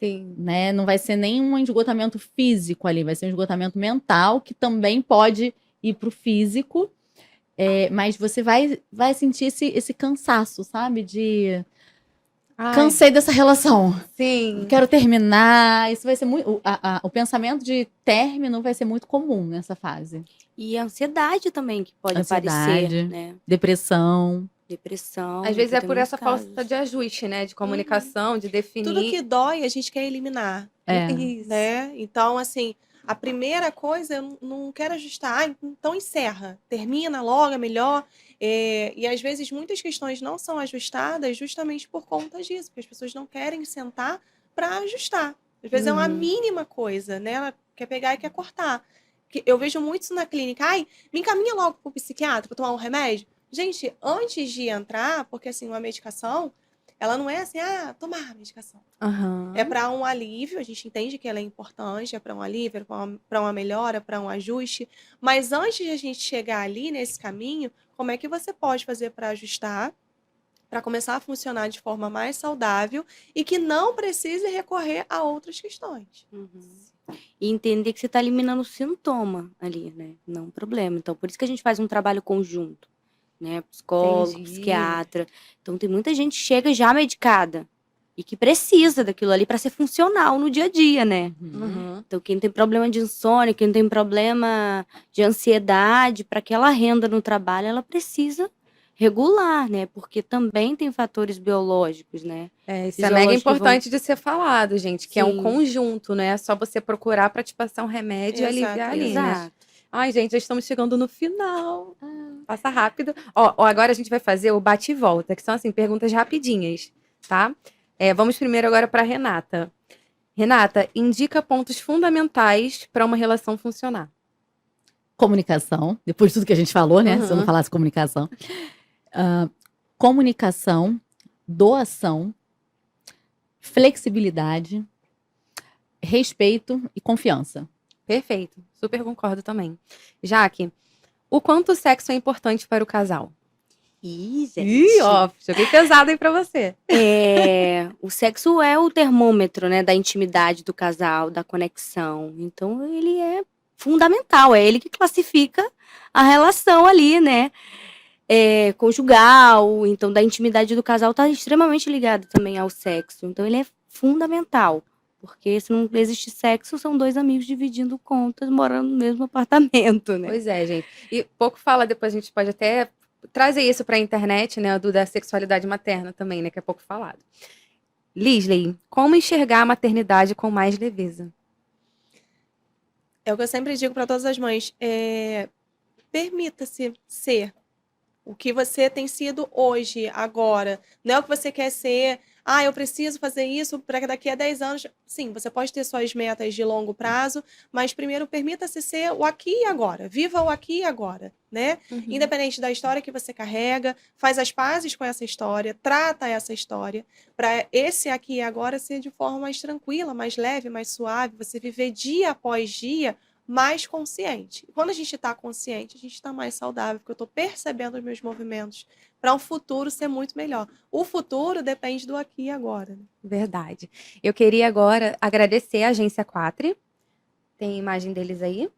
Sim. Né? Não vai ser nem um esgotamento físico ali, vai ser um esgotamento mental que também pode ir para o físico, mas você vai sentir esse cansaço, sabe? Cansei dessa relação. Sim. Quero terminar. Isso vai ser muito. O pensamento de término vai ser muito comum nessa fase. E a ansiedade também que pode aparecer, né? Depressão. Às vezes é por essa falta de ajuste, né? De comunicação, de definir. Tudo que dói, a gente quer eliminar. Isso. Né? Então, assim, a primeira coisa, eu não quero ajustar. Então encerra. Termina logo, é melhor. E às vezes muitas questões não são ajustadas justamente por conta disso. Porque as pessoas não querem sentar para ajustar. Às vezes é uma mínima coisa, né? Ela quer pegar e quer cortar. Eu vejo muito isso na clínica. Me encaminha logo para o psiquiatra para tomar um remédio. Gente, antes de entrar, porque assim, uma medicação, ela não é assim, tomar medicação. É para um alívio, a gente entende que ela é importante, é para um alívio, é para uma melhora, para um ajuste. Mas antes de a gente chegar ali nesse caminho, como é que você pode fazer para ajustar para começar a funcionar de forma mais saudável e que não precise recorrer a outras questões. E entender que você está eliminando o sintoma ali, né? Não o problema. Então, por isso que a gente faz um trabalho conjunto, né? Psicólogo, Entendi. psiquiatra. Então, tem muita gente que chega já medicada e que precisa daquilo ali para ser funcional no dia a dia, né? Uhum. Então, quem tem problema de insônia, quem tem problema de ansiedade, para que ela renda no trabalho, ela precisa regular, né? Porque também tem fatores biológicos, né? Isso é mega Fisiológicos que vão- importante de ser falado, gente, que é um Sim. conjunto, não é só você procurar para te passar um remédio e aliviar ali, né? Exato. Ai, gente, já estamos chegando no final. Passa rápido. Ó, agora a gente vai fazer o bate e volta, que são assim, perguntas rapidinhas, tá? Vamos primeiro agora para Renata. Renata, indica pontos fundamentais para uma relação funcionar. Comunicação, depois de tudo que a gente falou, né? Se eu não Uhum. falasse comunicação. Comunicação, doação, flexibilidade, respeito e confiança. Perfeito, super concordo também. Jaque, o quanto o sexo é importante para o casal? Ih, gente. Ih, ó, joguei pesado aí pra você. O sexo é o termômetro, né, da intimidade do casal, da conexão. Então, ele é fundamental, é ele que classifica a relação ali, né, conjugal. Então, da intimidade do casal tá extremamente ligado também ao sexo. Então, ele é fundamental, porque se não existe sexo, são dois amigos dividindo contas, morando no mesmo apartamento, né? Pois é, gente. E pouco fala, depois a gente pode até trazer isso pra internet, né, da sexualidade materna também, né, que é pouco falado. Lisley, como enxergar a maternidade com mais leveza? É o que eu sempre digo para todas as mães. Permita-se ser o que você tem sido hoje, agora. Não é o que você quer ser. Eu preciso fazer isso para daqui a 10 anos. Sim, você pode ter suas metas de longo prazo, mas primeiro permita-se ser o aqui e agora. Viva o aqui e agora, né? Independente da história que você carrega, faz as pazes com essa história, trata essa história, para esse aqui e agora ser de forma mais tranquila, mais leve, mais suave, você viver dia após dia mais consciente. Quando a gente está consciente, a gente está mais saudável, porque eu estou percebendo os meus movimentos para um futuro ser muito melhor. O futuro depende do aqui e agora. Verdade. Eu queria agora agradecer a Agência 4. Tem imagem deles aí?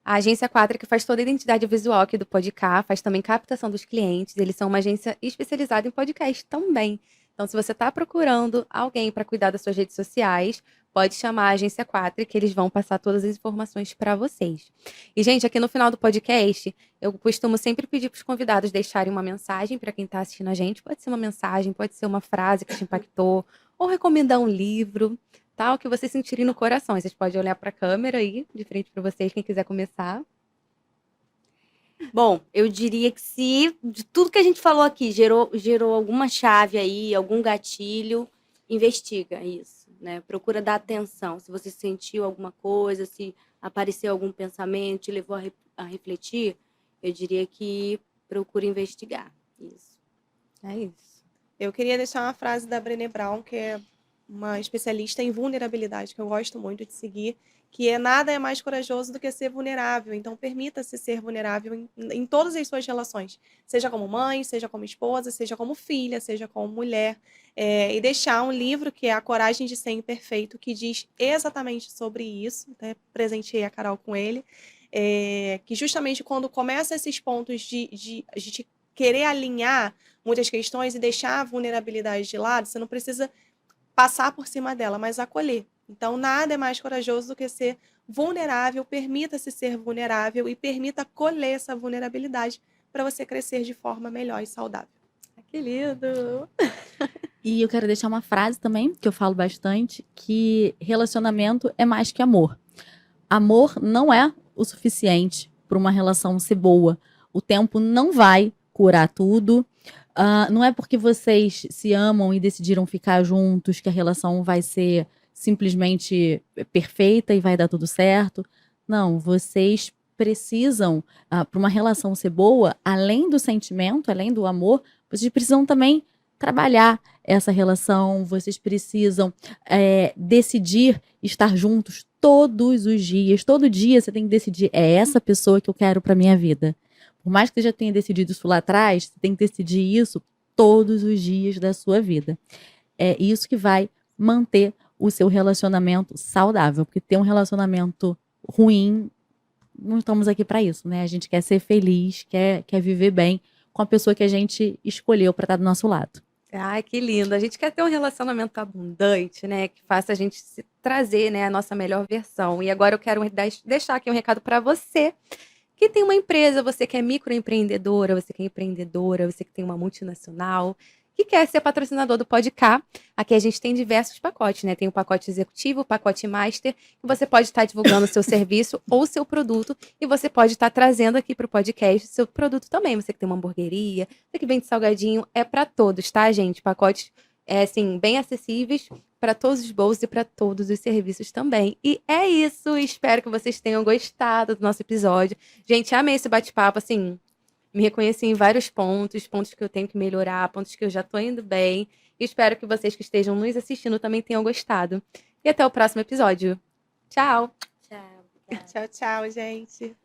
A Agência 4 que faz toda a identidade visual aqui do Podcast, faz também captação dos clientes. Eles são uma agência especializada em podcast também. Então, se você está procurando alguém para cuidar das suas redes sociais, pode chamar a Agência 4 que eles vão passar todas as informações para vocês. E, gente, aqui no final do podcast, eu costumo sempre pedir para os convidados deixarem uma mensagem para quem está assistindo a gente. Pode ser uma mensagem, pode ser uma frase que te impactou, ou recomendar um livro, tá? O que vocês sentirem no coração. Vocês podem olhar para a câmera aí, de frente para vocês, quem quiser começar. Bom, eu diria que se de tudo que a gente falou aqui gerou alguma chave aí, algum gatilho, investiga isso, né? Procura dar atenção. Se você sentiu alguma coisa, se apareceu algum pensamento, te levou a refletir, eu diria que procura investigar isso. É isso. Eu queria deixar uma frase da Brené Brown, que é uma especialista em vulnerabilidade, que eu gosto muito de seguir, que nada é mais corajoso do que ser vulnerável. Então, permita-se ser vulnerável em todas as suas relações. Seja como mãe, seja como esposa, seja como filha, seja como mulher. E deixar um livro que é A Coragem de Ser Imperfeito, que diz exatamente sobre isso. Até presenteei a Carol com ele. Que justamente quando começa esses pontos de a gente querer alinhar muitas questões e deixar a vulnerabilidade de lado, você não precisa passar por cima dela, mas acolher. Então, nada é mais corajoso do que ser vulnerável, permita-se ser vulnerável e permita colher essa vulnerabilidade para você crescer de forma melhor e saudável. Que lindo! E eu quero deixar uma frase também, que eu falo bastante, que relacionamento é mais que amor. Amor não é o suficiente para uma relação ser boa. O tempo não vai curar tudo. Não é porque vocês se amam e decidiram ficar juntos que a relação vai ser simplesmente perfeita e vai dar tudo certo. Não, vocês precisam, para uma relação ser boa, além do sentimento, além do amor, vocês precisam também trabalhar essa relação, vocês precisam decidir estar juntos todos os dias. Todo dia você tem que decidir, é essa pessoa que eu quero para minha vida. Por mais que você já tenha decidido isso lá atrás, você tem que decidir isso todos os dias da sua vida. É isso que vai manter o seu relacionamento saudável, porque ter um relacionamento ruim, não estamos aqui para isso, né? A gente quer ser feliz, quer viver bem com a pessoa que a gente escolheu para estar do nosso lado. Ai, que lindo. A gente quer ter um relacionamento abundante, né? Que faça a gente se trazer, né, a nossa melhor versão. E agora eu quero deixar aqui um recado para você que tem uma empresa, você que é microempreendedora, você que é empreendedora, você que tem uma multinacional, que quer ser patrocinador do Podcast. Aqui a gente tem diversos pacotes, né? Tem o pacote executivo, o pacote master, que você pode estar divulgando o seu serviço ou o seu produto, e você pode estar trazendo aqui para o podcast o seu produto também. Você que tem uma hamburgueria, você que vende salgadinho, é para todos, tá, gente? Pacotes, assim, bem acessíveis para todos os bolsos e para todos os serviços também. E é isso, espero que vocês tenham gostado do nosso episódio. Gente, amei esse bate-papo, assim, me reconheci em vários pontos, pontos que eu tenho que melhorar, pontos que eu já tô indo bem. E espero que vocês que estejam nos assistindo também tenham gostado. E até o próximo episódio. Tchau! Tchau. Tchau, tchau, gente.